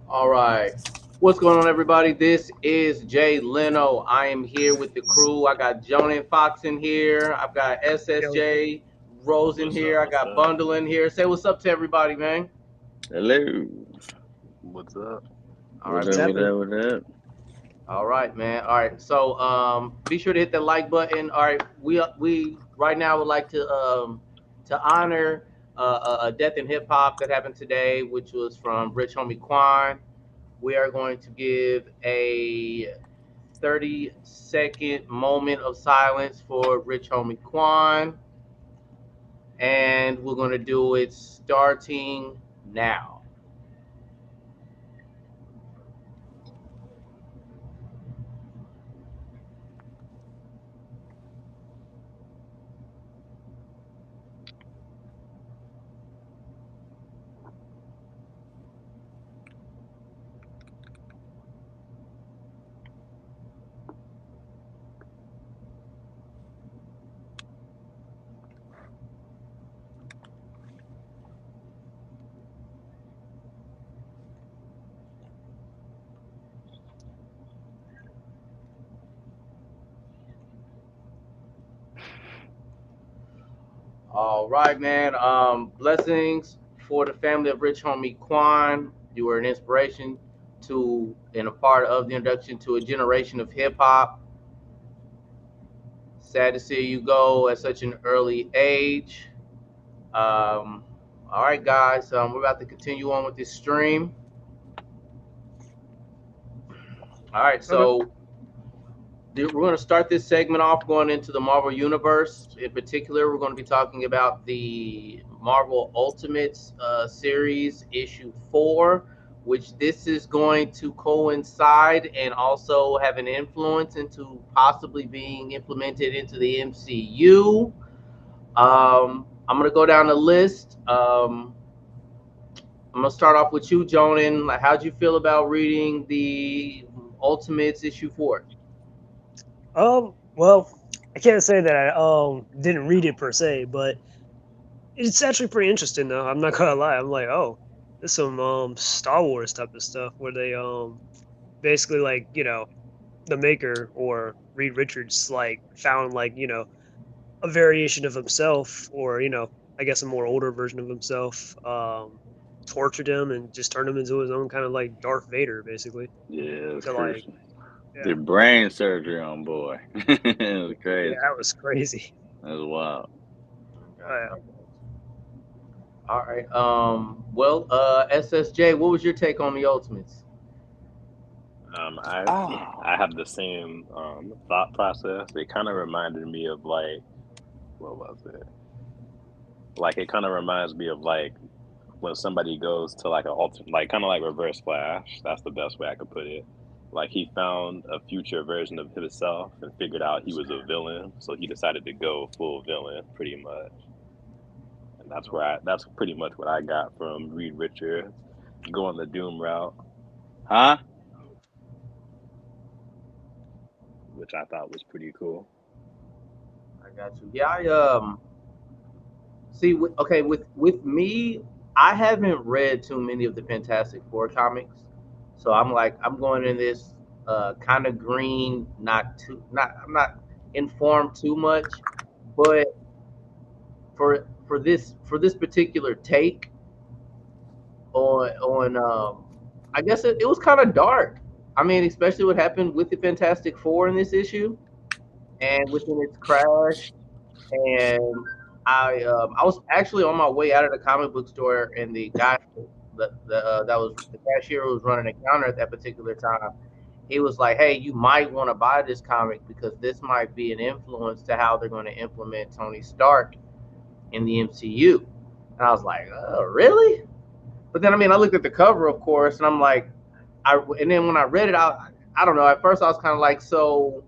All right. What's going on, everybody? This is Jay Leno. I am here with the crew. I got Jonan Fox in here. I've got Yo, SSJ Rose in What's here. up? I What's got up? Bundle in here. Say what's up to everybody, man. Hello. What's up? All right, What what's up, be what happening? up, what up? all right, man. All right. So be sure to hit that like button. All right, we right now would like to honor a death in hip hop that happened today, which was from Rich Homie Quan. We are going to give a 30-second moment of silence for Rich Homie Quan, and we're going to do it starting now. All right, man. Blessings for the family of Rich Homie Quan. You were an inspiration to and a part of the introduction to a generation of hip hop. Sad to see you go at such an early age. Um, all right, guys. We're about to continue on with this stream. All right, Okay. so we're going to start this segment off going into the Marvel Universe. In particular, we're going to be talking about the Marvel Ultimates series, issue 4, which this is going to coincide and also have an influence into possibly being implemented into the MCU. I'm going to go down the list. I'm going to start off with you, Jonan. Like, how'd you feel about reading the Ultimates issue 4? Well, I can't say that I didn't read it per se, but it's actually pretty interesting though. I'm not gonna lie. I'm like, oh, there's some Star Wars type of stuff where they basically like the maker or Reed Richards like found like a variation of himself or I guess a more older version of himself, tortured him and just turned him into his own kind of like Darth Vader basically Yeah, it's to like crazy. yeah. Did brain surgery on boy. It was Yeah, crazy. that was crazy. That was wild. Got Oh, you. yeah. All right. Well, SSJ, what was your take on the Ultimates? I Ah. I have the same thought process. It kind of reminded me of like what was it? Like it kind of reminds me of like when somebody goes to like an alternate, like kind of like Reverse Flash. That's the best way I could put it. Like he found a future version of himself and figured out he was a villain, so he decided to go full villain, pretty much. And that's pretty much what I got from Reed Richards going the Doom route, Huh? which I thought was pretty cool. I got you. Yeah, I see. Okay, with me, I haven't read too many of the Fantastic Four comics, so I'm going in this kind of green, not I'm not informed too much, but for this particular take on I guess it was kind of dark. I mean, especially what happened with the Fantastic Four in this issue and within its crash. And I was actually on my way out of the comic book store, and the guy that was the cashier who was running the counter at that particular time, he was like, "Hey, you might want to buy this comic because this might be an influence to how they're going to implement Tony Stark in the MCU." And I was like, "Oh, really?" But then I mean, I looked at the cover, of course, and I'm like, and then when I read it out, I don't know. At first, I was kind of like, so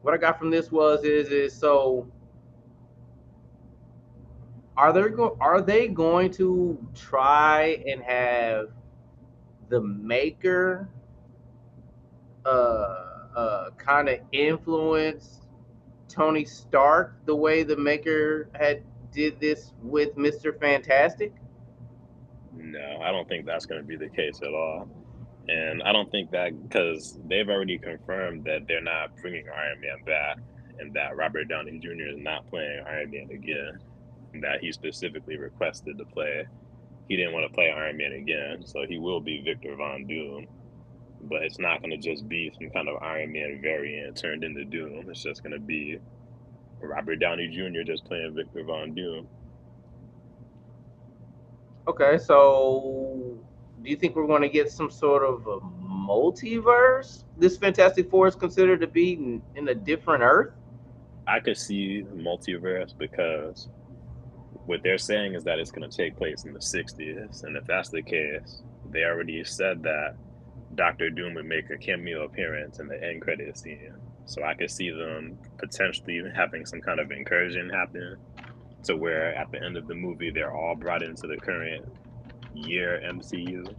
what I got from this is so are they going to try and have the maker kind of influence Tony Stark the way the maker had did this with Mr. Fantastic? No, I don't think that's going to be the case at all. And I don't think that because they've already confirmed that they're not bringing Iron Man back and that Robert Downey Jr. is not playing Iron Man again, and that he specifically requested to play. He didn't want to play Iron Man again, so he will be Victor Von Doom. But it's not going to just be some kind of Iron Man variant turned into Doom. It's just going to be Robert Downey Jr. just playing Victor Von Doom. Okay, so do you think we're going to get some sort of a multiverse? This Fantastic Four is considered to be in a different Earth? I could see multiverse because what they're saying is that it's going to take place in the 60s. And if that's the case, they already said that Doctor Doom would make a cameo appearance in the end credits scene. So I could see them potentially having some kind of incursion happen to where at the end of the movie, they're all brought into the current year MCU.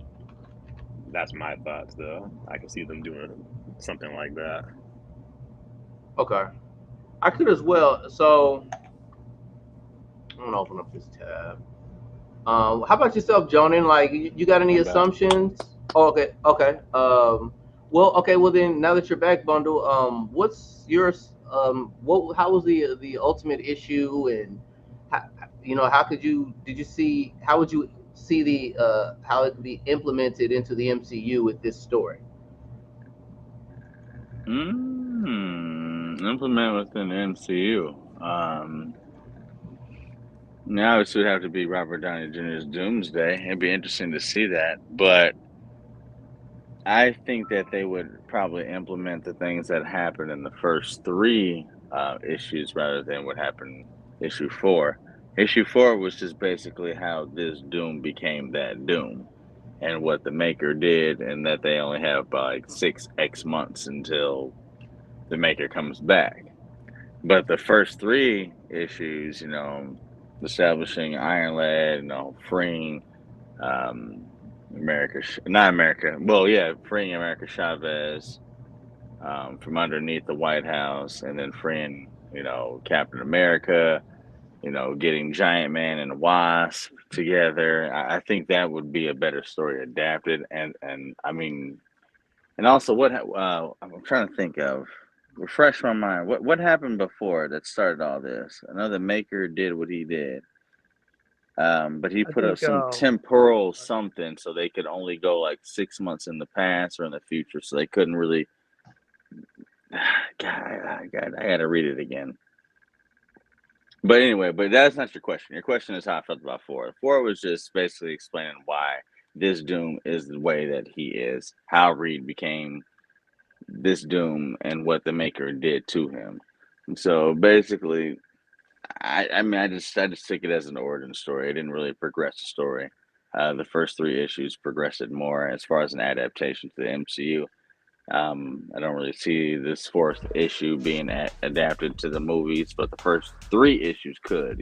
That's my thoughts, though. I could see them doing something like that. Okay. I could as well. So I'm gonna open up this tab. How about yourself, Jonan? Like, you got any assumptions? Oh, okay. Well, then now that you're back, Bundle, what's your how was the ultimate issue, and how would you see the how it could be implemented into the MCU with this story? Implement within the MCU. Now it would have to be Robert Downey Jr.'s Doomsday. It'd be interesting to see that, but I think that they would probably implement the things that happened in the first three issues rather than what happened issue 4. Issue 4 was just basically how this Doom became that Doom and what the Maker did, and that they only have like 6x months until the Maker comes back. But the first 3 issues, establishing Iron Lad, freeing freeing America Chavez from underneath the White House, and then freeing, Captain America, getting Giant Man and Wasp together. I think that would be a better story adapted, and also I'm trying to think of. Refresh my mind. What happened before that started all this? I know the Maker did what he did, but he put up some temporal something, so they could only go like 6 months in the past or in the future, so they couldn't really. God, I got to read it again. But anyway, that's not your question. Your question is how I felt about 4. 4 was just basically explaining why this Doom is the way that he is, how Reed became this Doom, and what the Maker did to him. And so basically, I just took it as an origin story. It didn't really progress the story. The first 3 issues progressed it more as far as an adaptation to the MCU. I don't really see this 4th issue being adapted to the movies, but the first 3 issues could,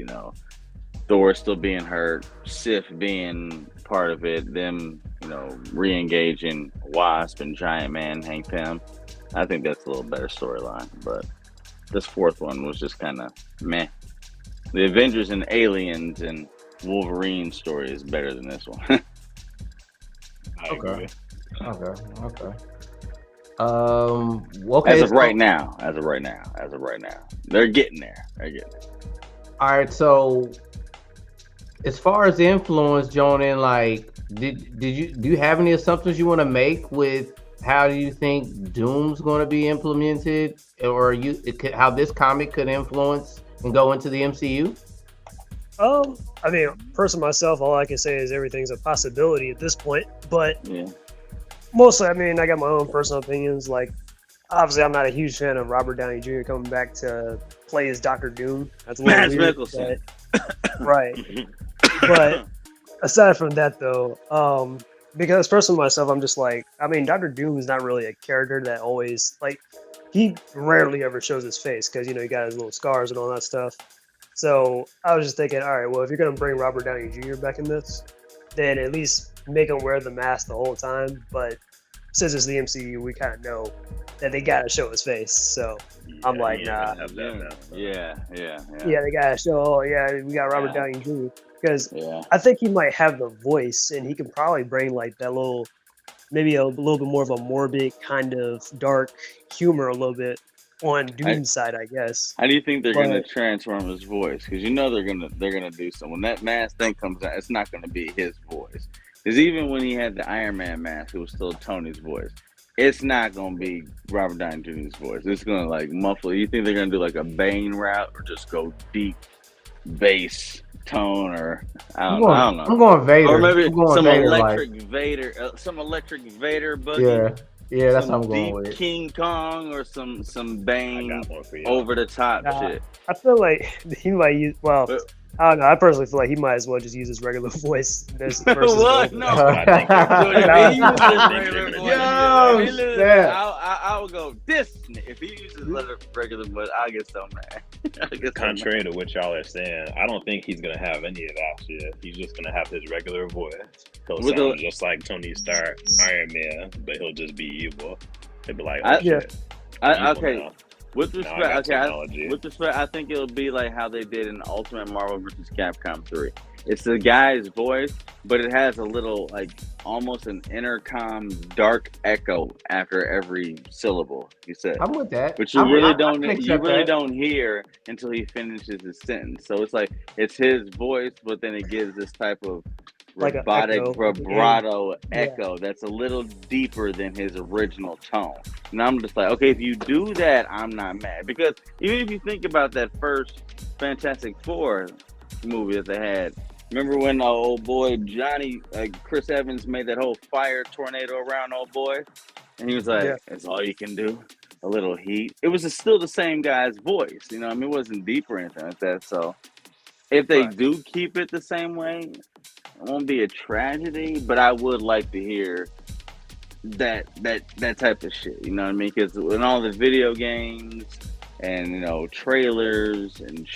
Thor still being hurt, Sif being part of it, them, re-engaging Wasp and Giant Man, Hank Pym. I think that's a little better storyline, but this 4th one was just kind of meh. The Avengers and Aliens and Wolverine story is better than this one. I agree. Okay. As of right now, they're getting there. All right. So, as far as the influence, Jonan, like, do you have any assumptions you want to make with how do you think Doom's going to be implemented, or how this comic could influence and go into the MCU? Personally, myself, all I can say is everything's a possibility at this point. But mostly, I got my own personal opinions. Like, obviously, I'm not a huge fan of Robert Downey Jr. coming back to play as Dr. Doom. That's a little weird, Mickelson. Right. But aside from that, though, because personally myself, I'm just like, Dr. Doom is not really a character that always, like, he rarely ever shows his face because, he got his little scars and all that stuff. So I was just thinking, all right, well, if you're going to bring Robert Downey Jr. back in this, then at least make him wear the mask the whole time. But since it's the MCU, we kind of know that they got to show his face. So I'm like, nah. Yeah, Yeah, they got to show, we got Robert Downey Jr. because Yeah. I think he might have the voice, and he can probably bring like that maybe a little bit more of a morbid kind of dark humor a little bit on Doom's side, I guess. How do you think they're gonna But- transform his voice? Because you know they're gonna do something. When that mask thing comes out, it's not gonna be his voice. Because even when he had the Iron Man mask, it was still Tony's voice. It's not gonna be Robert Downey Jr.'s voice. It's gonna like muffle. You think they're gonna do like a Bane route or just go deep bass tone or I don't know. I'm going Vader. Or maybe I'm going some Vader, electric Vader, some electric Vader boogie. Yeah, that's some what I'm going deep with. King Kong or some I Bane got one for you. over the top shit. I feel like he might use. Well, But- I don't know. I personally feel like he might as well just use his regular voice. Versus What? going- No. I think Dude, if I he uses think regular they're voice, gonna Yo, if he uses- snap. I would go this. If he uses regular voice, I'll get so mad. I'll get so mad. Contrary to what y'all are saying, I don't think he's gonna have any of that shit. He's just gonna have his regular voice. He'll With sound the- just like Tony Stark, Iron Man, but he'll just be evil. He'll be like, I- Yeah. shit. Evil Okay. now. With Now I respect, got okay. technology. With respect, I think it'll be like how they did in Ultimate Marvel vs. Capcom 3. It's the guy's voice, but it has a little, like, almost an intercom dark echo after every syllable he said. I'm with that. But you I mean, really I don't. can You accept really that. don't hear until he finishes his sentence. So it's like it's his voice, but then it gives this type of Like a robotic echo. vibrato Yeah. echo that's a little deeper than his original tone. And I'm just like, okay, if you do that, I'm not mad, because even if you think about that first Fantastic Four movie that they had. Remember when old boy Johnny, Chris Evans, made that whole fire tornado around old boy? And he was like, Yeah. that's all you can do? A little heat? It was still the same guy's voice, you know what I mean? It wasn't deep or anything like that. So if they Right. do keep it the same way, it won't be a tragedy, but I would like to hear that type of shit, you know what I mean? Because in all the video games and, you know, trailers and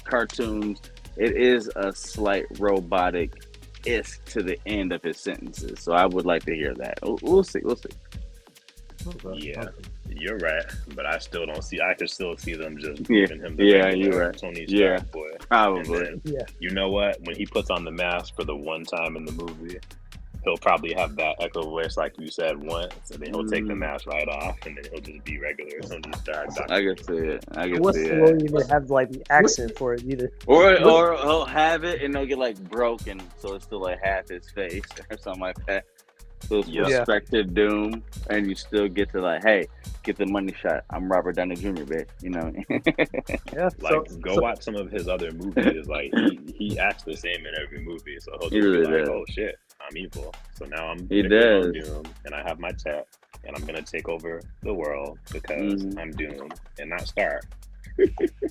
cartoons, it is a slight robotic-isk to the end of his sentences. So I would like to hear that. We'll see. Yeah, you're right, but I still don't see. I could still see them just Yeah. giving him the Yeah, regular you're right. Tony Yeah. Stark boy. Probably. And then, Yeah. you know what? When he puts on the mask for the one time in the movie, he'll probably have that echo voice, like you said once, and then he'll take the mask right off, and then he'll just be regular Tony Stark. I can see it. What's see the it. won't even have like the accent for it either. Or he'll have it and they'll get like broken, so it's still like half his face or something like that. So it's Yeah. perspective Doom, and you still get to like, hey, get the money shot. I'm Robert Downey Jr., bitch. You know. Yeah. Like, go watch some of his other movies. Like, he acts the same in every movie, so he'll He just really be like, does. "Oh shit, I'm evil." So now I'm He Victor Von does. Doom, and I have my tech, and I'm gonna take over the world because Mhm. I'm Doom and not Stark.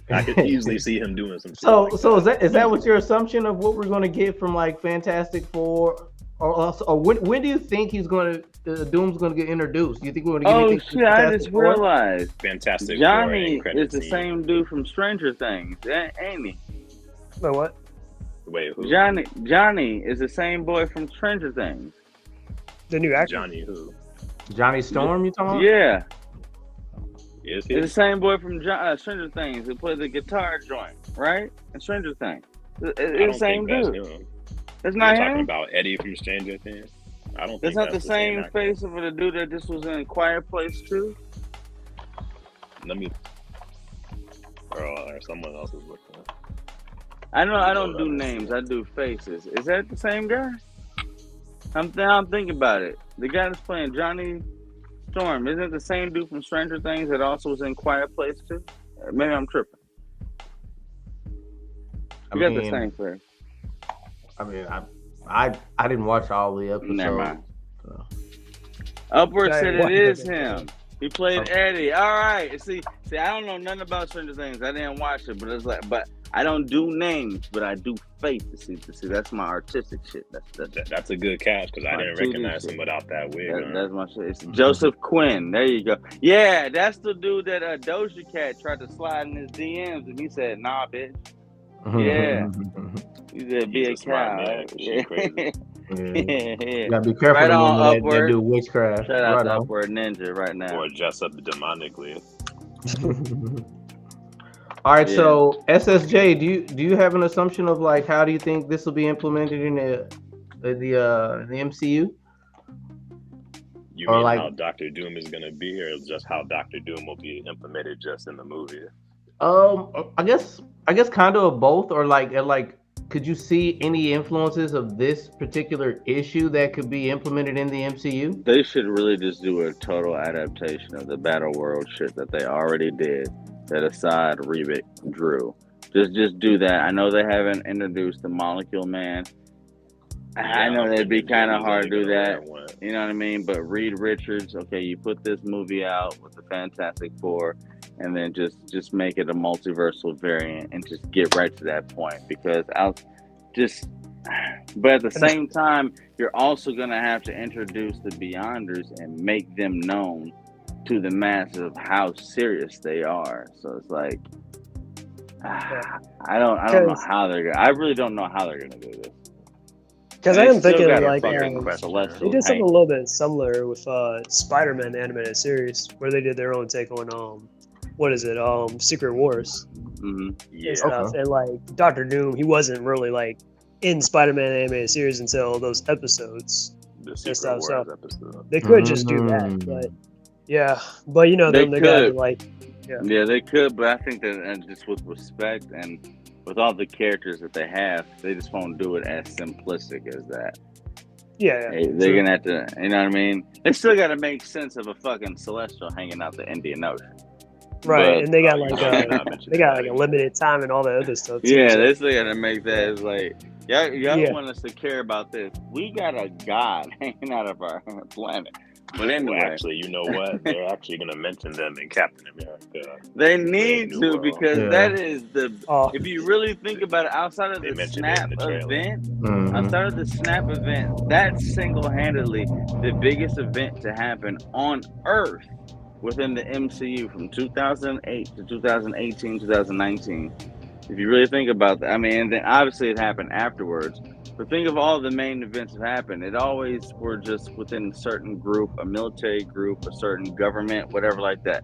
I could easily see him doing some. Shit So, like so is that what your assumption of what we're going to get from like Fantastic Four, or when do you think he's going to Doom's going to get introduced? Do you think we're going to get Oh anything from shit! I Fantastic just Four? realized Fantastic Johnny Four end is the credit same dude from Stranger Things, ain't he? Wait, what? scene. Wait, who? Johnny is the same boy from Stranger Things. The new actor? Johnny who? Johnny Storm, you talking about? Yeah, Is he? it's the same boy from Stranger Things who played the guitar joint, right? In Stranger Things, I it's don't the same think that's dude. him. It's You're not talking him. about Eddie from Stranger Things. I don't That's think not the that's same actor. face of the dude that just was in Quiet Place too. Let me. Or someone else is looking. I know I don't do names. I do faces. Is that the same guy? I'm thinking about it. The guy that's playing Johnny Storm, isn't it the same dude from Stranger Things that also was in Quiet Place too? Maybe I'm tripping. I You got the mean, same face. I mean, I didn't watch all the episodes. Never mind. so. Upward Guy said what? it is him. He played Eddie. All right. See, I don't know nothing about Stranger Things. I didn't watch it, but it's like, but I don't do names, but I do faces. See, that's my artistic shit. That's a good catch because I My didn't 2D recognize shit. him without that wig. on. That's my shit. It's Joseph Quinn. There you go. Yeah, that's the dude that Doja Cat tried to slide in his DMs, and he said, "Nah, bitch." Yeah. He said, "Be He's a a smart cow." man. She crazy. Yeah. Yeah. You gotta be careful Right of on, them that Upward. do witchcraft. Shout out Right to on. Upward Ninja right now. Or dress up demonically. All right, Yeah. so SSJ, do you have an assumption of like how do you think this will be implemented in the MCU? You Or mean like- how Doctor Doom is gonna be, or just how Doctor Doom will be implemented just in the movie? I guess kind of both, or like could you see any influences of this particular issue that could be implemented in the MCU? They should really just do a total adaptation of the Battle World shit that they already did, that Assad, Rebic drew. Just do that. I know they haven't introduced the Molecule Man. I know that'd be kind of hard to do that. You know what I mean? But Reed Richards, okay, you put this movie out with the Fantastic Four, and then just make it a multiversal variant, and just get right to that point. Because but at the same time, you're also gonna have to introduce the Beyonders and make them known to the masses of how serious they are. So it's like, I don't know how they're gonna. I really don't know how they're gonna do this. Because I am thinking got a like fucking they celestial did something tank. a little bit similar with Spider-Man the animated series, where they did their own take on what is it, Secret Wars Mhm. Yeah. and stuff. And like Doctor Doom, he wasn't really like in Spider-Man animated series until those episodes. The Secret stuff, Wars so- episode. They could just do that, but yeah. But you know, They they got to could. like Yeah, they could, but I think that and just with respect and with all the characters that they have, they just won't do it as simplistic as that. They're gonna have to, you know what I mean? They still got to make sense of a fucking celestial hanging out the Indian Ocean. right, But- and they got like they a limited time and all that other stuff. Too, Yeah, so- they still got to make that as like, y'all Yeah. want us to care about this. We got a god hanging out of our planet. But Well, anyway, actually, you know what? They're actually going to mention them in Captain America. they need New to World. because Yeah. that is the. Oh. If you really think about it, outside of They the mentioned it in Snap the trailer. event, Mhm. outside of the Snap event, that's single-handedly the biggest event to happen on Earth within the MCU from 2008 to 2018, 2019. If you really think about that, I mean, and then obviously it happened afterwards. But think of all the main events that happened. It always were just within a certain group, a military group, a certain government, whatever like that.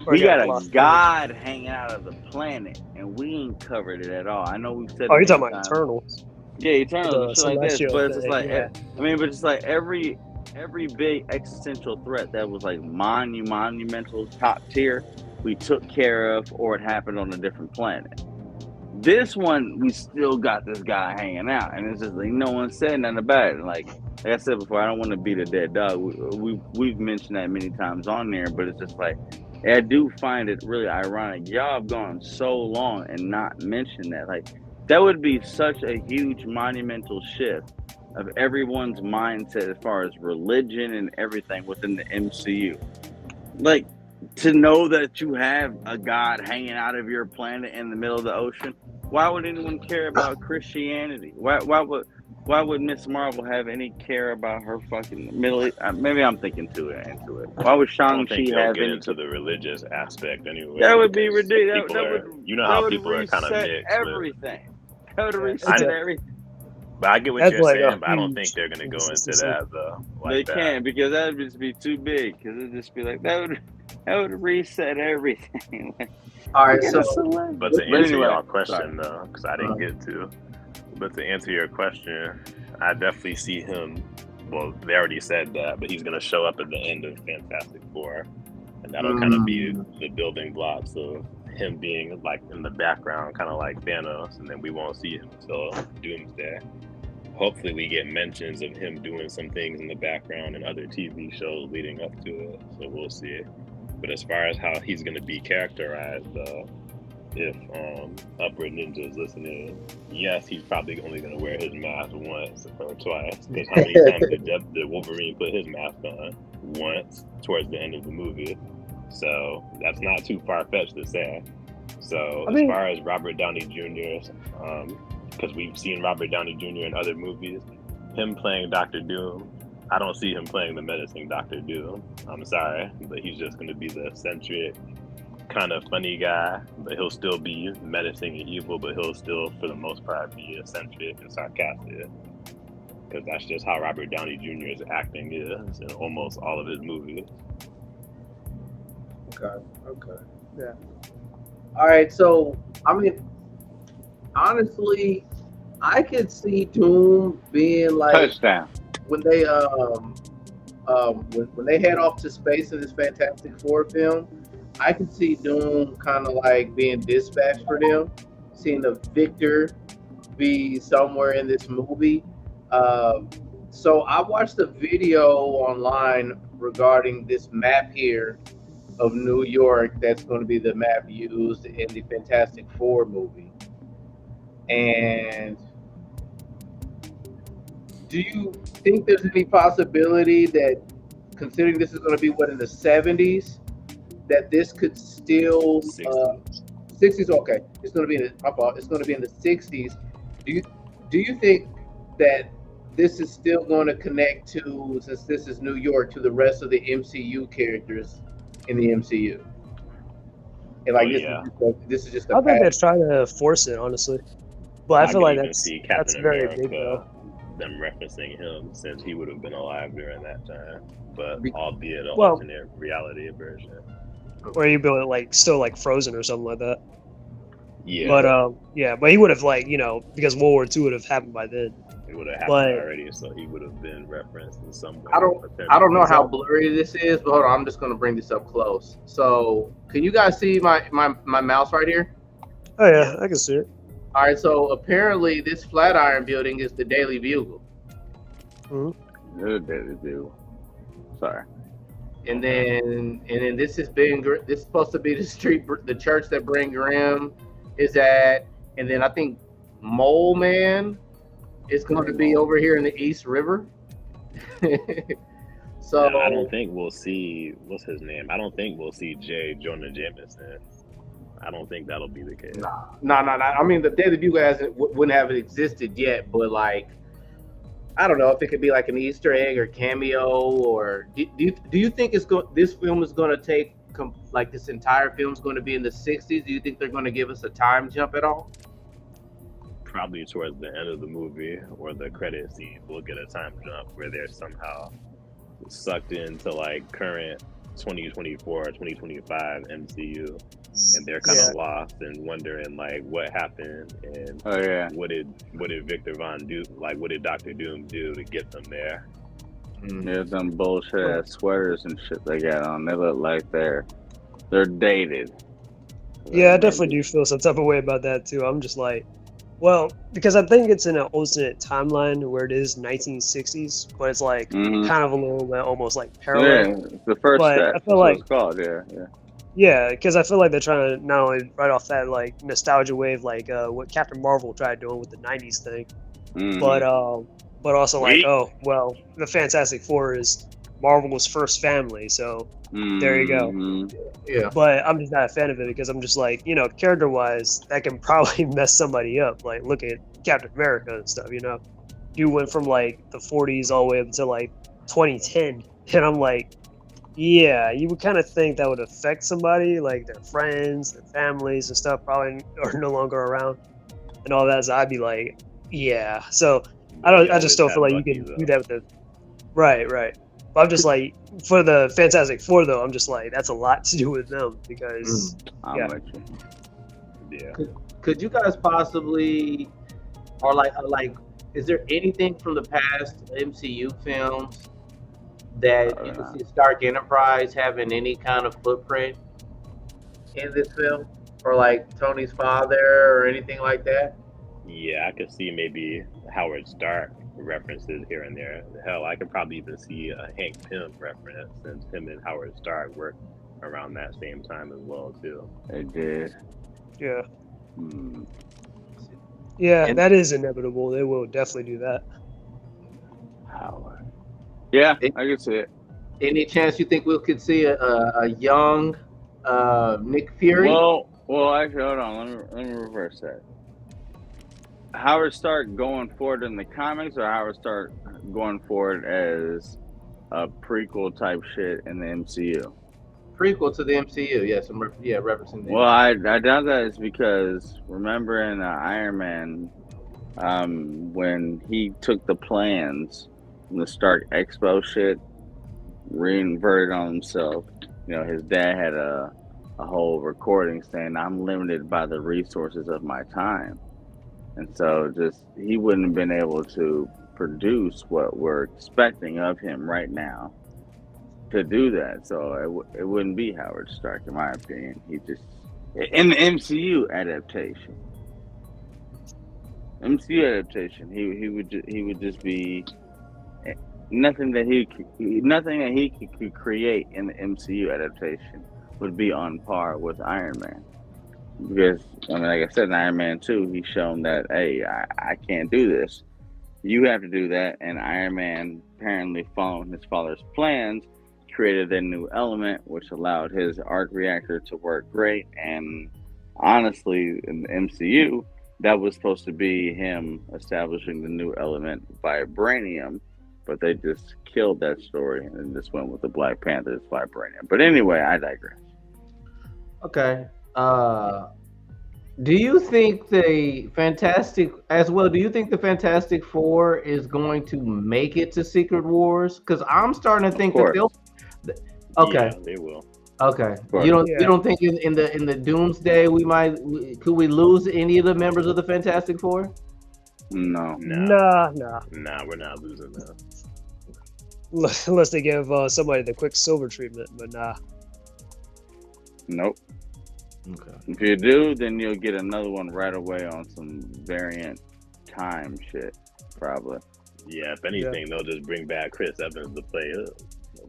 Or We got got a lost. god hanging out of the planet, and we ain't covered it at all. I know we've said. Oh, it you're talking many about times. Eternals. Yeah, Eternals The and shit like this. celestial But it's just thing, like, yeah. I mean, but it's like every big existential threat that was like monumental, top tier, we took care of, or it happened on a different planet. This one, we still got this guy hanging out, and it's just like no one said nothing about it. Like I said before, I don't want to beat a dead dog. We've mentioned that many times on there, but it's just like I do find it really ironic. Y'all have gone so long and not mentioned that. Like that would be such a huge monumental shift of everyone's mindset as far as religion and everything within the MCU. Like to know that you have a god hanging out of your planet in the middle of the ocean. Why would anyone care about Christianity? Why would Miss Marvel have any care about her fucking Middle East? Maybe I'm thinking into it. Why would I don't Shang-Chi think they'll have get any? into the religious aspect anyway. That would be because ridiculous. people are- you know how people are kind of reset mixed. With, everything. That would I reset know. everything. but I get what That's you're like saying, a but I don't huge think they're going to go into inconsistency. that though. Like They that. can't because that would just be too big. Because it'd just be like that would reset everything. All right, so But to answer anyway, your question sorry. though, because I didn't get to, but to answer your question, I definitely see him. Well, they already said that, but he's going to show up at the end of Fantastic Four, and that'll kind of be the building blocks of him being like in the background, kind of like Thanos, and then we won't see him until Doomsday. Hopefully, we get mentions of him doing some things in the background and other TV shows leading up to it. So we'll see. But as far as how he's going to be characterized, if Upward Ninja is listening, yes, he's probably only going to wear his mask once or twice. Because how many times did Wolverine put his mask on? Once, towards the end of the movie. So that's not too far-fetched to say. So as far as Robert Downey Jr., because we've seen Robert Downey Jr. in other movies, him playing Dr. Doom, I don't see him playing the menacing Dr. Doom. I'm sorry, but he's just going to be the eccentric, kind of funny guy, but he'll still be menacing and evil, but he'll still, for the most part, be eccentric and sarcastic. Because that's just how Robert Downey Jr.'s acting is in almost all of his movies. okay. Yeah. All right, so I mean, honestly, I could see Doom being like Touchdown. when they when they head off to space in this Fantastic Four film. I could see Doom kind of like being dispatched for them, seeing the Victor be somewhere in this movie. So I watched a video online regarding this map here of New York that's going to be the map used in the Fantastic Four movie. And do you think there's any possibility that, considering this is going to be what in the 70s, that this could still 60s? Okay, it's going to be in my fault. It's going to be in the 60s. Do you think that this is still going to connect to, since this is New York, to the rest of the MCU characters in the MCU? And like this is just a I think they're trying to force it, honestly. But I feel like that's very America, big though. Them referencing him since he would have been alive during that time, but albeit an Well- alternate reality version. Or you build it like still like Frozen or something like that. Yeah, But he would have like, you know, because World War II would have happened by then. it would have happened but- already, so he would have been referenced in some way. I don't know how blurry this is, but hold on, I'm just going to bring this up close. So, can you guys see my mouse right here? Oh yeah, I can see it. All right, so apparently this Flatiron building is the Daily Bugle. Good Daily Bugle. Sorry. And then this is this is supposed to be the church that Ben Grimm is at, and then I think Mole Man is going to be over here in the East River. So I don't think we'll see what's his name. I don't think we'll see J. Jonah Jameson. I don't think that'll be the case. No. I mean, the Daily Bugle wouldn't have existed yet, but like, I don't know if it could be like an Easter egg or cameo, or do you think this film is going to take like this entire film is going to be in the 60s? Do you think they're going to give us a time jump at all? Probably towards the end of the movie or the credit scene, we'll get a time jump where they're somehow sucked into like current 2024 or 2025 MCU, and they're kind of lost and wondering like what happened and what did Victor Von do, like what did Dr. Doom do to get them there? There's them bullshit ass sweaters and shit they got on. They look like they're dated. Yeah, I definitely do feel some type of way about that too. I'm just like, well, because I think it's in an alternate timeline where it is 1960s, but it's like kind of a little bit almost like parallel. Yeah, it's the first step. I feel like it's called. Yeah. Yeah, because I feel like they're trying to not only write off that like nostalgia wave, like what Captain Marvel tried doing with the '90s thing, but also like, oh well, the Fantastic Four is Marvel's first family, so there you go. Yeah. But I'm just not a fan of it because I'm just like, you know, character-wise, that can probably mess somebody up. Like, look at Captain America and stuff, you know. You went from like the 40s all the way up to like 2010, and I'm like, yeah, you would kind of think that would affect somebody, like their friends, their families and stuff probably are no longer around and all that. So I'd be like, yeah. So I just don't feel like you can do that with the right. But I'm just like, for the Fantastic Four though, I'm just like, that's a lot to do with them because Could you guys possibly, or like, is there anything from the past MCU films that you can see Stark Enterprise having any kind of footprint in this film, or like Tony's father or anything like that? Yeah, I could see maybe Howard Stark references here and there. Hell, I could probably even see a Hank Pym reference, since him and Howard Stark worked around that same time as well too. They did. Yeah. Yeah, and that is inevitable. They will definitely do that. Howard. Yeah, I can see it. Any chance you think we could see a young Nick Fury? Well, actually, hold on. Let me reverse that. Howard Stark going forward in the comics, or Howard Stark going forward as a prequel type shit in the MCU? Prequel to the MCU, yes. Referencing the Well, I doubt that is because remember in Iron Man, when he took the plans from the Stark Expo shit, reinverted on himself. You know, his dad had a a whole recording saying I'm limited by the resources of my time. And so just he wouldn't have been able to produce what we're expecting of him right now to do that. So it wouldn't be Howard Stark, in my opinion. He just in the MCU adaptation. He would just be nothing that he could create in the MCU adaptation would be on par with Iron Man. Because I mean, like I said, in Iron Man 2, he's shown that hey, I can't do this. You have to do that, and Iron Man, apparently following his father's plans, created a new element which allowed his arc reactor to work great. And honestly, in the MCU, that was supposed to be him establishing the new element, vibranium, but they just killed that story and just went with the Black Panther's vibranium. But anyway, I digress. Okay. Do you think the Fantastic Four is going to make it to Secret Wars? Because I'm starting to think that they'll. Okay. Yeah, they will. Okay. You don't think in the Doomsday could we lose any of the members of the Fantastic Four? No. Nah, we're not losing that. Unless they give somebody the Quicksilver treatment, but nah. Nope. Okay. If you do, then you'll get another one right away on some variant time shit, probably. Yeah, if anything, they'll just bring back Chris Evans to play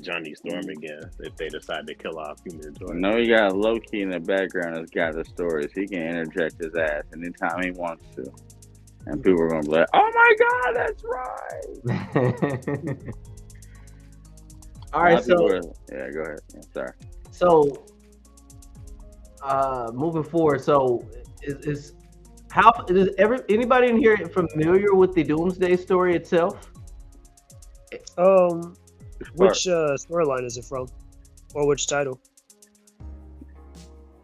Johnny Storm again if they decide to kill off Human Torch. No, you got Loki in the background that's got the stories. He can interject his ass anytime he wants to. And people are going to be like, oh my God, that's right. All right, so. Yeah, go ahead. Yeah, sorry. So. Moving forward, so is anybody in here familiar with the Doomsday story itself? Which storyline is it from, or which title?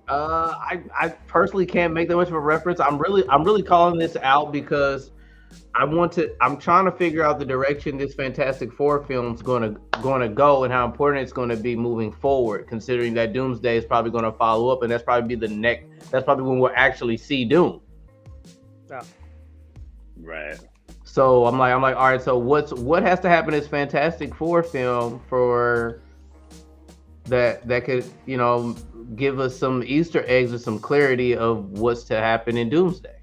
I personally can't make that much of a reference. I'm really calling this out because I'm trying to figure out the direction this Fantastic Four film's going to go and how important it's going to be moving forward, considering that Doomsday is probably going to follow up, and that's probably when we'll actually see Doom. Yeah. Right. So I'm like, all right. So what has to happen in this Fantastic Four film for that could give us some Easter eggs or some clarity of what's to happen in Doomsday?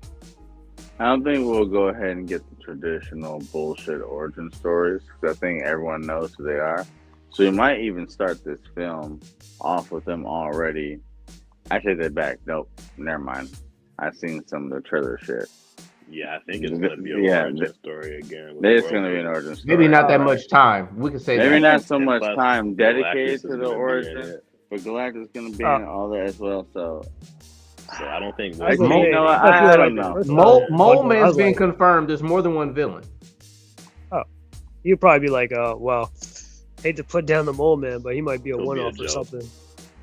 I don't think we'll go ahead and get the traditional bullshit origin stories, because I think everyone knows who they are. So you might even start this film off with them already. I take that back. Nope, never mind. I've seen some of the trailer shit. Yeah, I think it's going to be an origin story again. It's going to be an origin story. Maybe not that much time. We can say maybe that. not so much time dedicated to the origin, but Galactus is going to be in all that as well. So I don't think. I don't know. Mole Man's being confirmed. There's more than one villain. Oh, you'd probably be like, well, hate to put down the Mole Man, but he might be a one-off or something.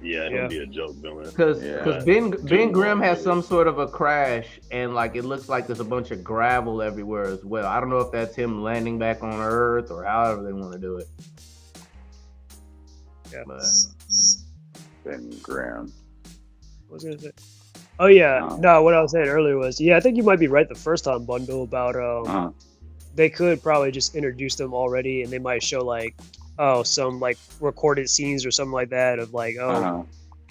Yeah, he'll be a joke villain. Because Ben Grimm has some sort of a crash, and like it looks like there's a bunch of gravel everywhere as well. I don't know if that's him landing back on Earth or however they want to do it. Yeah. But Ben Grimm. What was I gonna say? Oh yeah, no. What I was saying earlier was, I think you might be right the first time, Bundle, about they could probably just introduce them already, and they might show like some like recorded scenes or something like that of like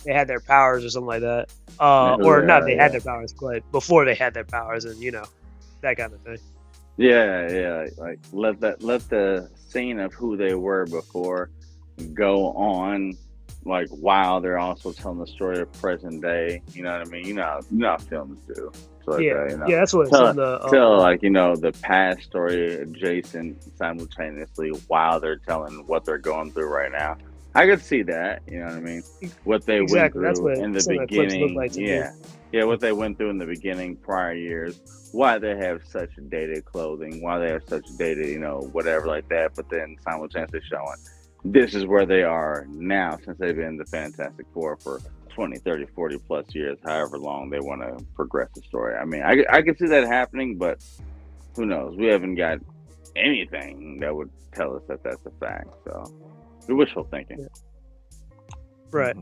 they had their powers or something like that, had their powers, but before they had their powers, and that kind of thing. Yeah, like let the scene of who they were before go on. Like while they're also telling the story of present day, you know what I mean? You know how films do. So that's what it's in the tell the past story adjacent simultaneously while they're telling what they're going through right now. I could see that, you know what I mean? What they went through in the beginning. What they went through in the beginning, prior years, why they have such dated clothing, why they have such dated, whatever like that, but then simultaneously showing this is where they are now, since they've been in the Fantastic Four for 20, 30, 40 plus years, however long they want to progress the story. I mean, I can see that happening, but who knows? We haven't got anything that would tell us that that's a fact. So, we're wishful thinking. Right.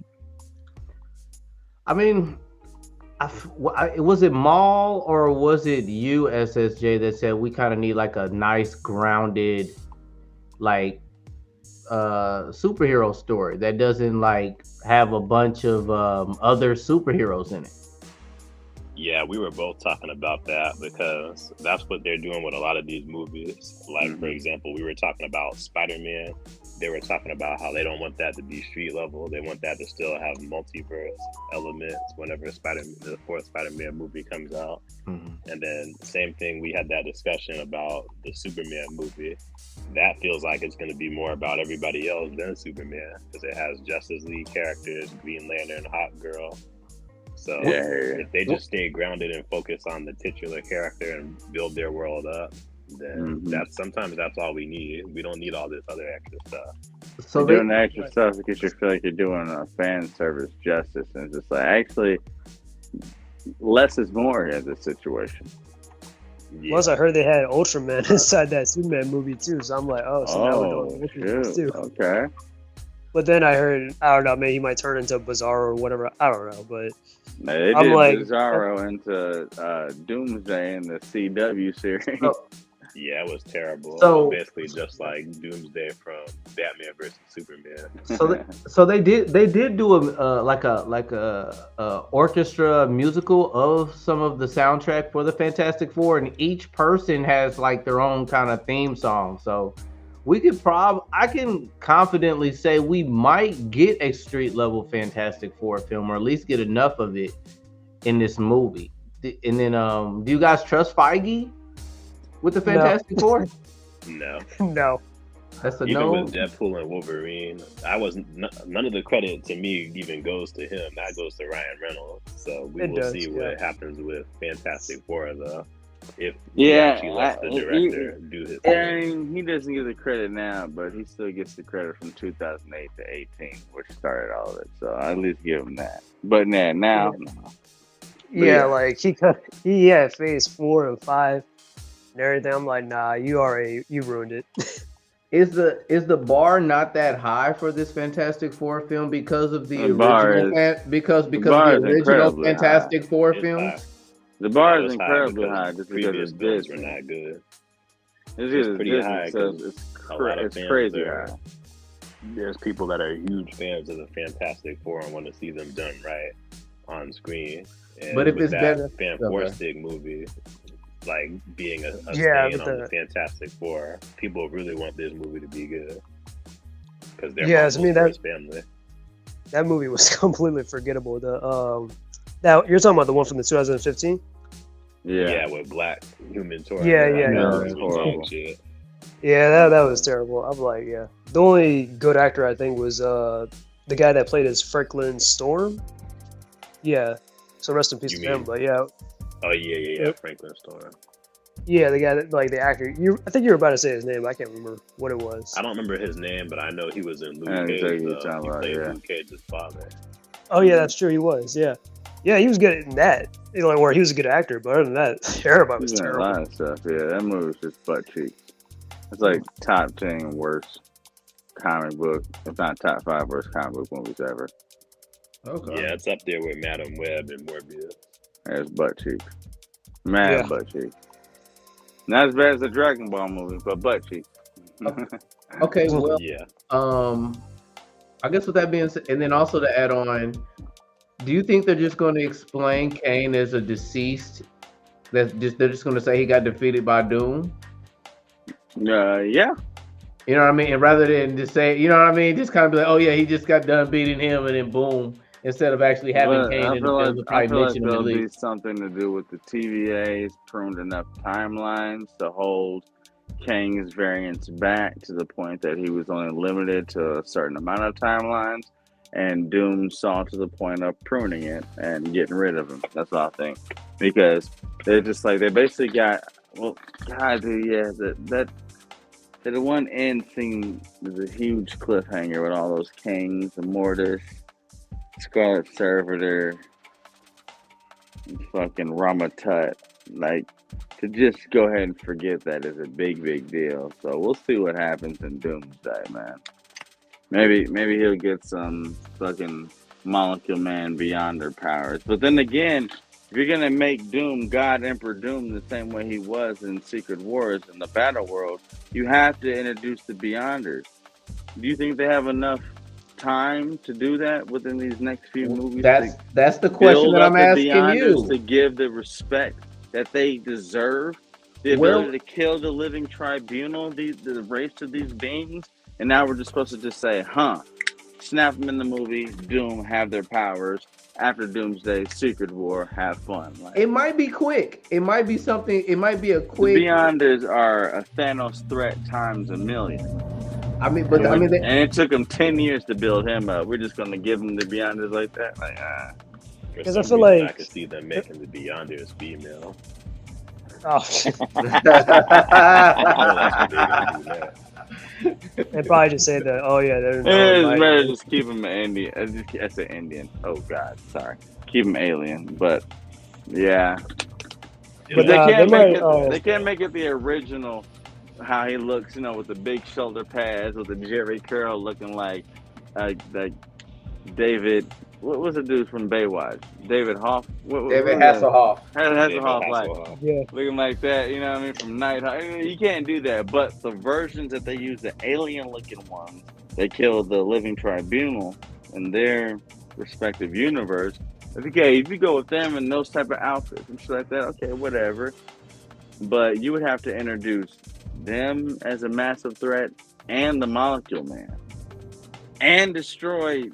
I mean, was it Maul or was it you, SSJ, that said we kind of need like a nice grounded, like superhero story that doesn't like have a bunch of other superheroes in it? Yeah, we were both talking about that because that's what they're doing with a lot of these movies. Like, for example, we were talking about Spider-Man. They were talking about how they don't want that to be street level. They want that to still have multiverse elements whenever the fourth Spider-Man movie comes out. And then same thing, we had that discussion about the Superman movie. That feels like it's going to be more about everybody else than Superman because it has Justice League characters, Green Lantern, Hawk Girl. So if they just stay grounded and focus on the titular character and build their world up, then sometimes that's all we need. We don't need all this other extra stuff. So doing the extra stuff because you feel like you're doing a fan service justice, and it's just like actually less is more in this situation. Yeah. Plus, I heard they had Ultraman inside that Superman movie too, so I'm like, now we're doing Ultraman too. Okay. But then I heard, I don't know, maybe he might turn into Bizarro or whatever. I don't know, but they did Bizarro into Doomsday in the CW series. Yeah, it was terrible. So basically, just like Doomsday from Batman versus Superman. So they did do a orchestra musical of some of the soundtrack for the Fantastic Four, and each person has like their own kind of theme song. So we could I can confidently say we might get a street level Fantastic Four film, or at least get enough of it in this movie. And then, do you guys trust Feige with the Fantastic Four? No. That's a even no. With Deadpool and Wolverine, none of the credit to me even goes to him. That goes to Ryan Reynolds. So we will see what happens with Fantastic Four, though. If he actually lets the director do his thing. I mean, he doesn't get the credit now, but he still gets the credit from 2008 to 18, which started all of it. So I at least give him that. But now, no. Yeah, like he had Phase 4 and 5 and everything. I'm like, nah, you ruined it. Is the bar not that high for this Fantastic Four film because of the original because the original Fantastic Four film? The bar is incredibly high just because previous films were not good. It's pretty high. So it's crazy high. There's people that are huge fans of the Fantastic Four and want to see them done right on screen. And but if it's better, Fan Four Stick movie, like being a stand on the Fantastic Four, people really want this movie to be good because they're first family. That movie was completely forgettable. Now you're talking about the one from the 2015. Yeah, with Black Human Torch. Yeah. Yeah, that was terrible. I'm like, the only good actor I think was the guy that played as Franklin Storm. Yeah, so rest in peace to him. But yeah. Oh yeah, Franklin Storm. Yeah, the guy that like the actor. I think you were about to say his name. I can't remember what it was. I don't remember his name, but I know he was in Luke Cage. He played Luke Cage's father. Oh yeah, that's true. He was. Yeah, he was good in that. Where he was a good actor, but other than that, everybody was terrible. A lot of stuff. Yeah, that movie was just butt cheeks. It's like top 10 worst comic book, if not top 5 worst comic book movies ever. Okay. Yeah, it's up there with Madam Web and Morbius. It's butt cheeks. Butt cheeks. Not as bad as the Dragon Ball movie, but butt cheeks. Okay, well, I guess with that being said, and then also to add on, do you think they're just going to explain Kane as a deceased? They're just going to say he got defeated by Doom? Yeah. You know what I mean? And rather than just say, you know what I mean? Just kind of be like, oh yeah, he just got done beating him, and then boom. Instead of actually having Kane in the film, I feel like there'll be something to do with the TVAs pruned enough timelines to hold Kane's variants back to the point that he was only limited to a certain amount of timelines, and Doom saw to the point of pruning it and getting rid of him. That's what I think. Because they're just like, they basically got, that one end scene is a huge cliffhanger with all those Kings, the Mortis, Scarlet Servitor, and fucking Ramatut. Like, to just go ahead and forget that is a big deal. So we'll see what happens in Doomsday, man. Maybe he'll get some fucking Molecule Man Beyonder powers. But then again, if you're gonna make Doom God Emperor Doom the same way he was in Secret Wars in the Battle World, you have to introduce the Beyonders. Do you think they have enough time to do that within these next few movies? That's the question that I'm asking Beyonders you. to give the respect that they deserve, the ability to kill the living tribunal, the race of these beings, and now we're just supposed to just say, snap them in the movie, Doom, have their powers. After Doomsday, Secret War, have fun. Like, it might be quick. It might be something. It might be a quick. The Beyonders are a Thanos threat times a million. And it took them 10 years to build him up. We're just going to give them the Beyonders like that? Like, because I feel like I could see them making the Beyonders female. Oh, they probably just say that. Oh yeah, they're. It's better just keep them Indian. I say Indian. Oh God, sorry. Keep them alien, but yeah. But they can't make it the original. How he looks, with the big shoulder pads, with the Jerry curl, looking like David. What was the dude from Baywatch? David Hasselhoff. Hasselhoff, looking like that. You know what I mean? From Night. You can't do that. But the versions that they use, the alien-looking ones, they kill the living tribunal in their respective universe. Okay, if you go with them in those type of outfits and shit like that, okay, whatever. But you would have to introduce them as a massive threat and the Molecule Man and destroy.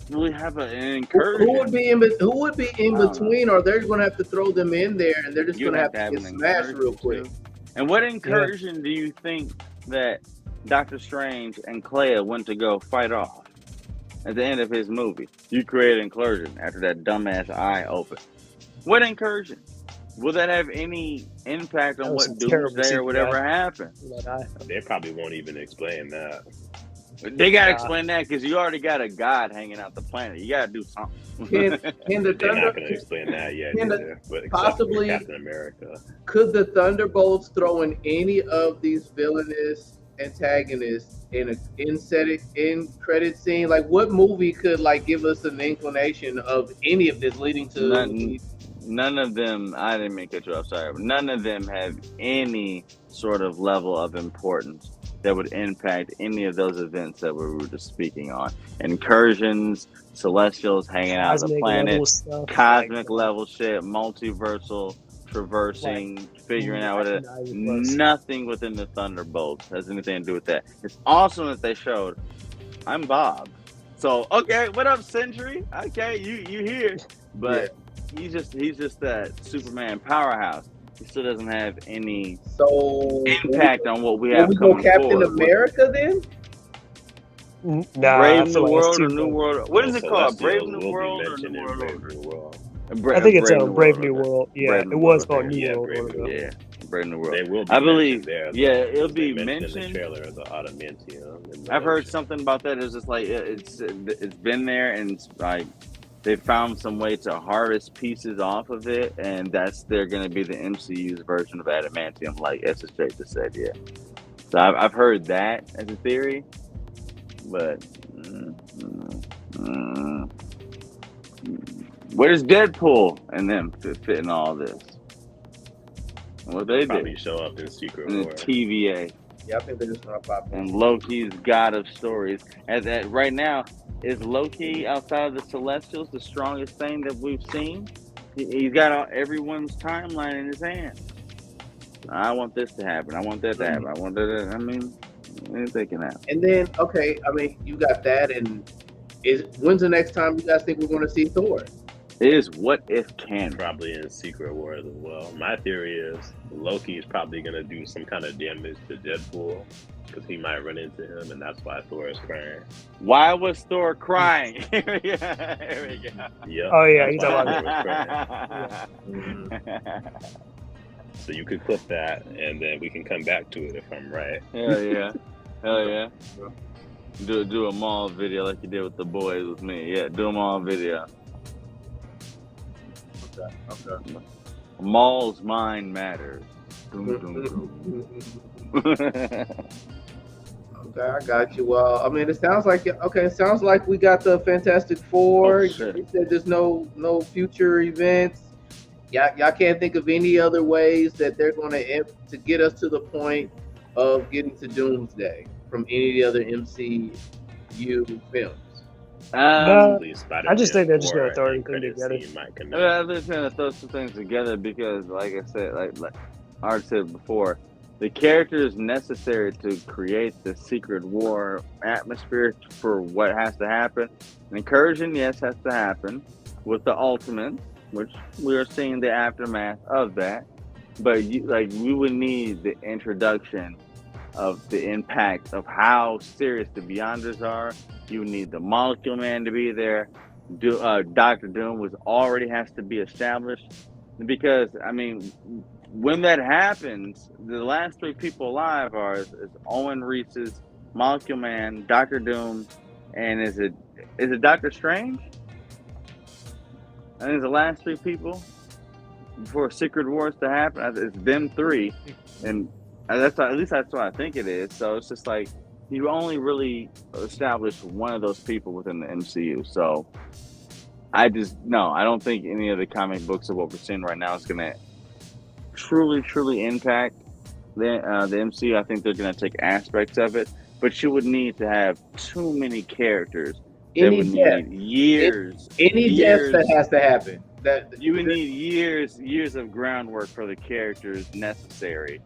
We have an incursion. Who would be in between, or they're going to have to throw them in there, and they're just going to have to get smashed real quick. And what incursion do you think that Doctor Strange and Clea went to go fight off at the end of his movie? You create an incursion after that dumbass eye opened. What incursion? Will that have any impact on what Doomsday or whatever happened? They probably won't even explain that. They gotta explain that because you already got a god hanging out the planet. You gotta do something. Can the They're not gonna explain that yet either. But possibly Captain America. Could the Thunderbolts throw in any of these villainous antagonists in an in credit scene? Like, what movie could give us an inclination of any of this leading to? None of them. I didn't mean to cut you off. Sorry, but none of them have any sort of level of importance that would impact any of those events that we were just speaking on. Incursions, Celestials hanging out on the planet, cosmic level shit, multiversal, traversing, figuring out what it is. Nothing within the Thunderbolts has anything to do with that. It's awesome that they showed, I'm Bob. So, okay, what up, Sentry? Okay, you here. But he's just that Superman powerhouse. He still doesn't have any impact on what we have coming forward. Captain America then? Nah, Brave New World or New World? What is it called? Brave New World or New World? I think it's Brave New World. Yeah, it was called New World. Yeah, Brave New World. They will be I believe. There, it'll be mentioned in the trailer of the Adamantium. I've heard something about that. It's just like it's been there, and it's like they found some way to harvest pieces off of it, and they're going to be the MCU's version of Adamantium, like SSJ just said. Yeah, so I've heard that as a theory, but where's Deadpool and them fit in all this? What they probably show up in Secret War. TVA. Yeah, I think they're just gonna pop in. And Loki's God of Stories. Right now, is Loki outside of the Celestials the strongest thing that we've seen? He's got everyone's timeline in his hand. I want this to happen. I want that to happen. I want that. I mean, anything can happen. And then, okay, I mean, you got that. And when's the next time you guys think we're going to see Thor? It is What If Can. Probably in Secret War as well. My theory is Loki is probably going to do some kind of damage to Deadpool because he might run into him, and that's why Thor is crying. Why was Thor crying? Here we go. Yep. Oh, yeah, he's talking about So you could clip that, and then we can come back to it if I'm right. Hell yeah. Hell yeah. Do a mall video like you did with the boys with me. Yeah, do a mall video. Okay. Maul's mind matters. Doom, doom, doom. Okay, I got you. Well, I mean, it sounds like okay. It sounds like we got the Fantastic Four. Oh, shit. You said there's no future events. Y'all can't think of any other ways that they're going to get us to the point of getting to Doomsday from any of the other MCU films. No, Spider-Man I just think they're just 4, gonna throw I think everything credit together. scene might come I'm just gonna throw some things together because, like I said, like Art said before, the characters necessary to create the Secret War atmosphere for what has to happen. An incursion, yes, has to happen with the Ultimate, which we are seeing the aftermath of that. But we would need the introduction of the impact of how serious the Beyonders are. You need the Molecule Man to be there. Dr. Doom already has to be established because, I mean, when that happens, the last three people alive is Owen Reese's, Molecule Man, Dr. Doom, and is it Doctor Strange? I think it's the last three people before Secret Wars to happen. It's them three, and that's at least that's what I think it is. So it's just like you only really establish one of those people within the MCU. So I don't think any of the comic books of what we're seeing right now is going to truly impact the MCU. I think they're going to take aspects of it, but you would need to have too many characters. Any would death, need years. death that has to happen. You would need years of groundwork for the characters necessary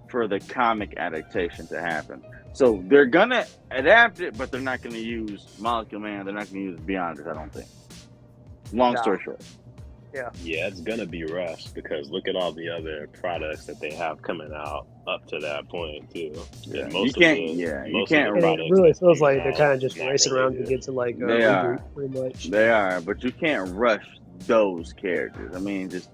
for the comic adaptation to happen. So they're gonna adapt it, but they're not gonna use Molecule Man. They're not gonna use Beyonders, I don't think. Long story short. Yeah, it's gonna be rushed because look at all the other products that they have coming out up to that point too. Yeah, Most you can't. of the, Yeah, you most can't. Of and the it products really that feels came like they're out kind of just not racing really around to good. get to like a They are. reboot, pretty much. They are, but you can't rush those characters. I mean, just.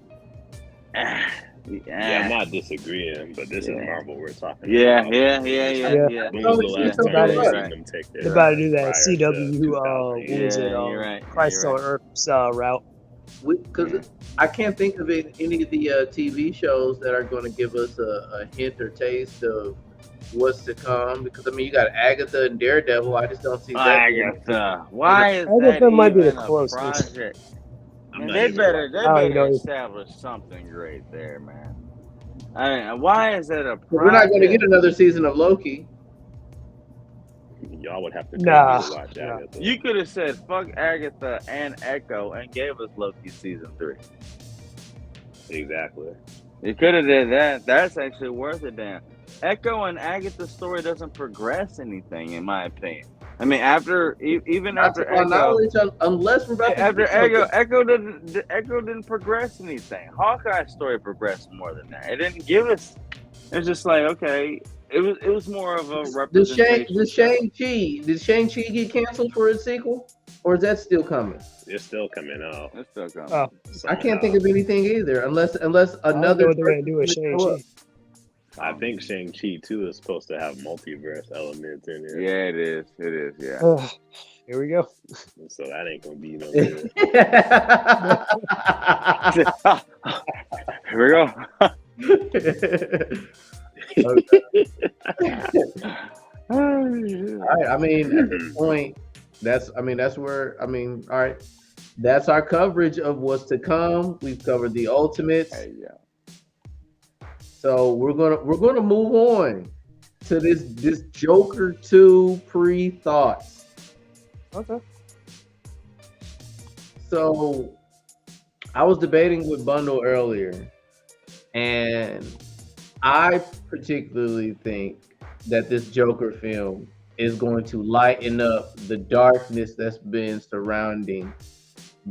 Yeah, I'm not disagreeing, but this is Marvel we're talking Yeah. about. When Oh, was the it's last so time good. you've seen them take They're their about to do that prior to CW, what 2008? was it? you're right. Crisis on Earth route. Because I can't think of any of the TV shows that are going to give us a hint or taste of what's to come. Because I mean, you got Agatha and Daredevil. I just don't see that. Agatha. Why is Agatha that might be the even a closest. project? I'm Man, not they even better watching know. establish something great there, man. I mean, why is that a project? We're not going to get another season of Loki. Y'all would have to pay Nah, me to watch nah. Agatha. You could have said fuck Agatha and Echo and gave us Loki season 3. Exactly. You could have did that. That's actually worth it. Damn. Echo and Agatha's story doesn't progress anything, in my opinion. I mean, after Not to my Echo, knowledge, unless we're about to after see something. Echo didn't progress anything. Hawkeye's story progressed more than that. It didn't give us. It's just like, okay, it was more of a representation. Did Shang-Chi get canceled for its sequel, or is that still coming? It's still coming out. It's still coming. Oh, I can't think of anything either, unless I don't know another. what they're gonna do with Shang-Chi. I think Shang-Chi 2 is supposed to have multiverse elements in it. Yeah, it is. It is. Yeah. Here we go. So that ain't gonna be no good. Here we go. All right. I mean, at this point, that's where. I mean, all right. That's our coverage of what's to come. We've covered the Ultimates. Hey, yeah. So we're gonna move on to this Joker 2 pre-thoughts. Okay. So I was debating with Bundle earlier, and I particularly think that this Joker film is going to lighten up the darkness that's been surrounding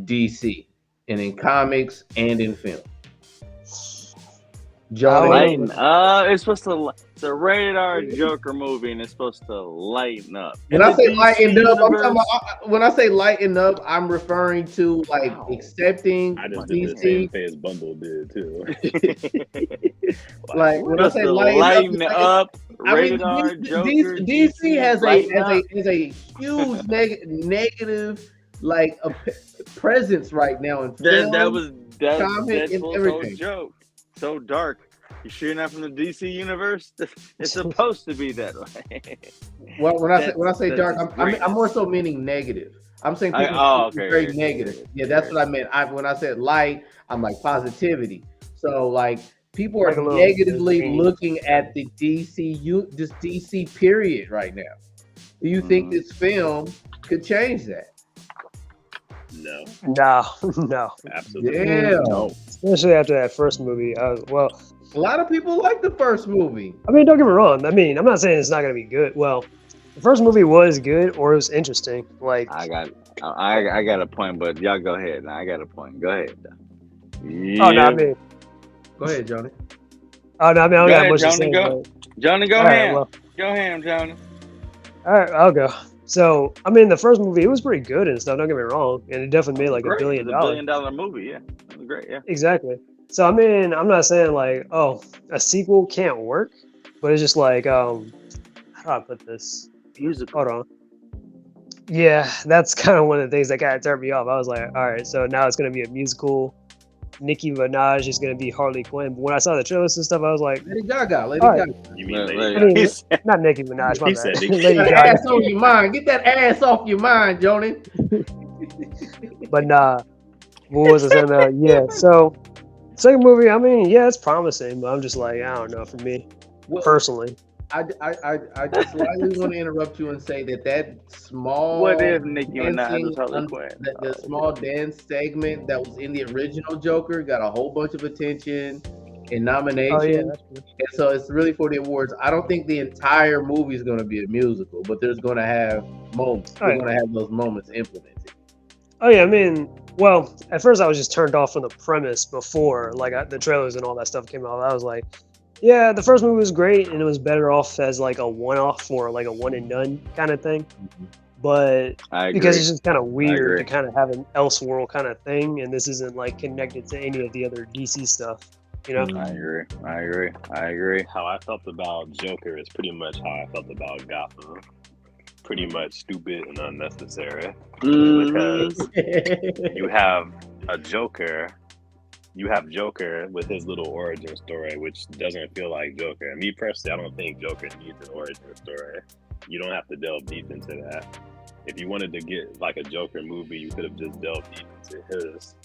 DC, and in comics and in film. Lighten up. It's supposed to. It's a rated R Joker movie, and it's supposed to lighten up. When I say lighten up, I'm talking about. When I say lighten up, I'm referring to like accepting I just did the same thing as Bundle did too. Like when I say lighten up, rated I mean, R Joker. DC has a huge negative like a presence right now in film. That was comic, and Deadpool's whole everything. joke. So dark. You sure you're not from the DC universe? It's supposed to be that way. Well, when I say dark, great. I'm more so meaning negative. I'm saying people are very negative. Yeah, that's what I meant. When I said light, I'm like positivity. So like people are Like negatively looking at the this DC period right now. Do you think this film could change that? No. No. Absolutely. Yeah. No. Especially after that first movie. A lot of people like the first movie. I mean, don't get me wrong. I mean, I'm not saying it's not going to be good. Well, the first movie was good or it was interesting. Like I got a point, but y'all go ahead. Now I got a point. Go ahead. Oh no, I mean, go ahead, Johnny. Oh no, I mean, I don't got much to Johnny, say. go. But... Johnny, go ham. Go ham, Johnny. All right, I'll go. So, I mean, the first movie, it was pretty good and stuff, don't get me wrong. And it definitely made like $1 billion. It's $1 billion movie, yeah. It was great, yeah. Exactly. So, I mean, I'm not saying like, oh, a sequel can't work, but it's just like, how do I put this? Musical. Hold on. Yeah, that's kind of one of the things that kind of turned me off. I was like, all right, so now it's going to be a musical. Nicki Minaj is going to be Harley Quinn. But when I saw the trailers and stuff, I was like, Lady Gaga. You mean Lady I Gaga? mean, not Nicki Minaj, my He bad. said Nicki. Lady Get that Gaga. ass on your mind. Get that ass off your mind, Johnny. But nah, what was I saying? Yeah, so second movie, I mean, yeah, it's promising, but I'm just like, I don't know, for me, personally. I just slightly want to interrupt you and say that small What if Nicki Minaj dancing, was Harley Quinn? the small dance segment that was in the original Joker got a whole bunch of attention and nominations. Oh, yeah, that's true. And so it's really for the awards. I don't think the entire movie is going to be a musical, but there's going to have moments. We're going to have those moments implemented. Oh yeah, I mean, well, at first I was just turned off from the premise before, like the trailers and all that stuff came out. I was like, yeah, the first movie was great, and it was better off as like a one-off or like a one and done kind of thing. But because it's just kind of weird to kind of have an Elseworld kind of thing, and this isn't like connected to any of the other DC stuff, you know? I agree. How I felt about Joker is pretty much how I felt about Gotham. Pretty much stupid and unnecessary. Because you have a Joker. You have Joker with his little origin story, which doesn't feel like Joker. Me personally, I don't think Joker needs an origin story. You don't have to delve deep into that. If you wanted to get like a Joker movie, you could have just delved deep into his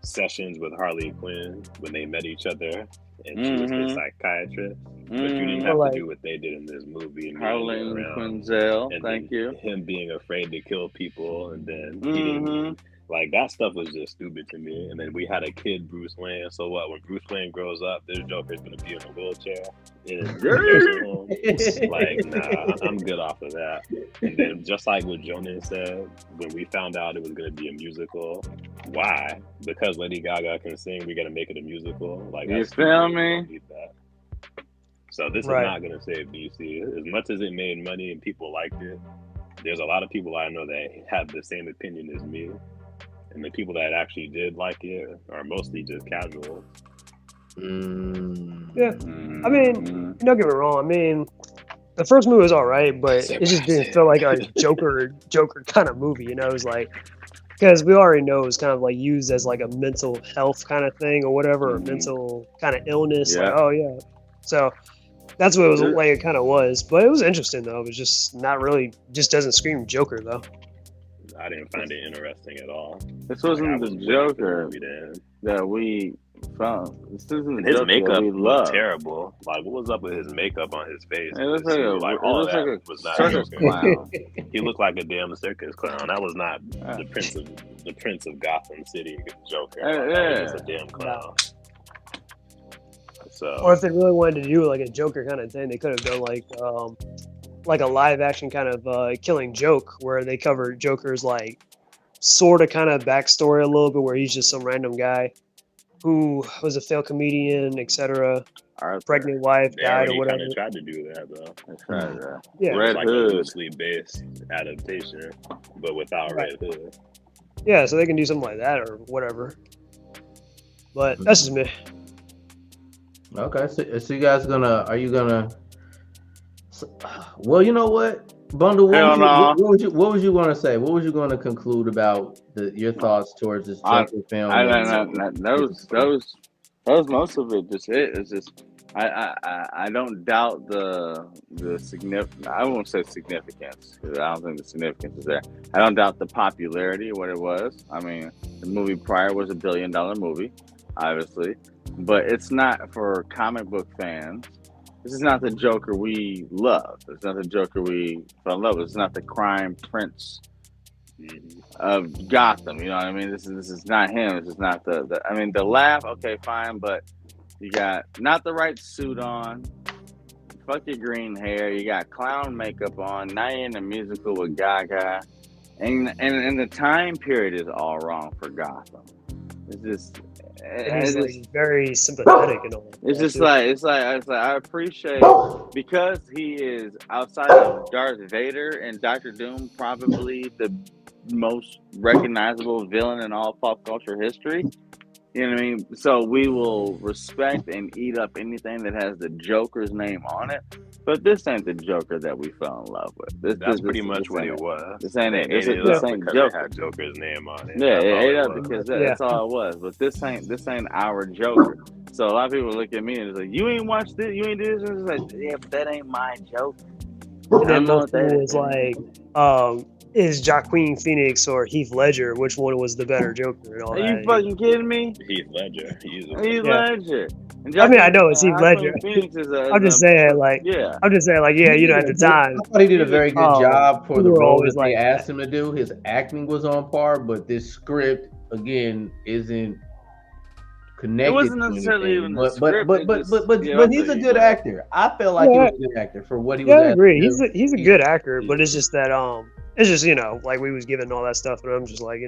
sessions with Harley Quinn when they met each other and she was his psychiatrist. But you didn't have to do what they did in this movie. Harley Quinzel, thank you. Him being afraid to kill people and then eating. Like, that stuff was just stupid to me. And then we had a kid, Bruce Wayne. So what? When Bruce Wayne grows up, this Joker's going to be in a wheelchair. Like, nah, I'm good off of that. And then just like what Jonas said, when we found out it was going to be a musical, why? Because Lady Gaga can sing, we got to make it a musical. Like, you feel me? So this is not going to save DC. As much as it made money and people liked it, there's a lot of people I know that have the same opinion as me. And the people that actually did like it are mostly just casual. Yeah, I mean, don't get me wrong. I mean, the first movie was all right, but it just didn't feel like a Joker kind of movie. You know, it was like, because we already know it's kind of like used as like a mental health kind of thing or whatever, or mental kind of illness. Yeah. Like, oh yeah, so that's what it was like. It kind of was, but it was interesting though. It was just not really, just doesn't scream Joker though. I didn't find it interesting at all. This wasn't the Joker that we found. This isn't his Joker makeup we was love. terrible. Like, what was up with his makeup on his face? It looks like all like that a was not circus Joker. clown. He looked like a damn circus clown. That was not the Prince of Gotham City Joker. That was just a damn clown. So, or if they really wanted to do like a Joker kind of thing, they could have done like a live action kind of Killing Joke, where they cover Joker's like sort of kind of backstory a little bit, where he's just some random guy who was a failed comedian, etc. Pregnant wife died or whatever. Kind of tried to do that though. Yeah, Red Hood, like a loosely based adaptation, but without Red Hood. Yeah, so they can do something like that or whatever. But that's just me. Okay, so you guys are you gonna? Well, you know what, Bundle. What was you going to say? What was you going to conclude about your thoughts towards this Joker film? Those most of it. Just it's just I don't doubt the significance. I won't say significance because I don't think the significance is there. I don't doubt the popularity of what it was. I mean, the movie prior was $1 billion movie, obviously, but it's not for comic book fans. This is not the Joker we love. It's not the Joker we fell in love with. It's not the crime prince of Gotham. You know what I mean? This is not him. This is not the I mean, the laugh. Okay, fine, but you got not the right suit on. Fuck your green hair. You got clown makeup on. Now you're in a musical with Gaga, and the time period is all wrong for Gotham. It's just. And he's like very sympathetic and all. It's just it's like I appreciate because he is outside of Darth Vader and Doctor Doom, probably the most recognizable villain in all pop culture history. You know what I mean? So we will respect and eat up anything that has the Joker's name on it. But this ain't the Joker that we fell in love with. That's pretty much what it was. This ain't it. This ain't because Joker. It had Joker's name on it. Yeah, it ate up because that's all it was. But this ain't our Joker. So a lot of people look at me and it's like, you ain't watched this, you ain't do this. And it's like, yeah, but that ain't my Joker. And then most people was like, is Joaquin Phoenix or Heath Ledger? Which one was the better Joker? And all Are that. you fucking kidding me? Heath Ledger. Heath Ledger. I mean, I know it's Heath Ledger. I'm just saying, like, yeah, at the time. I thought he did a very good job for the role that they asked him to do. His acting was on par, but this script, again, isn't connected. It wasn't necessarily even the script. But he's a good actor. I felt like he was a good actor for what he was. Yeah, I agree. He's a good actor, but it's just that it's just like we was given all that stuff, and I'm just like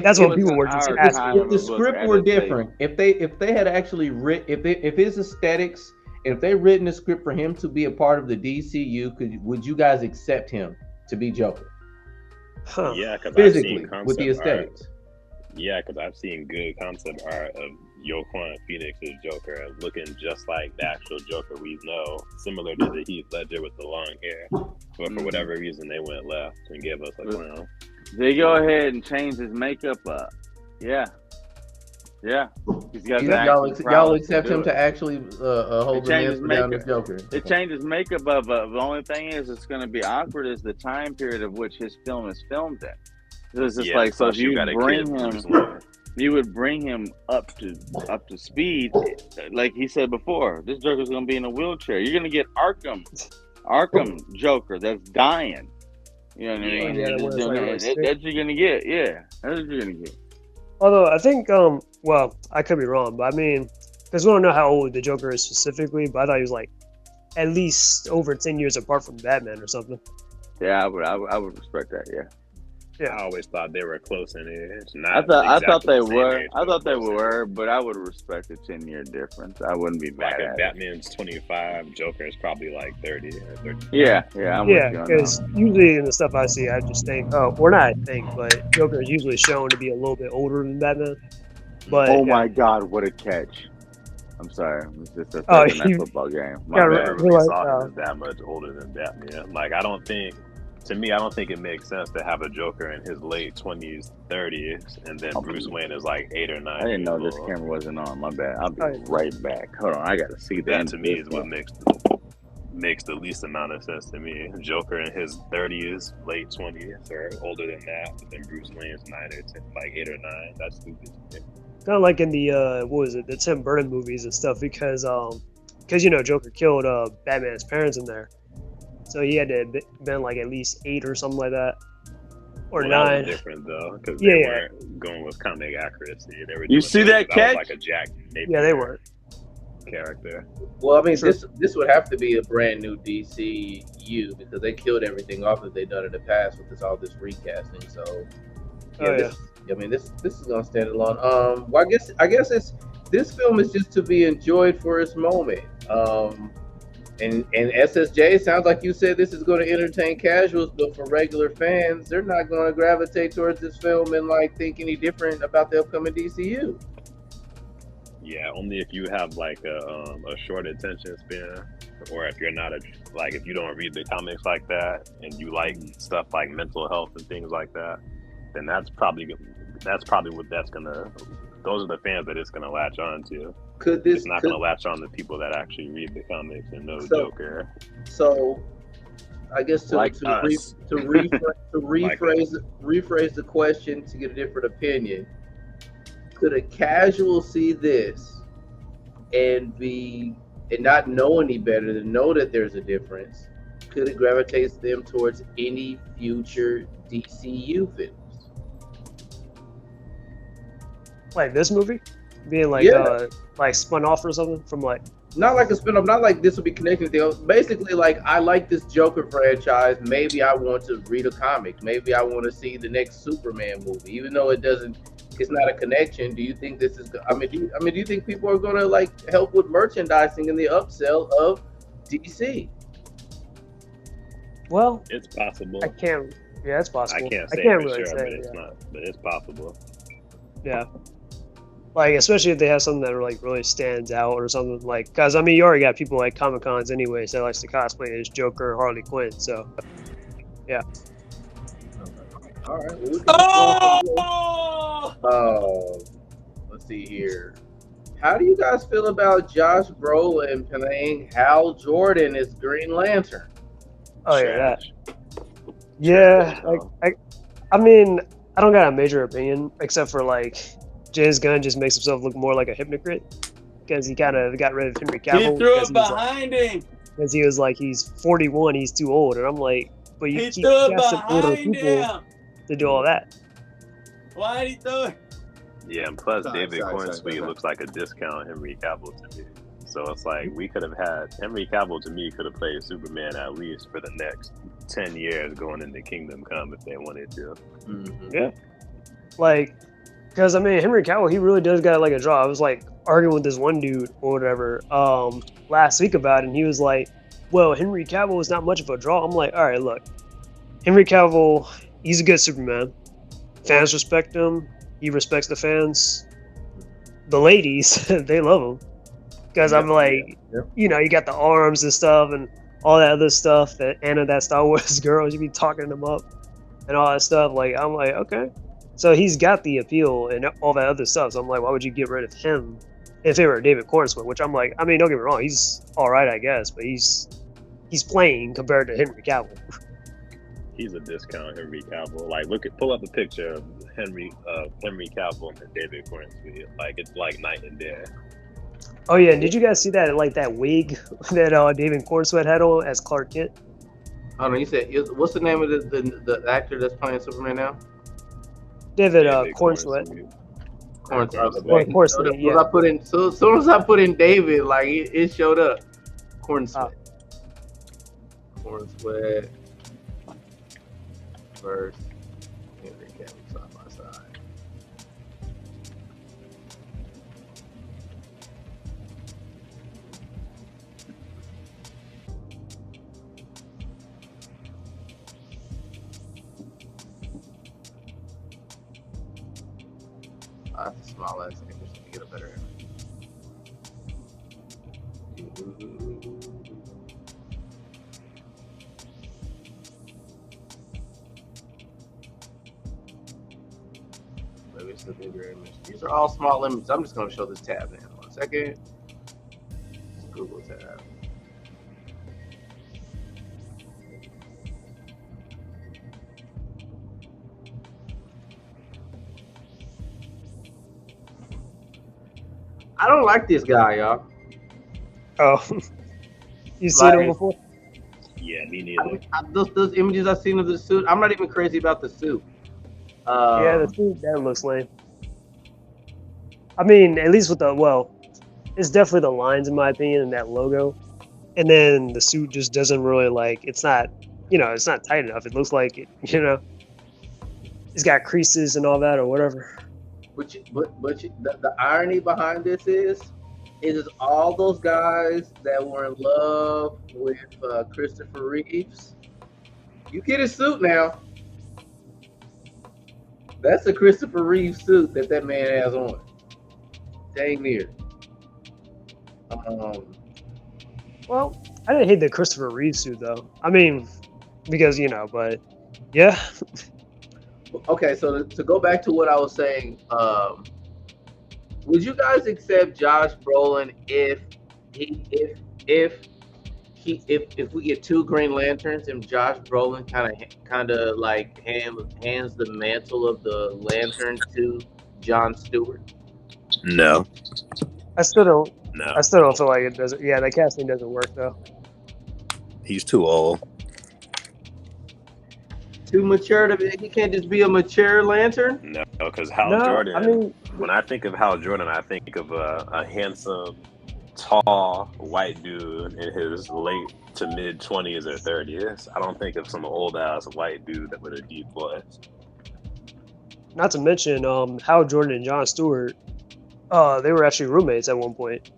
that's what people were just asking. If the script were different, if they had actually written, if his aesthetics, if they written a script for him to be a part of the DCU, would you guys accept him to be Joker? Huh. Yeah, because physically with the aesthetics. Yeah, because I've seen good concept art of Joaquin Phoenix's Joker looking just like the actual Joker we know, similar to the Heath Ledger with the long hair. But for whatever reason, they went left and gave us a clown. They go ahead and change his makeup up. Yeah. He's got y'all accept him to actually hold the man down as Joker. It changes makeup up. The only thing is, it's going to be awkward is the time period of which his film is filmed in. It's just like, so if you bring him, you would bring him up to speed. Like he said before, this Joker's going to be in a wheelchair. You're going to get Arkham Joker that's dying. You know what I mean? That's what you're gonna get. Yeah, that's what you're gonna get. Although I think, well, I could be wrong, but I mean, because we don't know how old the Joker is specifically, but I thought he was like at least over 10 years apart from Batman or something. Yeah, I would respect that. Yeah. I always thought they were close in age. I thought they were, but I would respect a 10-year difference. I wouldn't be mad. Like if Batman's 25, Joker is probably like 30 or 30. Yeah, because usually in the stuff I see, I just think, but Joker is usually shown to be a little bit older than Batman. But my God, what a catch! I'm sorry, it's just a football game. I never really saw him as that much older than Batman. Like I don't think it makes sense to have a Joker in his late 20s, 30s, and then Bruce Wayne is like 8 or 9. I didn't know this camera wasn't on. My bad. I'll be right back. Hold on, I gotta see that. That to me is what makes the least amount of sense to me. Joker in his 30s, late 20s, or older than that, but then Bruce Wayne's 9 or 10, like 8 or 9. That's stupid. Kind of like in the the Tim Burton movies and stuff, because Joker killed Batman's parents in there. So he had to have been like at least 8 or something like that, or 9. That was different though, because they weren't going with comic accuracy. They were. You see that catch? Like a Jack Napier. Yeah, they weren't. Character. Well, I mean, this would have to be a brand new DCU because they killed everything off that they've done in the past with all this recasting. So, this is gonna stand alone. Well, I guess this film is just to be enjoyed for its moment. And SSJ, sounds like you said this is going to entertain casuals, but for regular fans, they're not going to gravitate towards this film and like think any different about the upcoming DCU. Yeah, only if you have like a short attention span, or if you're not if you don't read the comics like that and you like stuff like mental health and things like that, then that's probably what that's gonna those are the fans that it's gonna latch on to. Could this? It's not gonna latch on to people that actually read the comics and know So- Joker. So, I guess to Like to, us. rephrase the question to get a different opinion. Could a casual see this and not know any better than know that there's a difference? Could it gravitate them towards any future DCU films? Like this movie being like spun off or something from like. Not like a spin-off, not like this will be connected to them. Basically, like, I like this Joker franchise. Maybe I want to read a comic. Maybe I want to see the next Superman movie, even though it's not a connection. Do you think this is? Do you think people are gonna like help with merchandising and the upsell of DC? Well, It's possible. I can't. Yeah, it's possible. I can't say can't for really sure, say, but it's not. But it's possible. Yeah. Like, especially if they have something that like really stands out or something like, because I mean, you already got people like Comic Cons anyways that likes to cosplay as Joker or Harley Quinn. So, yeah. All right. Well, let's see here. How do you guys feel about Josh Brolin playing Hal Jordan as Green Lantern? Oh yeah, that. Trash. Yeah. Trash, I mean, I don't got a major opinion except for like James Gunn just makes himself look more like a hypocrite because he kind of got rid of Henry Cavill. He threw it behind him. Because he was like, he's 41, he's too old, and I'm like, but you He keep threw it casting older behind people him. to do all that. Why did he throw it? Yeah, and plus Sorry, David sorry, Cornsweet sorry. looks like a discount Henry Cavill to me. So it's like we could have had Henry Cavill to me could have played Superman at least for the next 10 years going into Kingdom Come if they wanted to. Mm-hmm. Yeah. Like, because I mean, Henry Cavill, he really does got like a draw. I was like arguing with this one dude or whatever last week about it, and he was like, well, Henry Cavill is not much of a draw. I'm like, all right, look, Henry Cavill, he's a good Superman. Fans respect him. He respects the fans. The ladies, they love him. Because I'm like, you know, you got the arms and stuff and all that other stuff that Anna, that Star Wars girl, you be talking them up and all that stuff. Like, I'm like, okay. So he's got the appeal and all that other stuff. So I'm like, why would you get rid of him if it were David Cornsweet? Which I'm like, I mean, don't get me wrong, he's all right, I guess, but he's playing compared to Henry Cavill. He's a discount Henry Cavill. Like, pull up a picture of Henry Cavill and David Cornsweet. Like, it's like night and day. Oh yeah, did you guys see that like that wig that David Cornsweet had on as Clark Kent? I don't know. You said what's the name of the actor that's playing Superman now? David Cornsweet. Cornsweet, yeah. As soon as I put in David, like it showed up. Cornsweet. Cornsweet versus Henry Cavill side by side. I have to smile at it just to get a better image. Maybe it's a bigger image. These are all small images. I'm just going to show this tab in 1 second. Google tab. I don't like this guy, y'all. Oh, you seen him Like- before? Yeah, me neither. Those images I've seen of the suit, I'm not even crazy about the suit. Yeah, the suit that looks lame. I mean, at least with it's definitely the lines in my opinion and that logo, and then the suit just doesn't really like. It's not, it's not tight enough. It looks like it, it's got creases and all that or whatever. But the irony behind this is all those guys that were in love with Christopher Reeves. You get his suit now. That's a Christopher Reeve suit that man has on. Dang near. Well, I didn't hate the Christopher Reeve suit though. I mean, because but yeah. Okay, so to go back to what I was saying, would you guys accept Josh Brolin if we get two Green Lanterns and Josh Brolin kind of like hands the mantle of the lantern to Jon Stewart? No. I still don't No. feel like it doesn't. Yeah, the casting doesn't work though. He's too old. Too mature to be. He can't just be a mature lantern. No, because Hal No, Jordan. I mean, when I think of Hal Jordan, I think of a handsome, tall white dude in his late to mid 20s or 30s. I don't think of some old ass white dude with a deep voice. not to mention Hal Jordan and Jon Stewart. They were actually roommates at one point.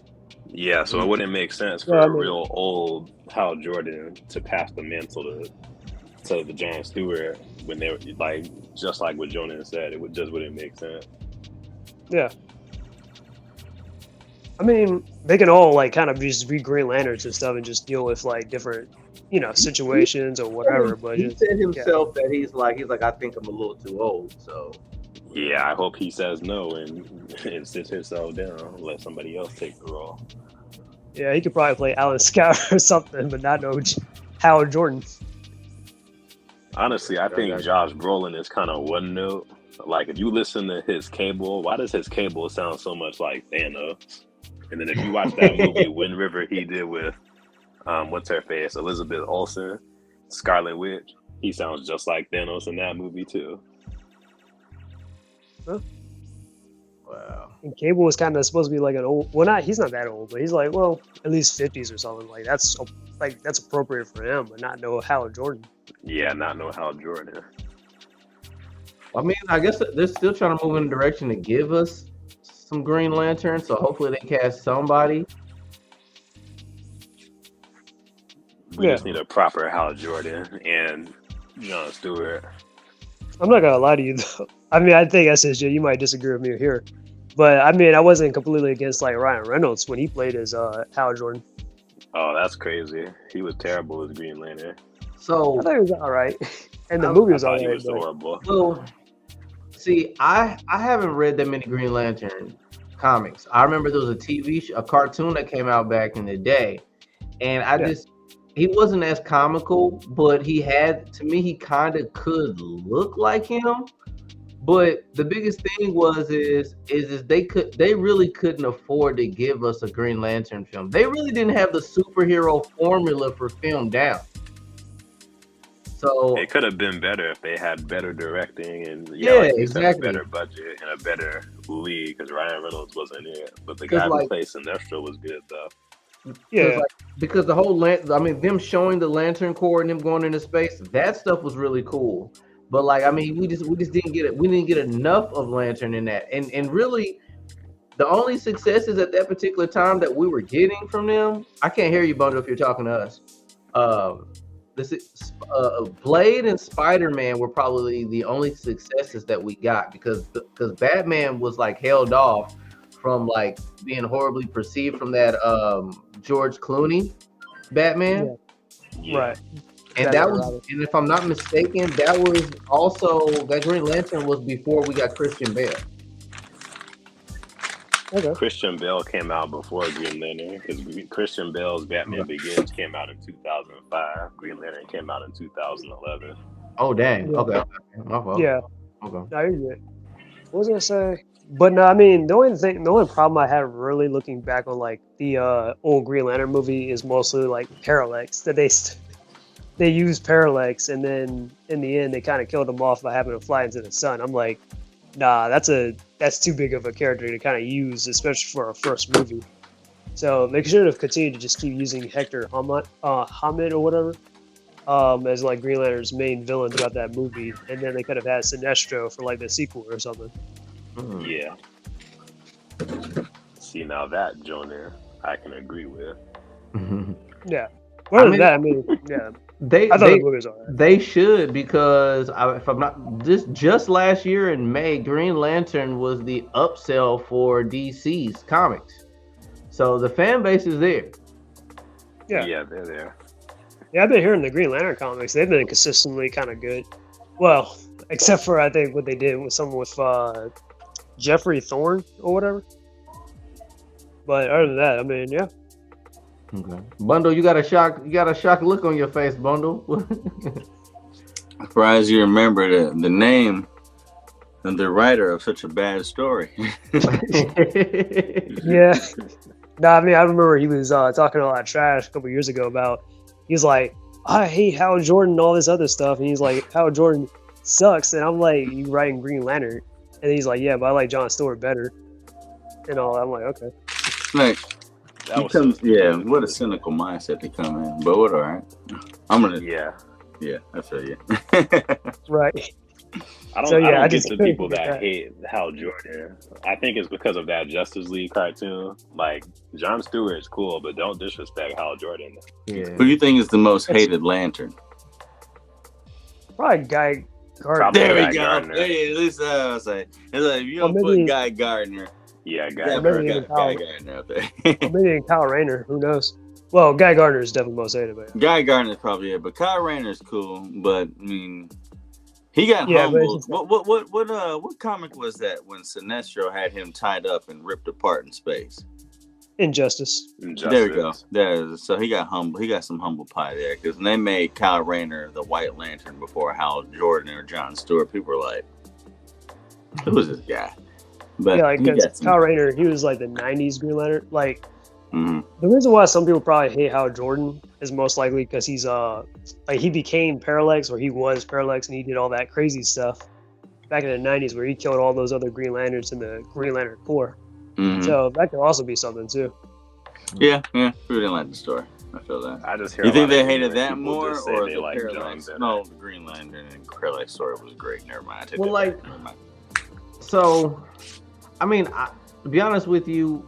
Yeah, so it wouldn't make sense for a real old Hal Jordan to pass the mantle to the Jon Stewart when they were like, just like what Jonan said, it wouldn't make sense. Yeah. I mean, they can all like kind of just be Green Lanterns and stuff and just deal with like different, situations or whatever. But he said himself that he's like, I think I'm a little too old. So yeah, I hope he says no and sits himself down, let somebody else take the role. Yeah, he could probably play Alan Scott or something, but not no Howard Jordan. Honestly, I think Josh Brolin is kind of one note. Like, if you listen to his Cable, why does his Cable sound so much like Thanos? And then if you watch that movie Wind River he did with, what's her face, Elizabeth Olsen, Scarlet Witch, he sounds just like Thanos in that movie too. Huh? Wow. And Cable was kind of supposed to be like an old. Well, he's not that old, but he's like, well, at least 50s or something. Like that's appropriate for him, but not no Howard Jordan. Yeah, not no Hal Jordan. I mean, I guess they're still trying to move in a direction to give us some Green Lanterns, so hopefully they cast somebody. We just need a proper Hal Jordan and Jon Stewart. I'm not gonna lie to you though. I mean, I think SSJ, you might disagree with me here, but I mean, I wasn't completely against like Ryan Reynolds when he played as Hal Jordan. Oh, that's crazy. He was terrible as Green Lantern. So I thought he was all right, and the movie was all He right. was horrible. So, see, I haven't read that many Green Lantern comics. I remember there was a cartoon that came out back in the day, and he wasn't as comical, but he kind of could look like him. But the biggest thing is they really couldn't afford to give us a Green Lantern film. They really didn't have the superhero formula for film down. So it could have been better if they had better directing and exactly, a better budget and a better lead, because Ryan Reynolds wasn't in it. But the guy who played Sinestro was good though. Yeah, because the whole them showing the Lantern Corps and them going into space, that stuff was really cool. But we just didn't get it. We didn't get enough of Lantern in that, and really, the only successes at that particular time that we were getting from them. I can't hear you, Bundle, if you're talking to us. Blade and Spider-Man were probably the only successes that we got because Batman was like held off from like being horribly perceived from that George Clooney Batman. Yeah. Right. And and if I'm not mistaken, that Green Lantern was before we got Christian Bale. Okay. Christian Bale came out before Green Lantern because Christian Bale's Batman Begins came out in 2005. Green Lantern came out in 2011. Oh dang! Yeah. Okay, my fault. Yeah. Okay. No, you're good. What was I gonna say? But no, I mean, the only problem I had really looking back on like the old Green Lantern movie is mostly like Parallax. That they used Parallax, and then in the end they kind of killed him off by having him fly into the sun. I'm like, nah, that's too big of a character to kind of use, especially for a first movie. So they should have continued to just keep using Hector Hamid or whatever as like Green Lantern's main villain throughout that movie, and then they could have had Sinestro for like the sequel or something. Yeah. See, now that Jonah, I can agree with. Yeah. Other than that, I mean, yeah. I thought the movie was alright. They should, because if I'm not just last year in May, Green Lantern was the upsell for DC's comics, so the fan base is there. Yeah, they're there. Yeah, I've been hearing the Green Lantern comics. They've been consistently kind of good. Well, except for I think what they did with someone with Jeffrey Thorne or whatever. But other than that, I mean, yeah. Okay. Bundle, you got a shock look on your face, Bundle. Surprised you remember the name and the writer of such a bad story. Yeah. No, I mean, I remember he was talking a lot of trash a couple years ago about, he's like, I hate Hal Jordan and all this other stuff. And he's like, Hal Jordan sucks. And I'm like, you writing Green Lantern? And he's like, yeah, but I like John Stewart better. And all that. I'm like, okay. Like, what a cynical mindset to come in. But what, all right. I'm going to. Yeah, I feel you. Right. I don't get the people that hate Hal Jordan. I think it's because of that Justice League cartoon. Like, John Stewart's cool, but don't disrespect Hal Jordan. Yeah. Who do you think is the most hated Lantern? Probably Guy Gardner. There we go. Hey, at least I was like, if you don't put Guy Gardner. Yeah, Guy Gardner out there. Maybe Kyle Rayner. Who knows? Well, Guy Gardner is definitely most hated. But Guy Gardner is probably it, but Kyle Rayner's cool. But I mean, he got humbled. What comic was that when Sinestro had him tied up and ripped apart in space? Injustice. There we go. So he got humble. He got some humble pie there because when they made Kyle Rayner the White Lantern before Hal Jordan or John Stewart, people were like, "Who is this guy?" But yeah, like because Kyle Rayner, he was like the '90s Green Lantern. Like the reason why some people probably hate Hal Jordan is most likely because he's like he became Parallax, or he was Parallax, and he did all that crazy stuff back in the '90s where he killed all those other Green Lanterns in the Green Lantern Corps. So that could also be something too. Yeah. Who didn't like the story? I feel that. I just hear. You think they hated that more, or they the like Parallax? No, the Green Lantern and Parallax story was great. Never mind. So, I mean, to be honest with you,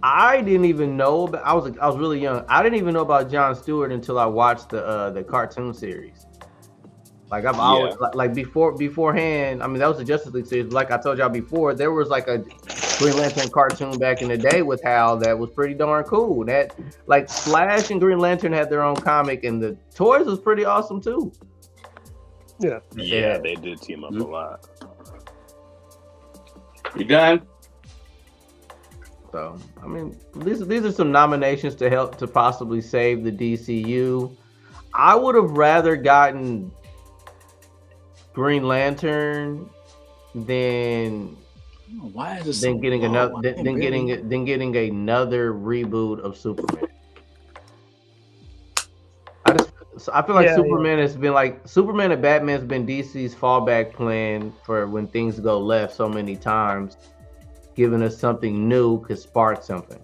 I didn't even know about. I was really young. I didn't even know about John Stewart until I watched the cartoon series. Like I've always like beforehand. I mean, that was the Justice League series. Like I told y'all before, there was like a Green Lantern cartoon back in the day with Hal that was pretty darn cool. That like Flash and Green Lantern had their own comic, and the toys was pretty awesome too. Yeah, they did team up a lot. You done? So I mean, these are some nominations to help to possibly save the DCU. I would have rather gotten Green Lantern than getting another reboot of Superman. I feel like Superman has been like Superman and Batman's been DC's fallback plan for when things go left so many times. Giving us something new could spark something.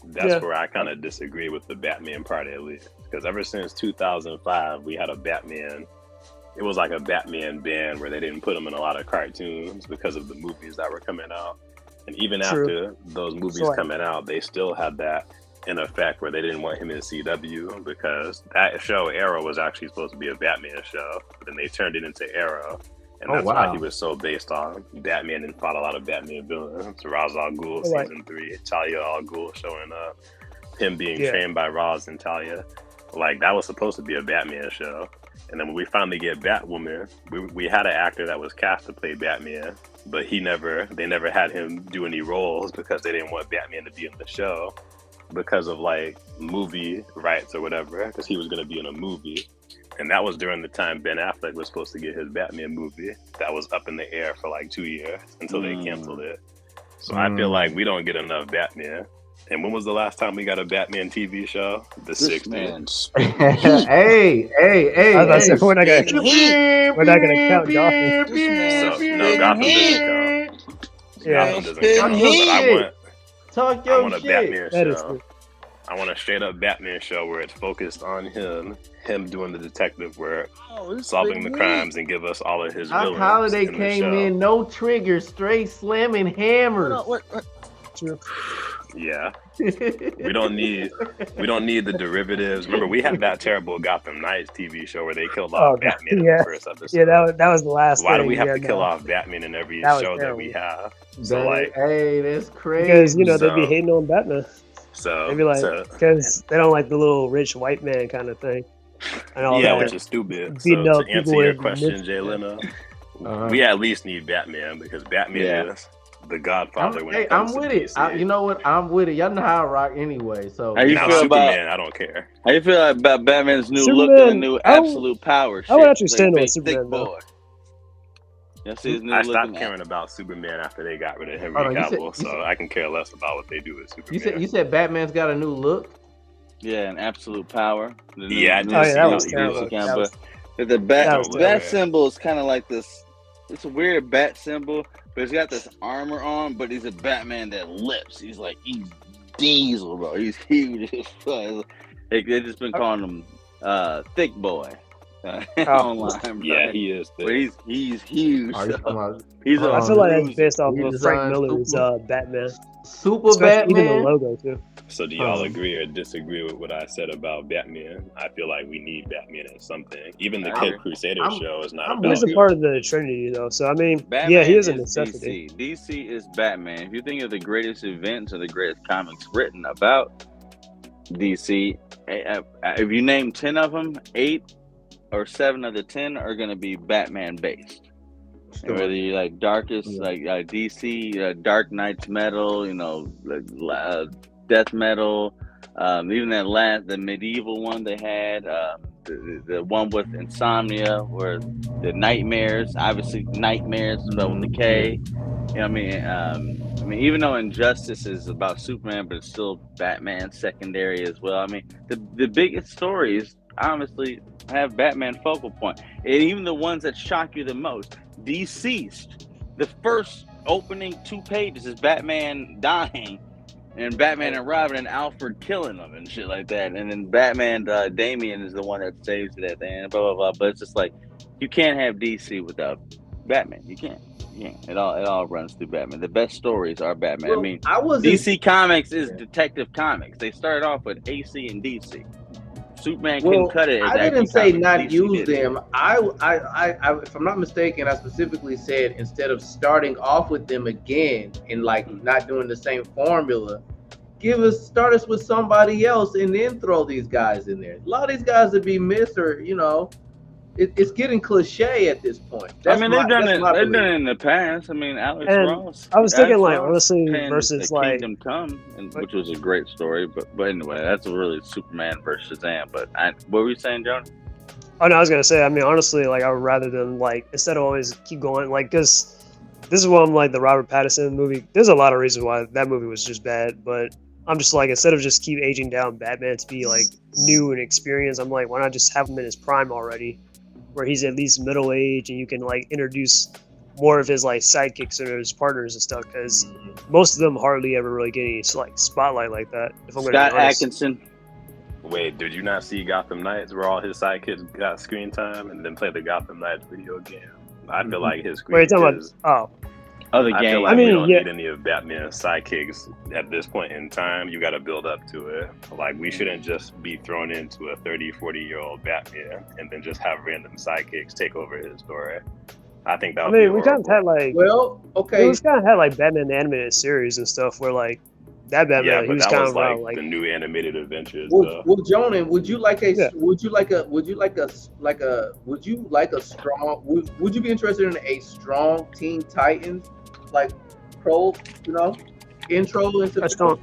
That's where I kind of disagree with the Batman part, at least, because ever since 2005, we had a Batman. It was like a Batman ban where they didn't put him in a lot of cartoons because of the movies that were coming out. And even after those movies coming out, they still had that in effect where they didn't want him in CW because that show Arrow was actually supposed to be a Batman show, but then they turned it into Arrow. And that's why he was so based on Batman and fought a lot of Batman villains. Ra's al Ghul, season 3, Talia al Ghul showing up, him being trained by Ra's and Talia. Like, that was supposed to be a Batman show. And then when we finally get Batwoman, we had an actor that was cast to play Batman, but they never had him do any roles because they didn't want Batman to be in the show because of like movie rights or whatever, because he was going to be in a movie. And that was during the time Ben Affleck was supposed to get his Batman movie that was up in the air for like 2 years until they canceled it. So I feel like we don't get enough Batman. And when was the last time we got a Batman TV show? The 60s. Hey. We're not gonna count Gotham. No, Gotham doesn't count. Gotham doesn't count. But I want a Batman show. I want a straight up Batman show where it's focused on him doing the detective work, solving the crimes, and give us all of his villains. Holiday came in, no trigger, straight slamming hammers. Yeah, we don't need the derivatives. Remember, we had that terrible Gotham Knights TV show where they killed off Batman in the first episode. Yeah, that was the last. Why do we have to kill off Batman in every show that we have? So hey, that's crazy. Because they'd be hating on Batman. So they'd be like, because they don't like the little rich white man kind of thing. And all that. Which is stupid. So to answer your question, Jay Leno, we at least need Batman because Batman The Godfather. When it I'm comes with to it. DC. You know what? I'm with it. Y'all know how I rock anyway. So How you Now feel about Superman, I don't care. how you feel about Batman's new look and the Superman, new I would- absolute power? I would shit? actually Like stand on big, Superman, thick though. boy. You see his new I look stopped and caring about Superman after they got rid of Henry Hold on, you said- Cavill, you so said- I can care less about what they do with Superman. you said Batman's got a new look. yeah, and absolute power. The new, Yeah, I new did see that was DC terrible. account, That was- but the that was bat terrible. symbol is kind of like this. It's a weird bat symbol, but he's got this armor on. But he's a Batman that lifts. He's diesel, bro. He's huge. They just been calling him thick boy online. Bro. Yeah, he is. But he's huge. Are you talking about He's a I feel like that's bruiser. based off of Redesigned Frank Miller's Super- Batman. Super Especially even the Batman? logo, too. So do y'all agree or disagree with what I said about Batman? I feel like we need Batman in something. Even the I Kid agree. Crusader I'm- show is not I'm about He's a him. part of the Trinity, though. So, I mean, Batman yeah, he is a necessity. DC is Batman. If you think of the greatest events or the greatest comics written about DC, if you name 10 of them, 8 or 7 of the 10 are going to be Batman based. And whether you like darkest, like DC, Dark Knight's Metal, Death Metal, even the medieval one they had, the one with Insomnia, where the Nightmares, obviously Nightmares spelled with the K. You know what I mean, even though Injustice is about Superman, but it's still Batman secondary as well. I mean, the biggest stories honestly have Batman focal point, and even the ones that shock you the most. Deceased, the first opening 2 pages is Batman dying, and Batman and Robin and Alfred killing them and shit like that, and then Batman, Damian is the one that saves it at the end, blah blah blah. But it's just like you can't have DC without Batman. You can't. It all runs through Batman. The best stories are Batman. Well, I mean, I was DC Comics is Detective Comics. They started off with AC and DC. Superman Well, couldn't cut it. As I didn't Action say Comics. not DC use did. them. I, if I'm not mistaken, I specifically said instead of starting off with them again and like not doing the same formula, start us with somebody else and then throw these guys in there. A lot of these guys would be missed, or it's getting cliche at this point. They've done it in the past. I mean, Alex And Ross. I was thinking, Alex like, Ross honestly, penned versus, The like- Kingdom Come, which was a great story. But anyway, that's really Superman versus Shazam. But what were you saying, John? Oh, no, I was going to say, I mean, honestly, like, I would rather than, like, instead of always keep going, like, because this is why I'm like the Robert Pattinson movie. There's a lot of reasons why that movie was just bad, but I'm just like, instead of just keep aging down Batman to be, like, new and experienced, I'm like, why not just have him in his prime already, where he's at least middle age and you can, like, introduce more of his, like, sidekicks or his partners and stuff, because most of them hardly ever really get any, like, spotlight like that, if I'm going to Scott be honest. Atkinson. Wait, did you not see Gotham Knights where all his sidekicks got screen time and then play the Gotham Knights video game? I feel like his screen Wait, you're talking is... about, Other I game. feel like I mean, we don't yeah. need any of Batman's sidekicks at this point in time. You got to build up to it. Like, we shouldn't just be thrown into a 30, 40-year-old Batman and then just have random sidekicks take over his story. I think that I would be mean, we kind of horrible. had, like, Well, okay. we've kind of had, like, Batman the animated series and stuff where, like, that Batman, Yeah, he but was that kind was of like around, like, the new animated adventures. Well, Jonan, would you like a Yeah. would you be interested in a strong Teen Titans like intro into that's strong.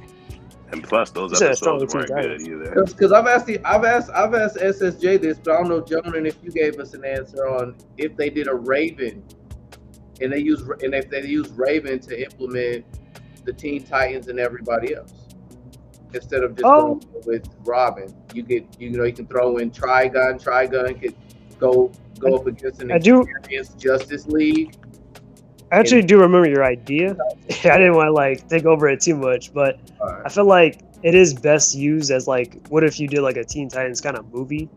And plus, those You said episodes Strong weren't Teen good either. because I've asked SSJ this, but I don't know, Jonan, if you gave us an answer on if they did a Raven and if they use Raven to implement the Teen Titans and everybody else instead of just going with Robin. You can throw in Trigon. Trigon could go up against an I do experienced Justice League. I actually do remember your idea. I didn't want to, like, think over it too much, but I feel like it is best used as, like, what if you did, like, a Teen Titans kind of movie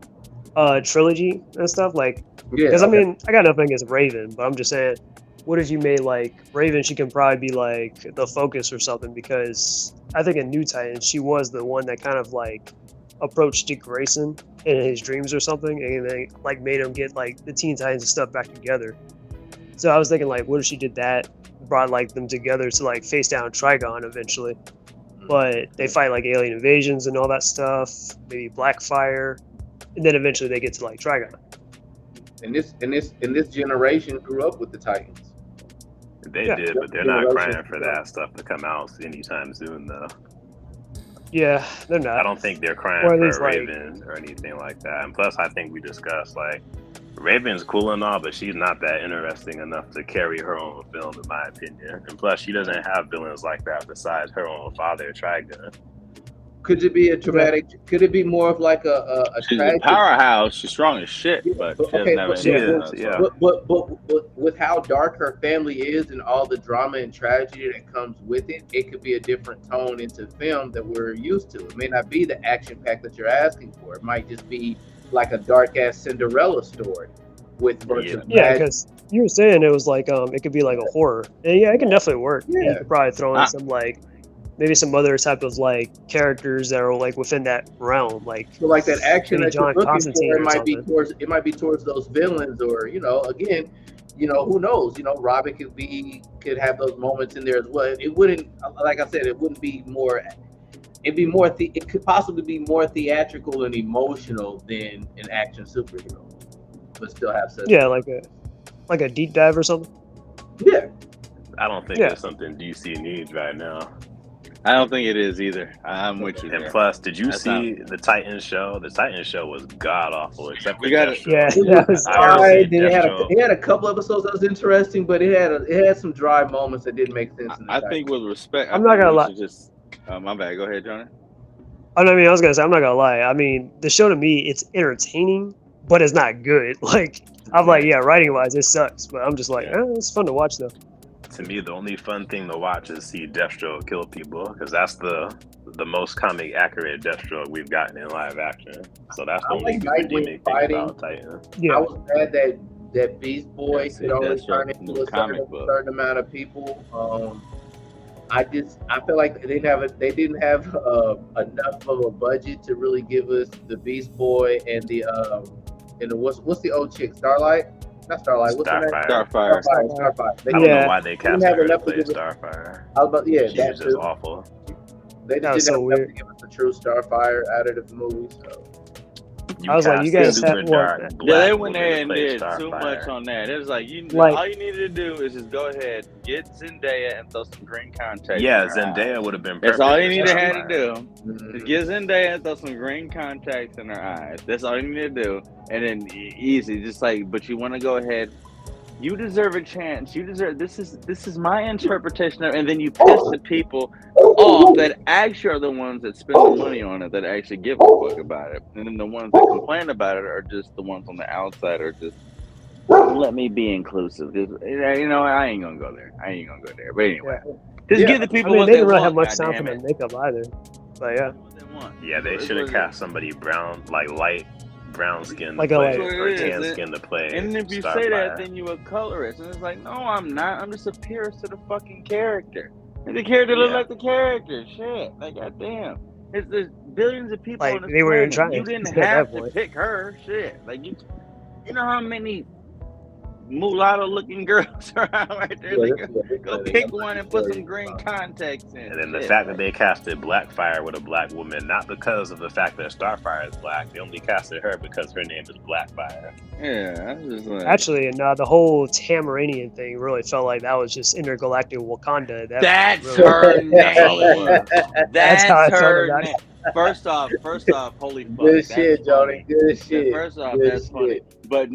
trilogy and stuff, like, because I mean, I got nothing against Raven, but I'm just saying, what if you made, like, Raven, she can probably be, like, the focus or something, because I think in New Titans, she was the one that kind of, like, approached Dick Grayson in his dreams or something, and then, like, made him get, like, the Teen Titans and stuff back together. So I was thinking, like, what if she did that, brought, like, them together to, like, face down Trigon eventually, but they fight, like, alien invasions and all that stuff, maybe Blackfire, and then eventually they get to, like, Trigon. And this generation grew up with the Titans. They Yeah. did, but they're not crying for that stuff to come out anytime soon, though. Yeah, they're not. I don't think they're crying Or at for least, a like- Raven or anything like that. And plus, I think we discussed, like, Raven's cool and all, but she's not that interesting enough to carry her own film, in my opinion. And plus, she doesn't have villains like that besides her own father, Trigun. Could it be a dramatic? Could it be more of like a She's a tragic? powerhouse. She's strong as shit, but she Okay, doesn't have but- any She villains, is, so- yeah. But with how dark her family is and all the drama and tragedy that comes with it, it could be a different tone into film that we're used to. It may not be the action pack that you're asking for. It might just be like a dark ass Cinderella story with a bunch of Yeah, magic. because you were saying it was like it could be like a horror. And yeah, it can definitely work. Yeah. You could probably throw in Ah. some like maybe some other type of like characters that are like within that realm, like So like that action maybe that you're John looking Constantine for, or it might be towards those villains, or again, who knows? Robin could have those moments in there as well. It wouldn't, like I said, it wouldn't be more. It'd be more. It could possibly be more theatrical and emotional than an action superhero, but still have such. yeah, like a deep dive or something. Yeah. I don't think Yeah. it's something DC needs right now. I don't think it is either. I'm with you And there. plus, did you That's see the Titans show? The Titans show was god awful, except for We gotta- Deathstroke. Yeah, It that was was I dry. heard Then Deathstroke. it had a couple episodes that was interesting, but it had some dry moments that didn't make sense. In the I title. think with respect, I'm not gonna lie. Just, my bad. Go ahead, Johnny. I mean, I was gonna say, I'm not gonna lie. I mean, the show to me, it's entertaining, but it's not good. Like, I'm like, yeah, writing wise, it sucks, but I'm just like, it's fun to watch though. To me, the only fun thing to watch is see Deathstroke kill people, because that's the most comic accurate Deathstroke we've gotten in live action. So that's the I only like good Nightwing redeeming thing fighting. about Titan. I Yeah, was mad that Beast Boy Yeah, see, could only that's turn your into new a comic book. certain amount of people. I feel like they didn't have enough of a budget to really give us the Beast Boy and the what's the old chick, Starlight? Not Starlight. What's her name? Starfire. Starfire. They I don't didn't know Yeah. why they didn't cast have her to enough to play give it- Starfire. I was about, yeah, She that was just too. awful. They That was just didn't so have enough weird. to give us a true Starfire out of the movie. So I was like, you cast guys a have super what? dark Yeah, black they went woman there to and play did too Starfire. much on that. It was like, Like- all you needed to do is just go ahead, get Zendaya and throw some green contacts. Yeah, in her Zendaya eyes. would have been perfect. That's all you for need to have to Starfire. do. mhm. Just get Zendaya and throw some green contacts in her eyes. That's all you need to do, and then easy. Just like, but you want to go ahead. You deserve a chance. You deserve. This is my interpretation of, and then you piss the people off that actually are the ones that spend the money on it, that actually give a fuck about it, and then the ones that complain about it are just the ones on the outside, are just let me be inclusive. Just, I ain't gonna go there. But anyway, just Yeah. give the I people mean, what they they didn't really want. have much time for goddamn the it. makeup either. But yeah, What they want. Yeah, they It's should have what it cast somebody brown, like light brown skin, Like to a, play, like- or That's what it tan is. skin to play. And if you say that, then you a colorist, and it's like, no, I'm not. I'm just a purist to the fucking character. And the character look Yeah. like the character. Shit, like goddamn. There's billions of people Like, on this they weren't planet. trying You didn't at that have to point. pick her. Shit, like you know how many mulatto-looking girls are out right there? Yeah, Like, that's- go that's- pick one and put some green contacts in. And then the Shit, fact that like- they casted Blackfire with a black woman, not because of the fact that Starfire is black, they only casted her because her name is Blackfire. yeah, I'm just like, actually, and the whole Tamaranian thing really felt like that was just intergalactic Wakanda. that's really- her That's all it name. was. That's how I felt her about name. First off, holy fuck. Good that's shit, funny. Johnny. Good shit. First off, Good that's funny. shit. But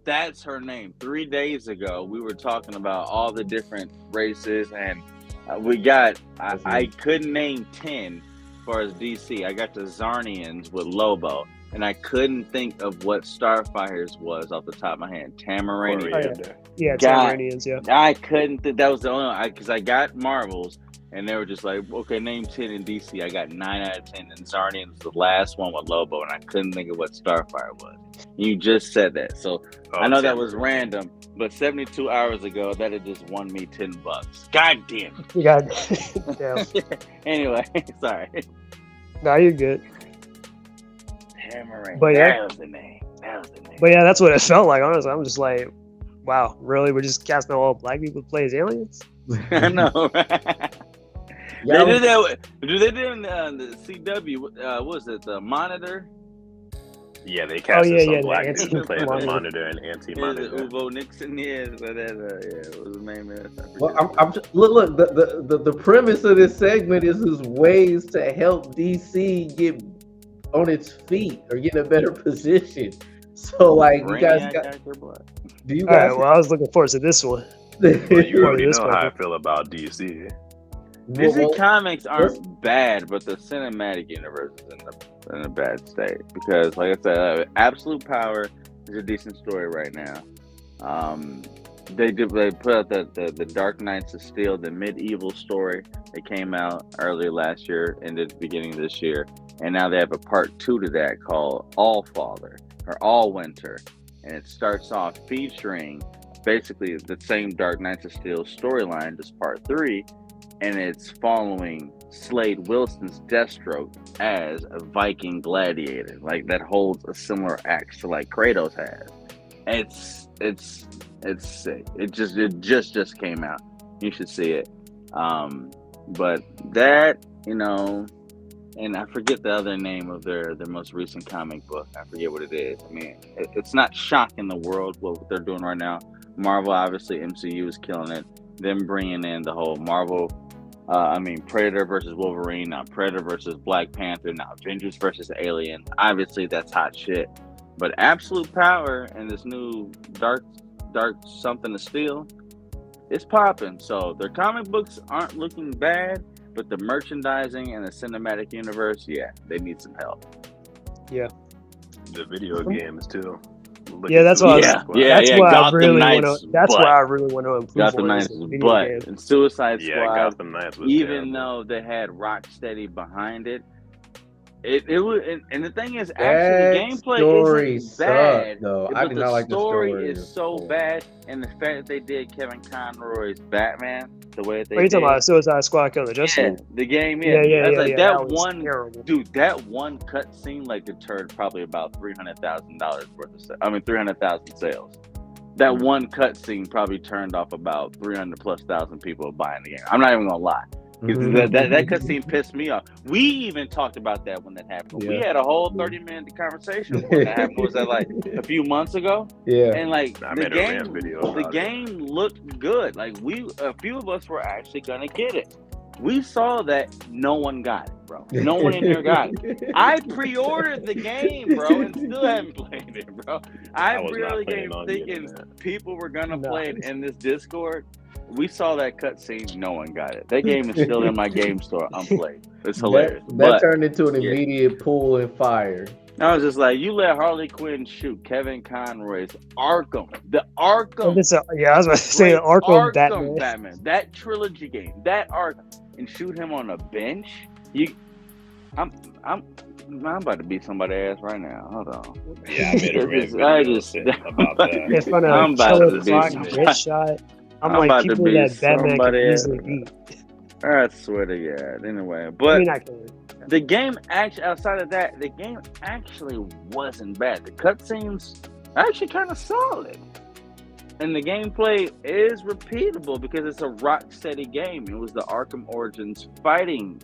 that's her name. 3 days ago, we were talking about all the different races, and I couldn't name 10 as far as DC. I got the Zarnians with Lobo, and I couldn't think of what Starfire's was off the top of my head. Tamaranian. Coriander. Yeah, God. Tamaranians, yeah. I couldn't think. That was the only one, because I got Marvels, and they were just like, okay, name 10 in DC. I got 9 out of 10, and Zarnian was the last one with Lobo, and I couldn't think of what Starfire was. You just said that, so Oh, I know that Tamara. was random, but 72 hours ago, that had just won me $10. God damn You got, damn. it. Anyway, sorry. No, you're good. Tamaranian. But yeah. That was the name. But yeah, that's what it felt like. Honestly, I'm just like, wow, really? We're just casting all black people to play as aliens? I know. Yeah, They did that. Do they do in the CW? What was it? The Monitor. Yeah, they casted yeah, some the black dude to play the anti-monitor. monitor and Is it anti-monitor. Uvo Nixon? Yeah, what was his name? Well, I'm look. The premise of this segment is ways to help DC get on its feet or get in a better position. So, like, you guys got. Do you All right, guys? well, I was looking forward to this one. Well, you already this know one. how I feel about DC. DC Comics aren't bad, but the cinematic universe is in a bad state because, like I said, Absolute Power is a decent story right now. They put out the Dark Knights of Steel, the medieval story that came out earlier last year and at the beginning of this year, and now they have a part 2 to that called All Father or All Winter, and it starts off featuring basically the same Dark Knights of Steel storyline as part 3. And it's following Slade Wilson's Deathstroke as a Viking gladiator, like that holds a similar axe to like Kratos has. It's sick. It just came out. You should see it. But that, and I forget the other name of their most recent comic book. I forget what it is. I mean, it's not shocking the world what they're doing right now. Marvel, obviously, MCU is killing it. Them bringing in the whole Marvel. Predator versus Wolverine, now Predator versus Black Panther, now Avengers versus Alien. Obviously, that's hot shit. But Absolute Power and this new Dark something to Steel, it's popping. So their comic books aren't looking bad, but the merchandising and the cinematic universe, yeah, they need some help. Yeah. The video games too. Yeah, that's what I That's why I really want to improve Gotham on Knights, video but games. in Suicide Squad, Gotham Knights was even terrible. though they had Rocksteady behind it, it was, and the thing is, actually, the gameplay isn't bad. Though. But I did not like the story. The story is so bad, and the fact that they did Kevin Conroy's Batman the way that they Are you did. talking about Suicide Squad Kill the Justice League? The game, Yeah. that was one, terrible. dude, that one cutscene like deterred probably about $300,000 worth of 300,000 sales. That one cutscene probably turned off about 300,000+ people buying the game. I'm not even gonna lie. That cutscene pissed me off. We even talked about that when that happened. Yeah. We had a whole 30-minute conversation when that happened. Was that like a few months ago? Yeah. And like I the made a rant video the about game looked good. Like a few of us were actually gonna get it. We saw that no one got it, bro. No one in here got it. I pre-ordered the game, bro, and still haven't played it, bro. I pre-ordered the game thinking people were gonna play it in this Discord. We saw that cutscene. No one got it. That game is still in my game store unplayed. It's hilarious. That turned into an immediate pull and fire. I was just like, you let Harley Quinn shoot Kevin Conroy's Arkham. The Arkham. I was about to say the Arkham Batman. That trilogy game. That Arkham. And shoot him on a bench. I'm about to beat somebody's ass right now. Hold on. Yeah, I made a rant video about that. In front of I'm about to Killer Clock, Deadshot. I'm like, people that Batman can easily beat. I swear to God. Anyway, but the game actually, outside of that, the game actually wasn't bad. The cutscenes are actually kind of solid. And the gameplay is repeatable because it's a Rocksteady game. It was the Arkham Origins fighting,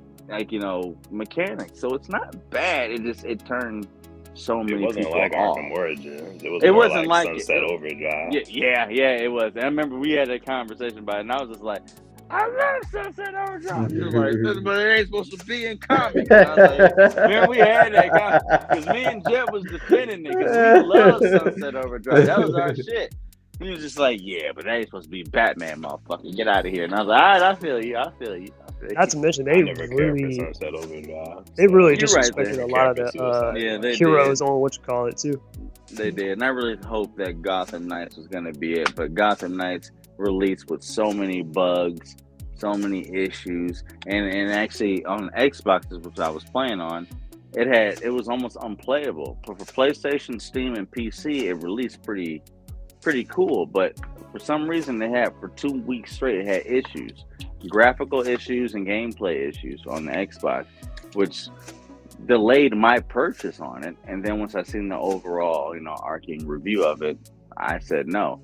mechanics. So it's not bad. It turned so many people off. It wasn't like Arkham Origins. It wasn't like Sunset Overdrive. Yeah, it was. And I remember we had a conversation about it, and I was just like, I love Sunset Overdrive. You're like, but it ain't supposed to be in comics. I was like, man, we had that conversation because me and Jeff was defending it because we love Sunset Overdrive. That was our shit. He was just like, yeah, but that ain't supposed to be Batman, motherfucker. Get out of here. And I was like, all right, I feel you. Not to mention, they really You're disrespected a lot of the heroes on too. They did. And I really hoped that Gotham Knights was going to be it. But Gotham Knights released with so many bugs, so many issues. And actually, on Xboxes, which I was playing on, it was almost unplayable. For PlayStation, Steam, and PC, it released pretty cool, but for some reason for 2 weeks straight it had issues, graphical issues and gameplay issues on the Xbox, which delayed my purchase on it. And then once I seen the overall arcing review of it, I said no,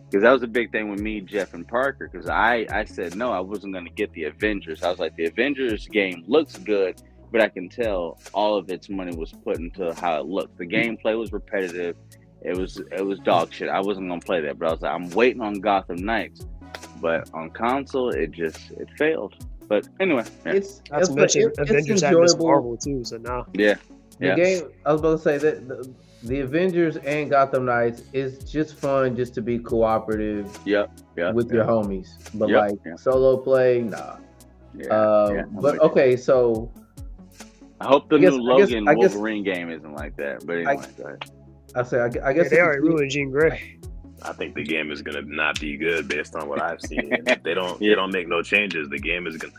because that was a big thing with me, Jeff, and Parker, because I said no, I wasn't going to get the Avengers. I was like, the Avengers game looks good, but I can tell all of its money was put into how it looked. The gameplay was repetitive. It was dog shit. I wasn't gonna play that, but I was like, I'm waiting on Gotham Knights. But on console, it failed. But anyway, yeah. It's Avengers had Miss enjoyable. Marvel too, so now Yeah. The game, I was about to say that the Avengers and Gotham Knights is just fun, just to be cooperative with your homies. But solo play, nah. But okay, so I hope the new Logan Wolverine game isn't like that. But anyway, go ahead. I guess they already ruined Jean Grey. I think the game is gonna not be good based on what I've seen. If they don't make no changes, the game is gonna.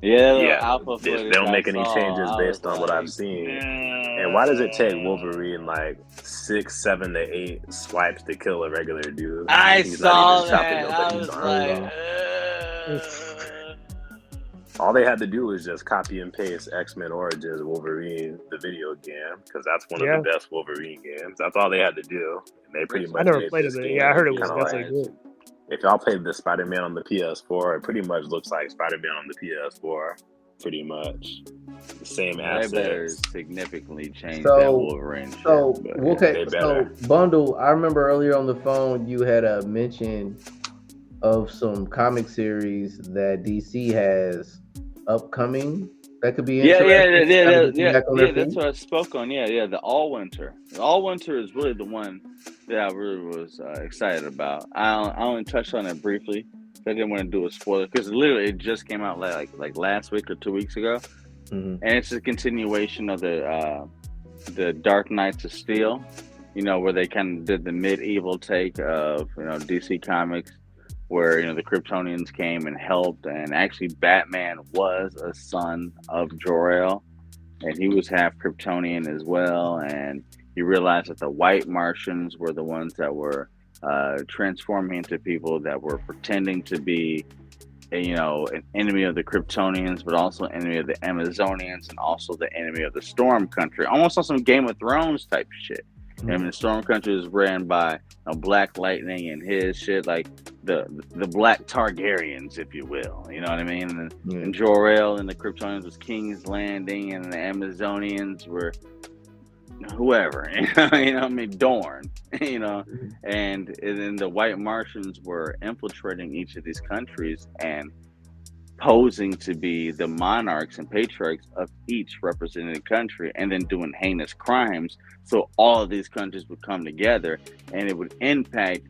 Alpha they don't make any changes based on what I've seen. And why does it take Wolverine like 6, 7 to 8 swipes to kill a regular dude? I He's saw not even that. chopping nobody's arms off. All they had to do was just copy and paste X-Men Origins Wolverine, the video game, because that's one of the best Wolverine games. That's all they had to do. And they pretty much. I never played it, but I heard it was definitely good. If y'all played the Spider-Man on the PS4, it pretty much looks like Spider-Man on the PS4. Pretty much the same assets. They better significantly change that Wolverine. So Bundle, I remember earlier on the phone you had a mention of some comic series that DC has upcoming that could be interesting. That's what I spoke on. The All Winter. The All Winter is really the one that I really was excited about. I only touched on it briefly. I didn't want to do a spoiler because literally it just came out like last week or 2 weeks ago, and it's a continuation of the Dark Knights of Steel. Where they kind of did the medieval take of DC Comics, where the Kryptonians came and helped, and actually Batman was a son of Jor-El, and he was half Kryptonian as well, and you realize that the white Martians were the ones that were transforming into people that were pretending to be an enemy of the Kryptonians, but also an enemy of the Amazonians, and also the enemy of the Storm Country, almost on some Game of Thrones type shit. I mean, the Storm Country is ran by Black Lightning and his shit, like the Black Targaryens, if you will. You know what I mean? And Jor-El and the Kryptonians was King's Landing, and the Amazonians were whoever. Dorne. And then the White Martians were infiltrating each of these countries and posing to be the monarchs and patriarchs of each represented country, and then doing heinous crimes. So all of these countries would come together, and it would impact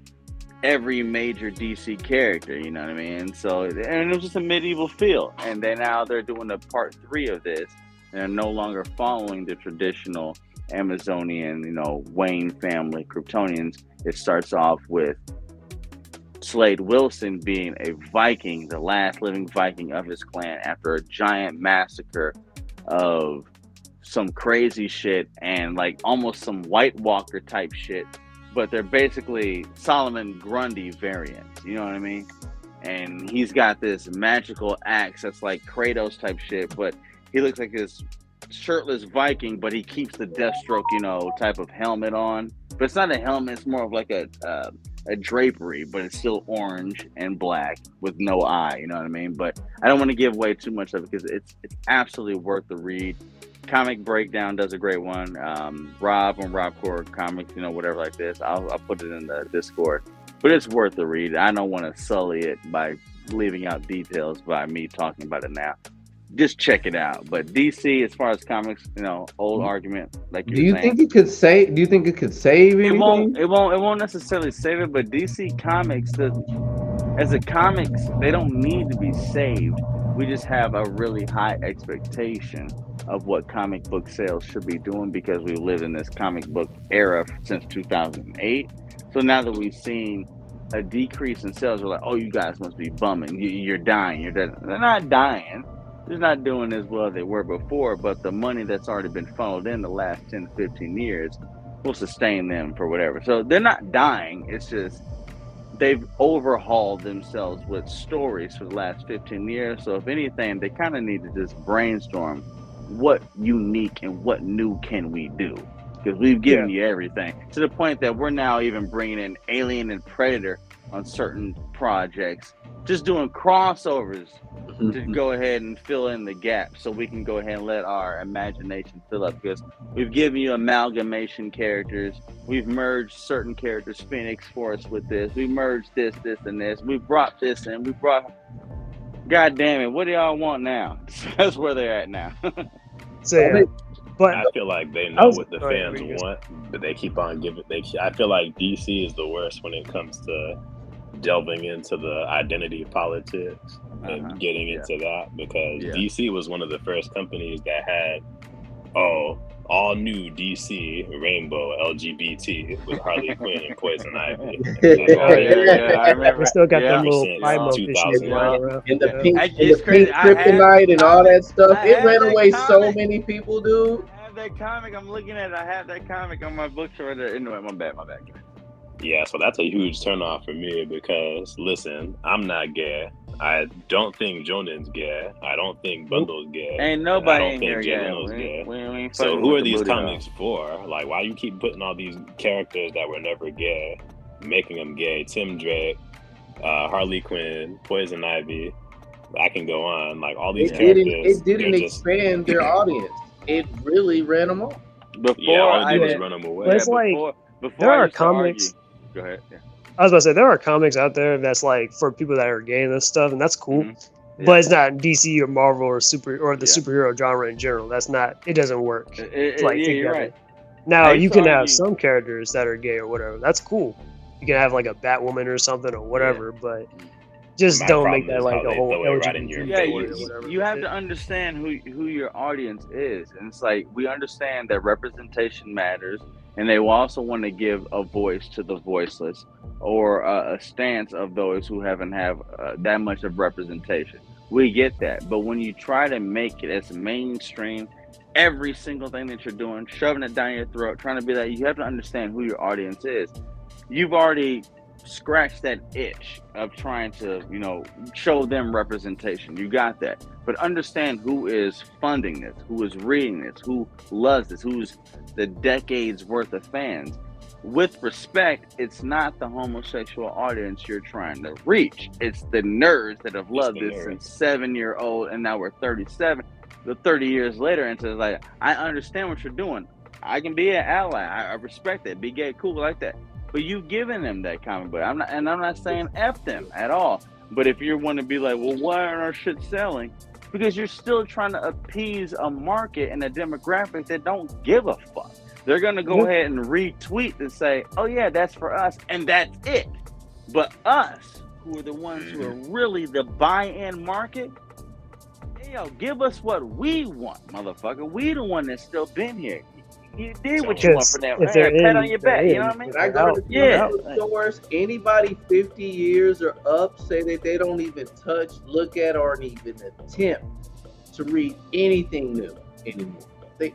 every major DC character. You know what I mean? So, and it was just a medieval feel. And then now they're doing a part 3 of this, and they're no longer following the traditional Amazonian, Wayne family Kryptonians. It starts off with Slade Wilson being a Viking, the last living Viking of his clan, after a giant massacre of some crazy shit and like almost some White Walker type shit, but they're basically Solomon Grundy variants, you know what I mean? And he's got this magical axe that's like Kratos type shit, but he looks like this shirtless Viking, but he keeps the Deathstroke, type of helmet on. But it's not a helmet, it's more of like a drapery, but it's still orange and black with no eye, you know what I mean? But I don't want to give away too much of it because it's absolutely worth the read. Comic Breakdown does a great one. Rob on Robcore Comics, whatever like this. I'll put it in the Discord. But it's worth the read. I don't want to sully it by leaving out details by me talking about it now. Just check it out. But DC, as far as comics, old argument, like do you think it could save anything? It won't necessarily save it, but DC Comics, as a comics, they don't need to be saved. We just have a really high expectation of what comic book sales should be doing because we lived in this comic book era since 2008. So now that we've seen a decrease in sales, we're like, oh, you guys must be bumming. You're dying. You're dead. They're not dying. They're not doing as well as they were before, but the money that's already been funneled in the last 10 to 15 years will sustain them for whatever. So they're not dying. It's just they've overhauled themselves with stories for the last 15 years. So if anything, they kind of need to just brainstorm what unique and what new can we do? Because we've given you everything to the point that we're now even bringing in Alien and Predator on certain projects, just doing crossovers to go ahead and fill in the gap so we can go ahead and let our imagination fill up, because we've given you amalgamation characters. We've merged certain characters, Phoenix Force with this. We merged this, and this. We brought this in. We brought... God damn it, what do y'all want now? That's where they're at now. So, yeah. But I feel like they know what the fans want, but they keep on giving. I feel like DC is the worst when it comes to delving into the identity politics and getting into that, because DC was one of the first companies that had all new DC rainbow LGBT with Harley Quinn and Poison Ivy. I remember. We still got them little Since FIMO 2000. issues going around. And the It's crazy. pink kryptonite and all that stuff. I It have ran that away so comic. many people, dude. I have that comic. I'm looking at it. I have that comic on my bookstore. Anyway, my bad. Yeah, so that's a huge turnoff for me, because listen, I'm not gay. I don't think Jonan's gay. I don't think Bundle's gay. Ain't nobody I don't in think here Jay yet. Leno's gay. We ain't So fucking who with are the these booty comics for? Like, why you keep putting all these characters that were never gay, making them gay? Tim Drake, Harley Quinn, Poison Ivy. I can go on. Like, all these characters. It didn't they're just- expand their audience. It really ran them off. Before all I they did was did, run them away. But it's like, before there I are used to argue- comics. Go ahead. Yeah. I was about to say, there are comics out there that's like for people that are gay and this stuff, and that's cool. Mhm. But it's not DC or Marvel or the Yeah. superhero genre in general. That's not. It doesn't work. It's like Yeah, you're together. right. Now I you used can to have argue- some characters that are gay or whatever. That's cool. You can have like a Batwoman or something or whatever, but just My don't problem make that is like how a they whole throw it right in your LGBT Yeah, thing face. or whatever. you have to understand who your audience is, and it's like we understand that representation matters, and they will also want to give a voice to the voiceless, or a stance of those who haven't have that much of representation. We get that, but when you try to make it as mainstream, every single thing that you're doing, shoving it down your throat, trying to be that, you have to understand who your audience is. You've already scratched that itch of trying to, show them representation. You got that. But understand who is funding this, who is reading this, who loves this, who's the decades worth of fans. With respect, it's not the homosexual audience you're trying to reach. It's the nerds that have loved the this nerds. since 7-year-old, and now we're 37. The 30 years later, and it's like, I understand what you're doing. I can be an ally. I respect that. Be gay, cool, like that. But you've given them that comic book. I'm not saying F them at all. But if you want to be like, well, why aren't our shit selling? Because you're still trying to appease a market and a demographic that don't give a fuck. They're going to go ahead and retweet and say, oh, yeah, that's for us. And that's it. But us, who are the ones who are really the buy-in market, yo, give us what we want, motherfucker. We the one that's still been here. You did what you want for that. If they're Pat in, on your back, they're you know in. what I mean? When I go to the Yeah. comic book stores, anybody 50 years or up say that they don't even touch, look at, or even attempt to read anything new anymore.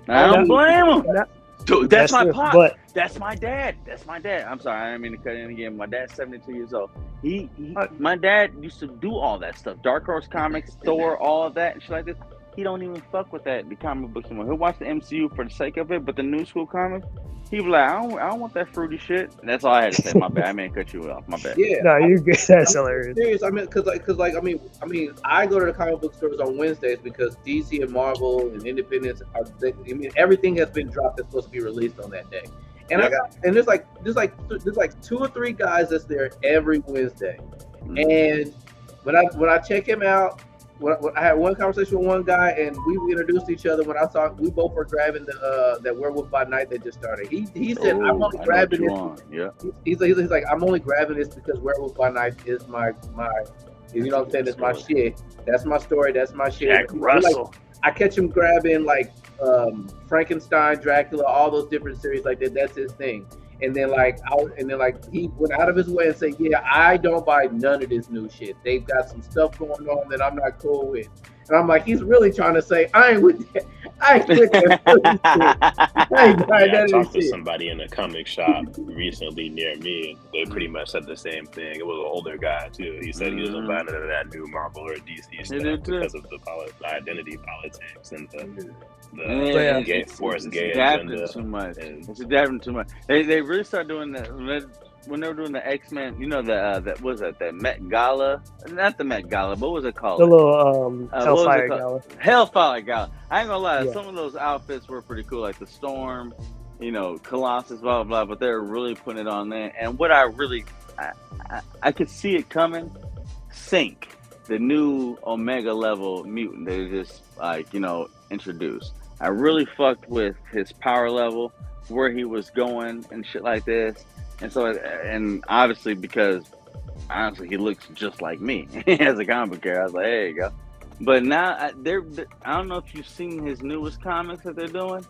I don't blame them. That- Dude, that's my true, pop. but- That's my dad. I'm sorry, I didn't mean to cut in again. My dad's 72 years old. My dad used to do all that stuff. Dark Horse Comics, Thor, all of that and shit like this. He don't even fuck with that, the comic books anymore. He'll watch the MCU for the sake of it, but the new school comics, he be like, I don't want that fruity shit. And that's all I had to say. My bad. I mean, cut you off. My bad. Yeah. No, you're good. That's hilarious. Serious. I mean, I go to the comic book stores on Wednesdays because DC and Marvel and Independence everything has been dropped that's supposed to be released on that day. And there's like 2 or 3 guys that's there every Wednesday. And when I check him out, when I had one conversation with one guy and we introduced each other. When I saw, we both were grabbing that Werewolf by Night that just started. He said, I'm only grabbing this. Yeah. He's like, I'm only grabbing this because Werewolf by Night is my you know what I'm saying, it's my shit. That's my story. That's my shit. Jack Russell. I catch him grabbing like Frankenstein, Dracula, all those different series like that. That's his thing. And then he went out of his way and said, yeah, I don't buy none of this new shit. They've got some stuff going on that I'm not cool with. And I'm like, he's really trying to say, I ain't with that. I ain't with that shit. I ain't buying I none of talked to this shit. somebody in a comic shop recently near me, and they pretty much said the same thing. It was an older guy too. He said he doesn't buy none of that new Marvel or DC stuff because of the identity politics and the gay It's agenda. adapting too much. It's adapting too much. They really start doing that. when they were doing the X-Men, you know that was it the Met Gala, not the Met Gala, but what was it called? The little what was Hellfire it called? Gala. Hellfire Gala. I ain't gonna lie, Yeah. some of those outfits were pretty cool, like the Storm, you know, Colossus, blah blah blah. But they were really putting it on there. And what I could see it coming. Sync, the new Omega level mutant they just like, you know, introduced. I really fucked with his power level, where he was going and shit like this. And so, and obviously because honestly he looks just like me as a comic book character. I was like, there you go. But now I don't know if you've seen his newest comics that they're doing.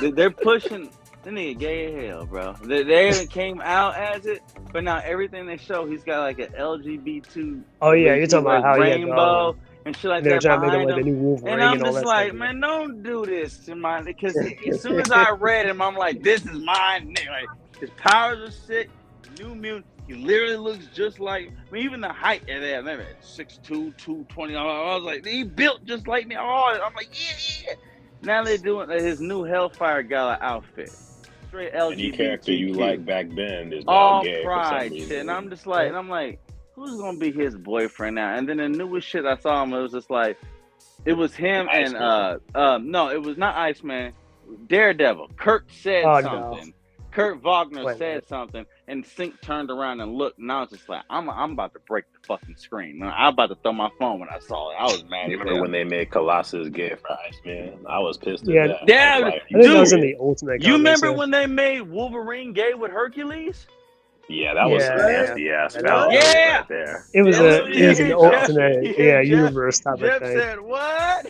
They're pushing. The nigga gay as hell, bro. They haven't came out as it, but now everything they show, he's got like an LGBT. Oh yeah, you're talking about how rainbow and shit like they're that trying to make him behind like the him. new Wolverine And I'm and all just that like, stuff. man, don't do this to mine. Because as soon as I read him, I'm like, this is mine. Like, his powers are sick. New mutant. He literally looks just like. I mean, even the height of that. Maybe 6'2", 220. I was like, he built just like me. Oh, I'm like, yeah. Now they're doing his new Hellfire Gala outfit. Straight LGBT. Any character you like back then is now all gay for some pride reason. shit. And I'm just like, who's gonna be his boyfriend now? And then the newest shit I saw him, it was just like, it was him Iceman. and no, it was not Iceman. Daredevil. Kurt said something. No. Kurt Wagner said Wait. something, and Sync turned around and looked, and I was just like, I'm about to break the fucking screen. I'm about to throw my phone when I saw it. I was mad. You remember when they made Colossus gay for Iceman? I was pissed Yeah. at that. Yeah, I was like, I think that was in dude, the Ultimate. You Comics, remember yeah. when they made Wolverine gay with Hercules? yeah, that was some Yeah. nasty ass Yeah. foul Yeah. right there. It was Yeah, an Jeff- alternate, Jeff- universe type Jeff of thing. said, what?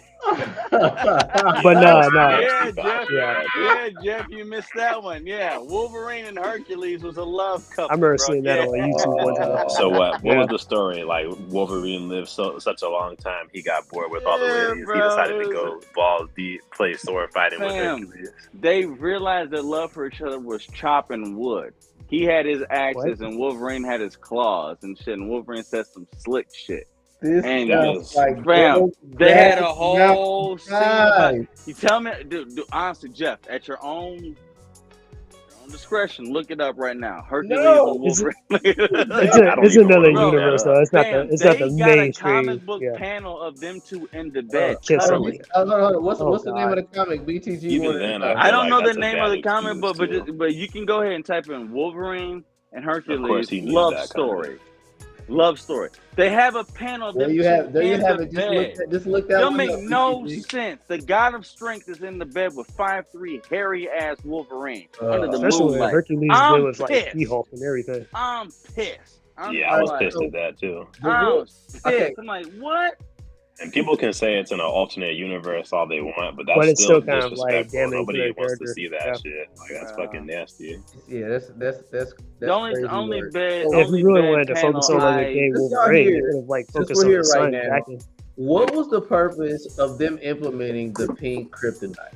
But no. Yeah, Jeff. Yeah. Yeah, Jeff, you missed that one. Yeah, Wolverine and Hercules was a love couple. I remember bro. seeing that on YouTube one time. So what Yeah. was the story? Like Wolverine lived such a long time, he got bored with all the Yeah, ladies. bro, He decided it to was go balls deep, play sword fighting with Fam. Hercules. They realized their love for each other was chopping wood. He had his axes What? and Wolverine had his claws and shit. And Wolverine said some slick shit. This And sounds like fam, gold they had a grass whole scene about. outside. You tell me, dude, honestly, Jeff, at your own discretion, look it up right now. Hercules No. and Wolverine. It's even another wanna look that universe up. though. It's not Fam, the they got mainstream. a comic book Yeah. panel of them two in the bed. kissing. cuddling. Hold on. What's Oh, the name of God. the comic? BTG. Even wanted to then, know. I don't like know the that's a name bad of the comic book, excuse, but you can go ahead and type in Wolverine and Hercules he knew love that story. Love story. They have a panel. of There them you two have. There you in have the it. bed. Just look that Don't one make up, no BTG. sense. The God of Strength is in the bed with 5'3" hairy ass Wolverine under the Especially when moonlight. Hercules I'm did with like pissed. She-Hulk and everything. I'm pissed. Yeah, I was like, pissed at that too. I was pissed. Okay. I'm like, what? And people can say it's in an alternate universe all they want, but that's But it's still still kind of, like, disrespectful. damning to Nobody their wants to character. see that Yeah. shit. Like that's Wow. fucking nasty. Yeah, that's The only crazy work. bed. So If only we really bed wanted to focus panel on like I- a gay Since y'all Wolverine, here- instead of like since focus we're on here the right sun now, backing. What was the purpose of them implementing the pink kryptonite?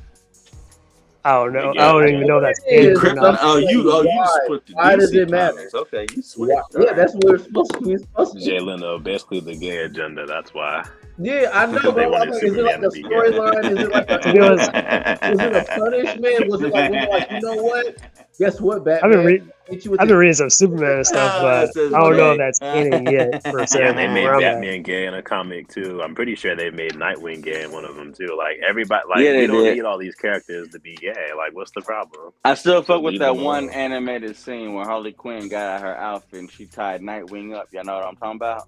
I don't know. Yeah, I don't even know that's it is. canon or not. Why? split the Why does DC it matter? comics. Okay, you switched. Why? Yeah, that's what it's supposed to be. It's supposed to be. Jay Leno, basically the gay agenda. That's why. Yeah, I know, They bro. wanted I'm like, is it like Superman a to be gay. storyline? Is it like To be honest, was it a punishment? Was it like, you know what? Guess what, I've Batman? been Hit you with I've the- been reading some Superman and stuff, but it says I don't know if gay. that's canon yet per se. Yeah, and they made where I'm at. Batman gay in a comic too. I'm pretty sure they made Nightwing gay in one of them too. Like everybody, like Yeah, they you don't did. need all these characters to be gay. Like, what's the problem? I still fuck So with leave that them one alone. animated scene where Harley Quinn got out her outfit and she tied Nightwing up. Y'all know what I'm talking about?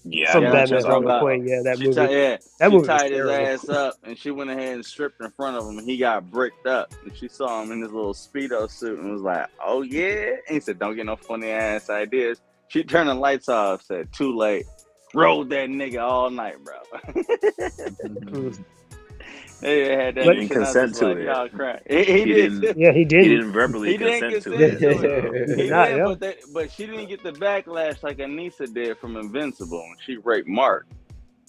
Yeah, From Yeah, Batman that's what I'm Harley about. Quinn, yeah, that She movie. tied, That she movie was tied his terrible. ass up and she went ahead and stripped in front of him and he got bricked up. And she saw him in his little Speedo suit and was like, oh yeah? And he said, don't get no funny ass ideas. She turned the lights off, said, too late. Rode that nigga all night, bro. Mm. They had that But- He shit, didn't I was consent just to like, it. y'all crack. He He did. didn't. Yeah, he He did. didn't verbally He didn't consent to consent it. to it. He Nah, did, yeah. but she didn't get the backlash like Anissa did from Invincible when she raped Mark.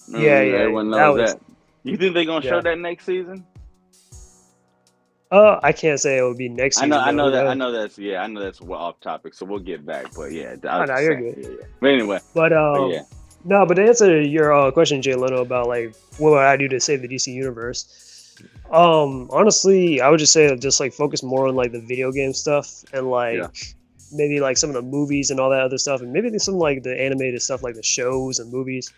Yeah, Everyone that knows was- that. You think they're gonna Yeah. show that next season? I can't say it would be next I season. know, I though. know Who that. I knows? know that's well off topic. So we'll get back. But yeah, Oh, no, you're good. Yeah. But anyway, But yeah. no, but to answer your question, Jay Leno, about like what would I do to save the DC universe? Honestly, I would just say just like focus more on like the video game stuff and like Yeah. maybe like some of the movies and all that other stuff, and maybe some like the animated stuff, like the shows and movies,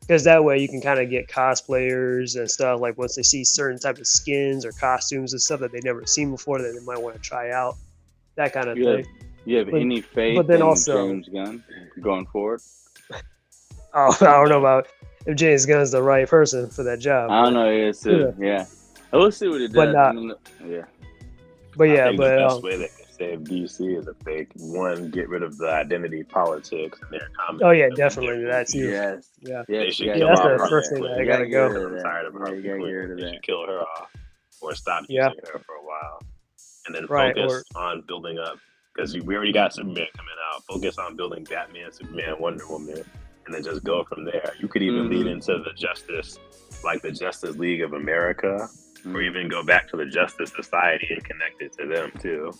because that way you can kind of get cosplayers and stuff. Like once they see certain type of skins or costumes and stuff that they've never seen before, that they might want to try out, that kind of thing. You have any faith but then in also, James Gunn going forward? Oh, I don't know about if James Gunn's the right person for that job. I don't know. Yeah. We'll see what it does. Yeah. But yeah, I think the best way they can save DC is if they get rid of the identity politics in their comments. Oh yeah, definitely. That's you. Yes. Yeah. They should Yeah, kill that's off the Harley first thing Quinn. that I gotta go. I'm tired of Harley Quinn. They should kill her off or stop using her for a while, and then focus on building up. Because we already got Superman coming out. Focus on building Batman, Superman, Wonder Woman, and then just go from there. You could even lead into the Justice League of America, or even go back to the Justice Society and connect it to them too.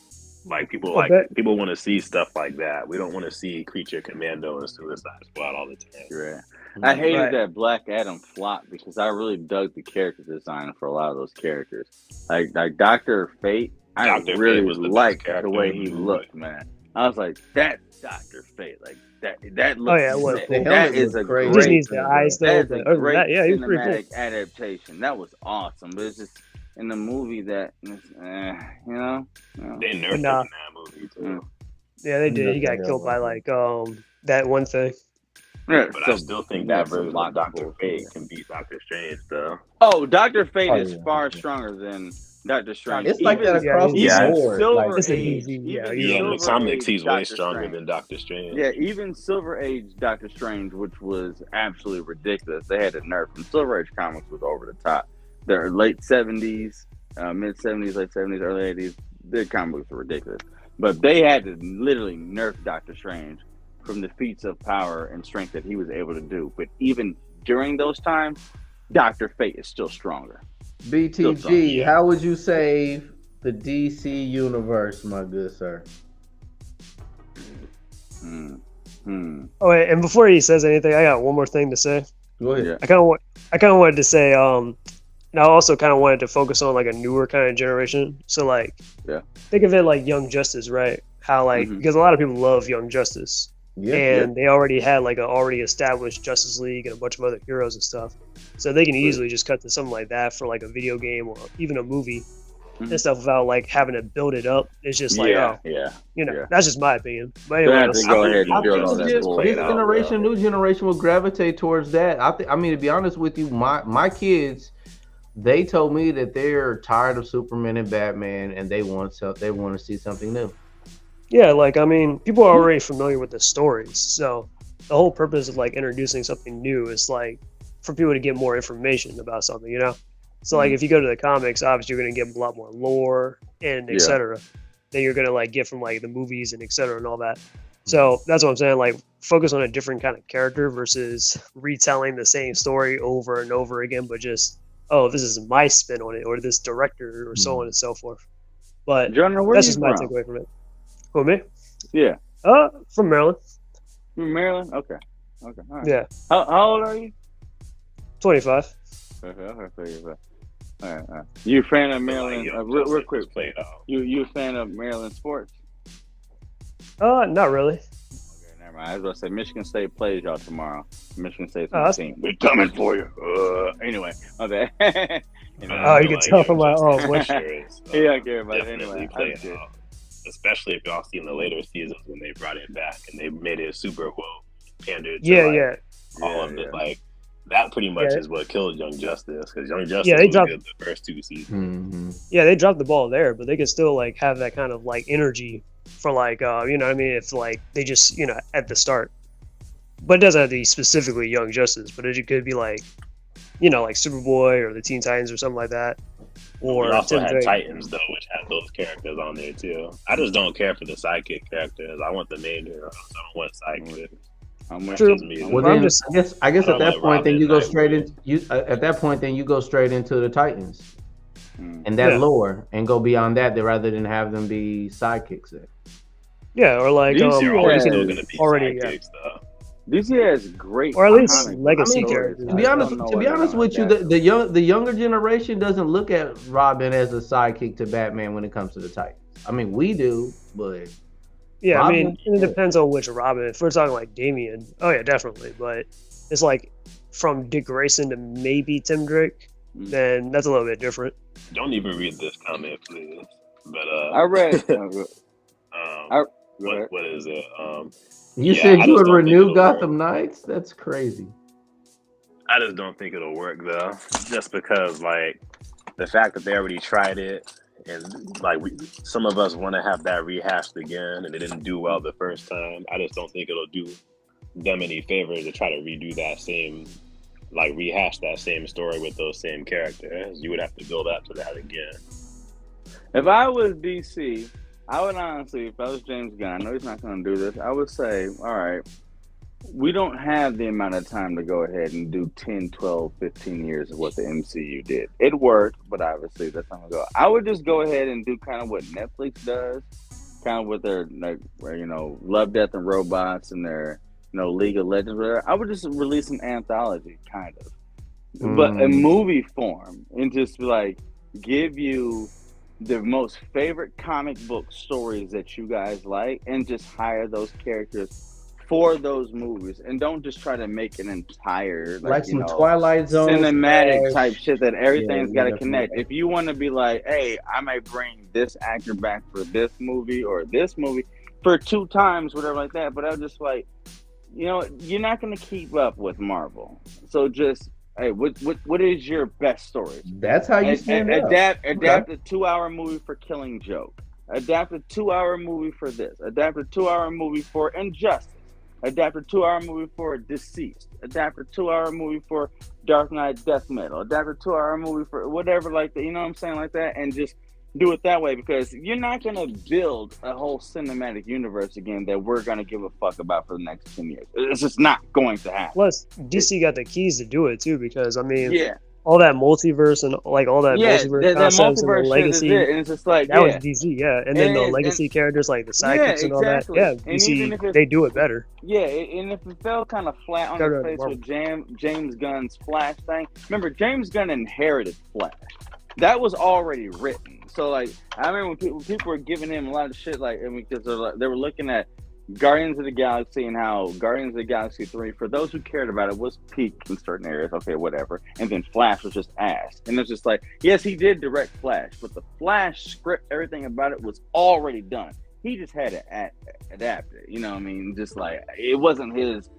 Like people want to see stuff like that. We don't want to see Creature Commando and Suicide Squad all the time. Right. I hated that Black Adam flop because I really dug the character design for a lot of those characters. Like Dr. Fate. I really liked the way he looked, man. I was like, that's Dr. Fate. Like that looks. Oh yeah, that is a great. He just needs the eyes though. That's a great cinematic adaptation. That was awesome, but it's just in the movie that they nerfed him in that movie too. Yeah, they did. He got killed by like that one thing. Yeah, but I still think that version of Dr. Fate can beat Doctor Strange though. Oh, Dr. Fate is far stronger than Doctor Strange. It's like that across the board. Silver like, Age. In the comics, he's way stronger than Doctor Strange. Yeah, even Silver Age Doctor Strange, which was absolutely ridiculous. They had to nerf him. Silver Age comics was over the top. Their late 70s, mid 70s, late 70s, early 80s, their comic books were ridiculous. But they had to literally nerf Doctor Strange from the feats of power and strength that he was able to do. But even during those times, Dr. Fate is still stronger. BTG, how would you save the DC universe, my good sir? Oh, wait, and before he says anything, I got one more thing to say. Go ahead. I kind of wanted to say, and I also kind of wanted to focus on like a newer kind of generation. So like, think of it like Young Justice, right? How like because a lot of people love Young Justice. They already had like a already established Justice League and a bunch of other heroes and stuff, so they can easily just cut to something like that for like a video game or even a movie and stuff without like having to build it up. It's just like that's just my opinion. But anyway, go ahead and build all that. This new generation will gravitate towards that. I mean, to be honest with you, my kids, they told me that they're tired of Superman and Batman and they want to see something new. Yeah, like, I mean, people are already familiar with the stories, so the whole purpose of, like, introducing something new is, like, for people to get more information about something, you know? So, like, if you go to the comics, obviously you're going to get a lot more lore and et cetera than you're going to, like, get from, like, the movies and et cetera and all that. So that's what I'm saying, like, focus on a different kind of character versus retelling the same story over and over again, but just, oh, this is my spin on it, or this director, or so on and so forth. But that's just my takeaway from it. Who, me? Yeah. From Maryland. From Maryland? Okay. All right. Yeah. How old are you? 25. Okay. All right. You a fan of Maryland? Real quick. You a fan of Maryland sports? Not really. Okay, never mind. I was going to say Michigan State plays y'all tomorrow. Michigan State's on the team. We're coming for you. Anyway, okay. You can tell from my voice. He don't care about it anyway. Especially if y'all seen the later seasons when they brought it back and they made it super woke, pandered to all of it. Like that pretty much is what killed Young Justice, because Young Justice was good the first two seasons. Yeah, they dropped the ball there, but they could still like have that kind of like energy for like you know what I mean, if like they just at the start. But it doesn't have to be specifically Young Justice, but it could be like like Superboy or the Teen Titans or something like that. Or we also had Titans though, which had those characters on there too. I just don't care for the sidekick characters. I want the main heroes. I don't want sidekicks. True. Well, then, I guess at that point, then you go straight into you go straight into the Titans and that lore, and go beyond that, rather than have them be sidekicks there. Yeah, or like they're always still going to be sidekicks though. DC has great, or at least legacy characters. To be honest with you, the younger generation doesn't look at Robin as a sidekick to Batman when it comes to the Titans. I mean, we do, but Yeah, I mean, Robin, it depends on which Robin. If we're talking like Damian, oh yeah, definitely. But it's like from Dick Grayson to maybe Tim Drake, then that's a little bit different. Don't even read this comic, please. But I read. what is it? you yeah, said I you just would don't think renew it'll Gotham Knights? That's crazy. I just don't think it'll work though. Just because like the fact that they already tried it, and like some of us want to have that rehashed again, and it didn't do well the first time. I just don't think it'll do them any favors to try to redo that same, like rehash that same story with those same characters. You would have to build up to that again. If I was DC, I would honestly, if I was James Gunn, I know he's not going to do this, I would say, all right, we don't have the amount of time to go ahead and do 10, 12, 15 years of what the MCU did. It worked, but obviously that's not going to go. I would just go ahead and do kind of what Netflix does, kind of with their, like, you know, Love, Death, and Robots and their, you know, League of Legends, whatever. I would just release an anthology, kind of, but in movie form, and just like give you the most favorite comic book stories that you guys like, and just hire those characters for those movies, and don't just try to make an entire Like you some know, Twilight Zone cinematic type shit that everything's got to definitely. connect. If you want to be like, hey, I might bring this actor back for this movie or this movie for 2 times, whatever like that, but I'm just like, you know, you're not going to keep up with Marvel. So just, hey, what is your best story? That's how you stand up. Adapt Okay. a 2-hour movie for Killing Joke. Adapt a 2-hour movie for this. Adapt a 2-hour movie for Injustice. Adapt a 2-hour movie for Deceased. Adapt a 2-hour movie for Dark Knight Death Metal. Adapt a 2-hour movie for whatever like that. You know what I'm saying? Like that. And just do it that way, because you're not going to build a whole cinematic universe again that we're going to give a fuck about for the next 10 years. It's just not going to happen. Plus, DC got the keys to do it too, because I mean, Yeah. all that multiverse and like all that multiverse that concepts and multiverse the shit legacy. is it. And it's just like, That was DC, yeah. And then the And- legacy characters like the sidekicks Yeah, and all that. exactly. Yeah, And even if DC, it- they do it better. Yeah, and if it fell kind of flat on Go the to face Marvel. with James Gunn's Flash thing, remember, James Gunn inherited Flash. That was already written. So, like, I remember when people were giving him a lot of shit, like, I mean, because they were looking at Guardians of the Galaxy and how Guardians of the Galaxy 3, for those who cared about it, was peak in certain areas, okay, whatever. And then Flash was just ass. And it's just like, yes, he did direct Flash, but the Flash script, everything about it was already done. He just had to adapt it, you know what I mean? Just like, it wasn't his,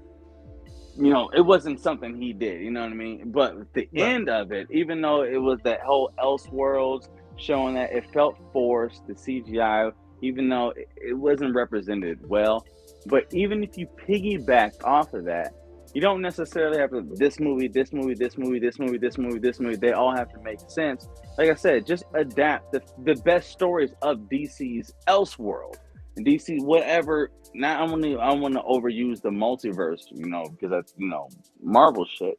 you know, it wasn't something he did, you know what I mean? But the end of it, even though it was that whole Elseworlds showing that it felt forced, the CGI, even though it wasn't represented well. But even if you piggyback off of that, you don't necessarily have to this movie, they all have to make sense. Like I said, just adapt the best stories of DC's Elseworld. And DC, whatever, I want to overuse the multiverse, you know, because that's, you know, Marvel shit.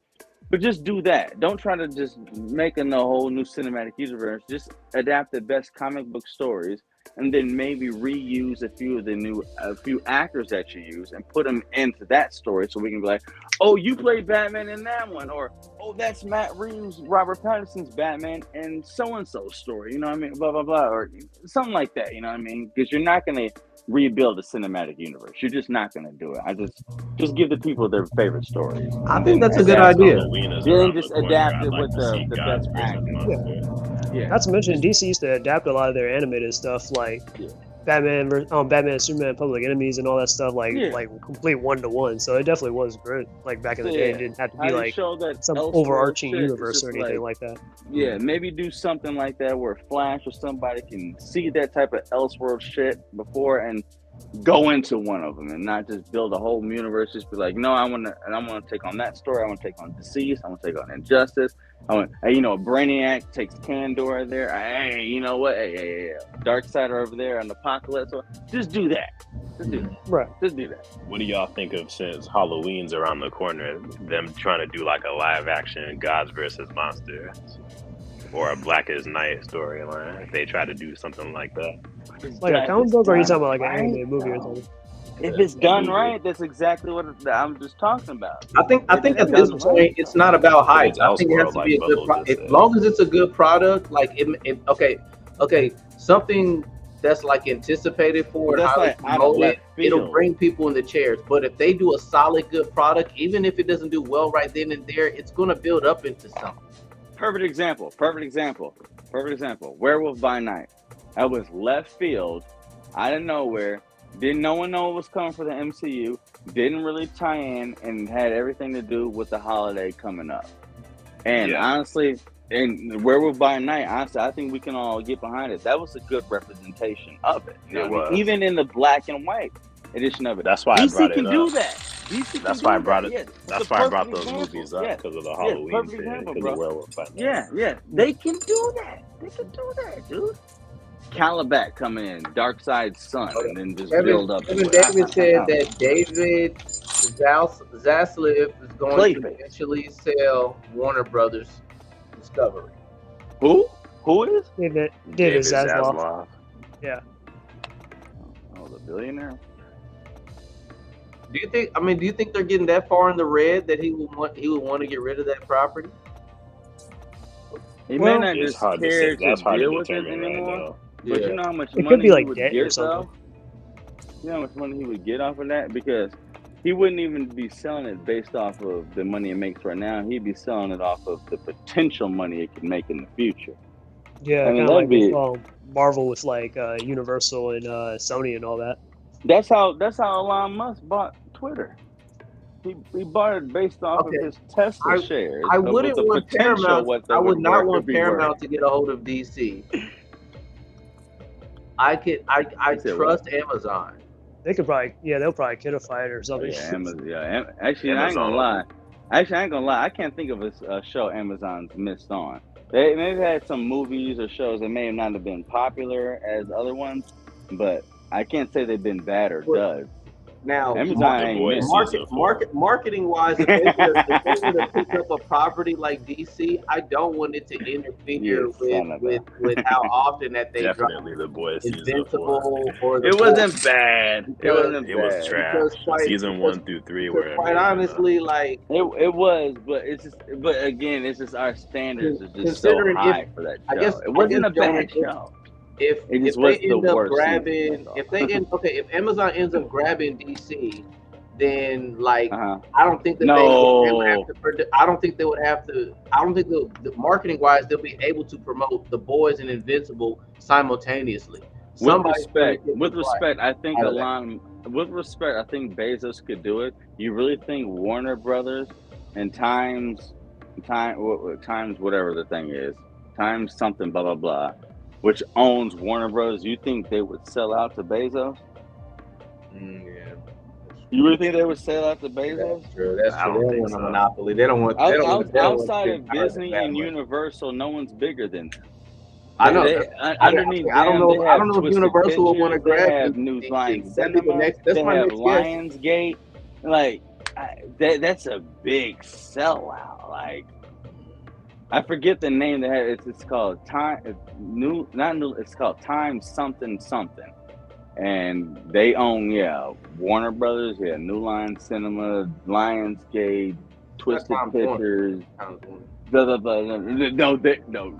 But just do that. Don't try to just make a whole new cinematic universe. Just adapt the best comic book stories, and then maybe reuse a few actors that you use and put them into that story, so we can be like, oh, you played Batman in that one, or oh, that's Matt Reeves, Robert Pattinson's Batman and so story. You know what I mean? Blah blah blah, or something like that. You know what I mean? Because you're not gonna rebuild a cinematic universe. You're just not gonna do it. I just give the people their favorite stories. I think that's a good idea. Then just adapt it with the best actors. Yeah. Not to mention, DC used to adapt a lot of their animated stuff, like Batman and Superman, Public Enemies, and all that stuff, like complete 1-to-1. So it definitely was great. Like back in the day, it didn't have to be like some overarching universe or anything like that. Yeah, maybe do something like that where Flash or somebody can see that type of Elseworld shit before and go into one of them, and not just build a whole universe. Just be like, no, I want to take on that story. I want to take on Deceased. I want to take on Injustice. Brainiac takes Kandor there. Hey, you know what? Hey, Darkseid over there and Apocalypse. Just do that. Right. Just do that. What do y'all think of, since Halloween's around the corner, them trying to do like a live action Gods versus Monsters or a Blackest Night storyline? If they try to do something like that, like a comic book, or are you talking about like an animated movie or something? If it's done right, that's exactly what I'm just talking about. I think at this point, it's not about hype. I think it has to be a good product. As long as it's a good product, like it okay, something that's like anticipated for and That's highly like out of promoted, left it'll field. bring people in the chairs. But if they do a solid, good product, even if it doesn't do well right then and there, it's going to build up into something. Perfect example. Werewolf by Night. That was left field, out of nowhere. Didn't no one know what was coming for the MCU. Didn't really tie in, and had everything to do with the holiday coming up. And honestly, and Werewolf by Night, honestly, I think we can all get behind it. That was a good representation of it. You know what I mean? Even in the black and white edition of it. That's why I DC brought can it do up. that. DC That's can why I do brought that. it. Yeah, That's it's a why I brought perfect those example. movies up Yeah. because of the Yeah, Halloween perfect thing, example, because bro. of Werewolf by Night. Yeah, they can do that. They can do that, dude. Calabac coming in, Dark Side Sun, and then just build up. Kevin David said that David Zaslav is going to Clayface. eventually sell Warner Brothers Discovery. Who? Who is? David David Zaslav. Zaslav. Yeah. Oh, the billionaire. Do you think they're getting that far in the red that he would want to get rid of that property? He Well, may not It's just hard to care say. That's to hard to deal with it determine right anymore. now. But you know how much It could money be he like would debt or get, something. though? You know how much money he would get off of that? Because he wouldn't even be selling it based off of the money it makes right now. He'd be selling it off of the potential money it could make in the future. Yeah, I mean, kind of like that'd be- with, Marvel with like Universal and Sony and all that. That's how Elon Musk bought Twitter. He bought it based off Okay. of his Tesla shares. I of wouldn't the want potential Paramount. what that I would not worth want be worth. Paramount to get a hold of DC. I said trust Amazon. They could probably, they'll probably kidify it or Oh, something. yeah, Amazon. Yeah, actually, I ain't Amazon. gonna lie. I can't think of a show Amazon's missed on. They've had some movies or shows that may not have been popular as other ones, but I can't say they've been bad or dud. Now, Amazon ain't missed. marketing wise, if they were to pick up a property like DC, I don't want it to interfere with how often that they drop Definitely The Boys season 4. Invincible or the It Boys. wasn't bad. It wasn't It was bad. trash. Season 1 through 3 were Because quite amazing, honestly, like It was, but again, it's just our standards are just so Considering high for that show. I guess- it wasn't I a guess, bad Jonah, show. if It just they was the end up worst grabbing, season, if Amazon ends up grabbing DC, then like Uh-huh. I don't think that No. they would ever have to. I don't think they would have to. I don't think the marketing wise they'll be able to promote The Boys and Invincible simultaneously. With With respect, I think out of that. With respect, I think Bezos could do it. You really think Warner Brothers and Times, whatever the thing is, Times something, blah blah blah, which owns Warner Brothers? You think they would sell out to Bezos? Yeah, You really think they would sell out to Bezos? that's true. That's I true. don't They don't think want so. a monopoly. They don't want. They don't want Outside big of powers Disney that and way. Universal, no one's bigger than them. I know. Underneath I don't them, know. they I have don't know if Twisted Universal will want to Pictures, grab They have DC. New Line That'd be the Cinema. next. That's They my have next guess. Lionsgate. Like that's a big sellout. Like I forget the name they have. It's called Time New. Not New. It's called Time something something. And they own Warner Brothers, New Line Cinema, Lionsgate, Twisted Time Warner. Pictures. No.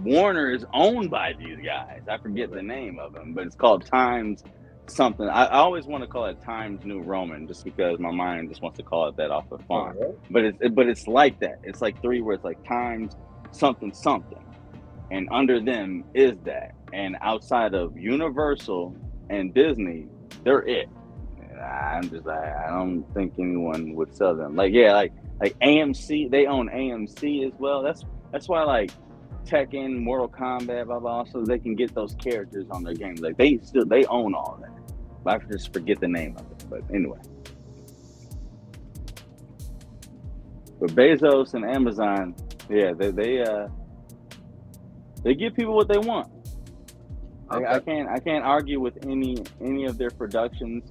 Warner is owned by these guys. I forget the name of them, but it's called Times something. I always want to call it Times New Roman, just because my mind just wants to call it that off the font. But it's like that. It's like 3 words, like Times something something, and under them is that. And outside of Universal and Disney, they're it. And I'm just like, I don't think anyone would sell them. Like AMC, they own AMC as well. That's why like Tekken, Mortal Kombat, blah blah, so they can get those characters on their games. Like they own all that. But I just forget the name of it. But anyway. But Bezos and Amazon, they give people what they want. Okay. I can't argue with any of their productions.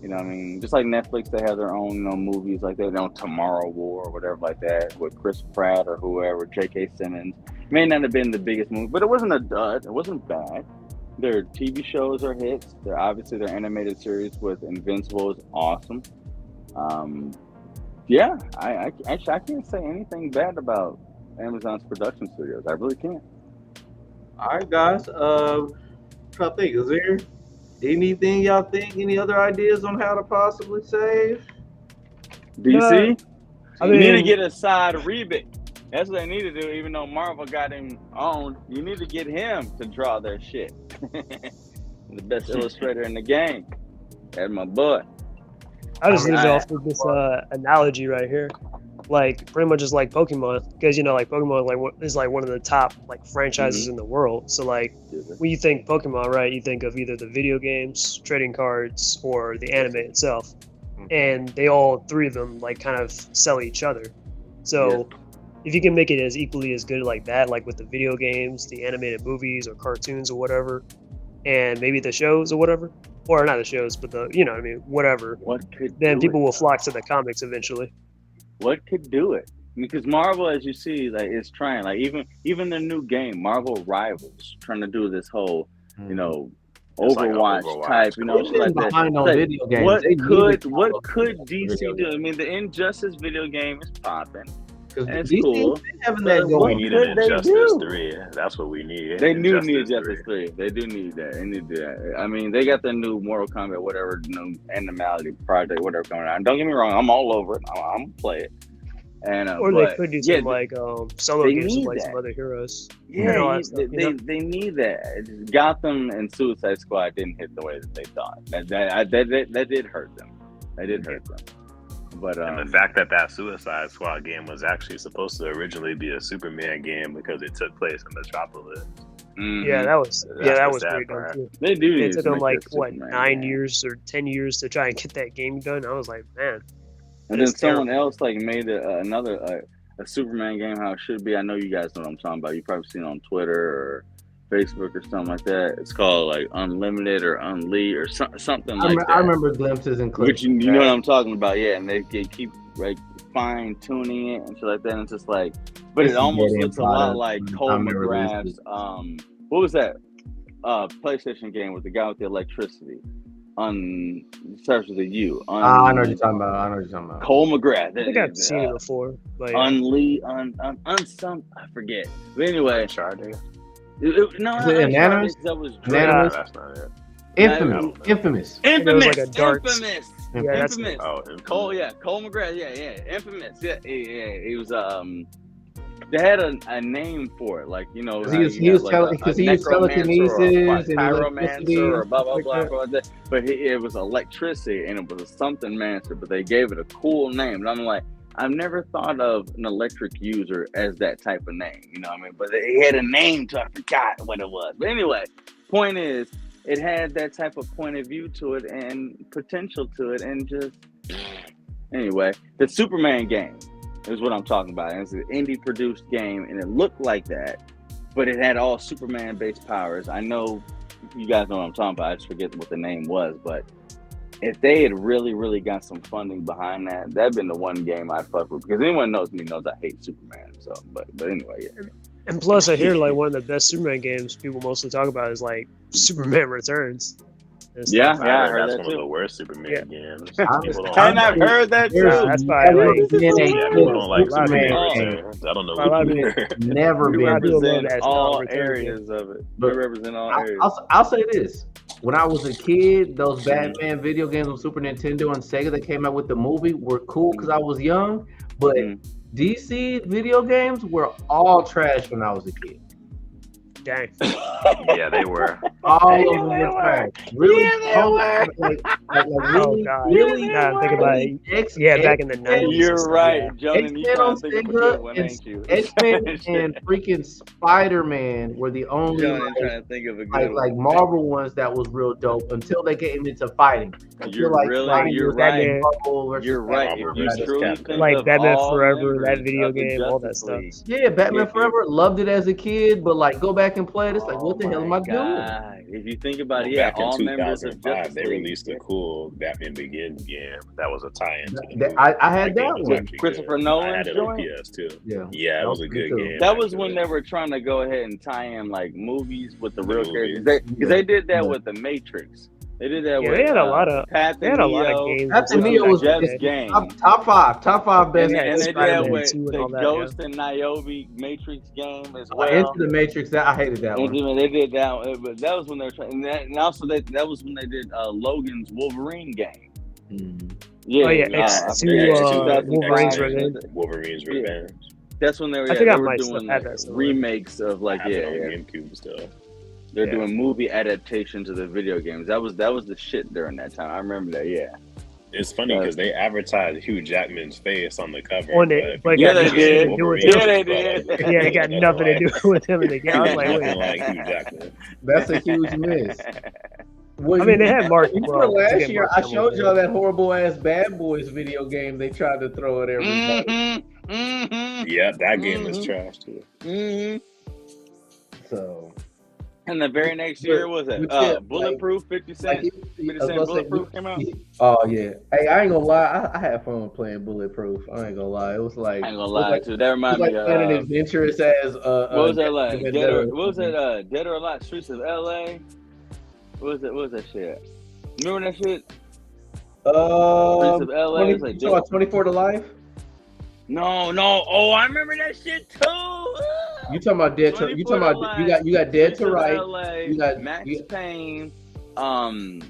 You know what I mean? Just like Netflix, they have their own movies like that. Tomorrow War or whatever like that with Chris Pratt or whoever, J.K. Simmons. It may not have been the biggest movie, but it wasn't a dud. It wasn't bad. Their TV shows are hits. They're obviously their animated series with Invincible is awesome. I can't say anything bad about Amazon's production studios. I really can't. All right, guys. I think, is there anything y'all think? Any other ideas on how to possibly save? DC? I You need to mean- get a side Reebok. That's what they need to do, even though Marvel got him owned. You need to get him to draw their shit. The best illustrator in the game. That's my boy. I just leave it I- off with this analogy right here. Like, pretty much just like Pokemon, because like Pokemon is like one of the top like franchises in the world. So like, when you think Pokemon, right, you think of either the video games, trading cards, or the anime itself, and they all three of them like kind of sell each other. So if you can make it as equally as good like that, like with the video games, the animated movies or cartoons or whatever, and maybe the shows or whatever, or not the shows, but the what I mean, whatever. What could Then do people it? will flock to the comics eventually. What could do it? Because Marvel, as you see, like is trying. Like even the new game, Marvel Rivals, trying to do this whole, It's like a Overwatch Overwatch. type, They've shit been like that. behind on Like, video games. What They need to come what up could with DC video do? games. I mean, the Injustice video game is popping. Because It's DC cool. been having But that what We going. need could an they Injustice do? 3. That's what we need. They do need Injustice Justice 3. They do need that. They need that. I mean, they got the new Mortal Kombat, whatever, Animality project, whatever coming out. And don't get me wrong, I'm all over it. I'm gonna play it. And Or but, they could do yeah, some like solo they games with need like that. some other heroes. yeah, and all that you- stuff, they need that. Gotham and Suicide Squad didn't hit the way that they thought. That did hurt them. That did hurt them. But And the fact that Suicide Squad game was actually supposed to originally be a Superman game because it took place in Metropolis. mhm. Yeah, that was That's the pretty sad dumb part. too. they do. It need took to them make like this what Superman 9 game. years or 10 years to try and get that game done. I was like, man, And then It's someone terrible. else like made another a Superman game how it should be. I know you guys know what I'm talking about. You probably seen it on Twitter or Facebook or something like that. It's called like Unlimited or Unleashed or something like that. I remember glimpses and clips. Which you know what I'm talking about, yeah. And they keep like fine tuning it and shit like that. And it's just like, but This it is almost getting looks a lot product. like I Cole remember McGrath's what was that PlayStation game with the guy with the electricity? Starts with a U. I know what you're talking about. Cole McGrath. I think I've seen it before. But yeah. I forget. But anyway, Uncharted? no, Is it Uncharted, Unanimous? that was No, Unanimous? that's not it. Infamous. Infamous. It was like a darts- Infamous. Yeah, that's Infamous. Oh, Cole McGrath, Infamous, yeah. He was they had a name for it, like Because how he you was got, telling, a because he used necromancer telekinesis or and a electricity pyromancer or and blah stuff blah like blah, that. blah like that. But it was electricity and it was something master, but they gave it a cool name. And I'm like, I've never thought of an electric user as that type of name, you know what I mean? But it had a name to, I forgot what it was. But anyway, point is, it had that type of point of view to it and potential to it, and just anyway, the Superman game is what I'm talking about. And it's an indie produced game, and it looked like that, but it had all Superman based powers. I know you guys know what I'm talking about. I just forget what the name was, but if they had really got some funding behind that, that'd been the one game I'd fuck with, because anyone knows me knows I hate Superman. So, but anyway, yeah. And plus, I hear like one of the best Superman games people mostly talk about is like Superman Returns. and stuff. Yeah, I I heard heard that's that one of too. the worst Superman Yeah. games. I'm- People don't And like I've it. heard that too. There's That's why I never like- been Yeah, a people don't like Superman Superman game. Returns. I don't know I like what it. Never We I been. do love represent that all style return, areas of it. We But represent all areas. I'll say this. When I was a kid, those Batman video games on Super Nintendo and Sega that came out with the movie were cool because I was young. But Mhm. DC video games were all trash when I was a kid. Dang. Yeah, they were. All Yeah, of them they were were. trash. Really? Yeah, they Oh, were. like Oh really, god. really, Nah, think about it. X, Yeah, back in the X-Men, 90s. You're right, Yeah. Jordan. You X-Men trying on to think of a Sega good one, and ain't you? X-Men and freaking Spider-Man were the only Jordan like, trying to think of a good one. like Marvel ones that was real dope until they came into fighting. You're really- fighting you're was right. Marvel versus You're right. Marvel If you versus truly Captain. think Like of Batman all Forever, that members video of the game, all that Justice stuff. League, Yeah, Batman If you- Forever, loved it as a kid, but like go back and play it, it's like, what the Oh hell am my I doing? God. If you think about Well, it, yeah, back in all members of 2005, Justice they League. released a cool Batman Begins game that was a tie-in to the That- movie. I had game that was one. actually Christopher good. Nolan's I had it on joint? PS2. Yeah. Yeah, it was a Me good too. game. That was actually. when they were trying to go ahead and tie in like movies with the The real movies. characters. Because they did that Yeah. with the Matrix. They did that Yeah, with they had a lot of Path they had a lot of Neo, games. Path and and Neo was Jeff's game. top five best. Yeah, And they did Spider-Man that with 2 and the all that, Ghost and Niobe Matrix game as well. Into the Matrix. That I hated that one. They did that, but that was when they were trying. And also that was when they did Logan's Wolverine game. Yeah, Oh yeah, X2 Wolverine's Revenge. Wolverine's Revenge. That's when they were. I think I they were might doing still have that somewhere. remakes of like I have it on GameCube still. They're doing movie adaptations of the video games. That was the shit during that time. I remember that. Yeah. It's funny because they advertised Hugh Jackman's face on the cover. On it, but yeah, they did. Yeah, they did. Yeah, it got nothing to do with him in the game. I was like, nothing wait. like Hugh Jackman. That's a huge miss. I mean, they had Mark. Remember last year, I showed y'all that horrible ass Bad Boys video game they tried to throw at everybody. Yeah, that game is trash too. So. And the very next year was it Bulletproof 50 Cent? 50 Cent Bulletproof came out. Oh yeah. Hey, I ain't gonna lie. I had fun playing Bulletproof. I ain't gonna lie. It was like I ain't gonna lie too. That reminds me of an adventurous as what was that like? Dead or Alive? Streets of LA. What was that shit? Remember that shit? Streets of LA. 20, like 24 to Life. No. Oh, I remember that shit too. You talking about Dead to? You talking about you got Dead to Right? LA, you got Max Payne. You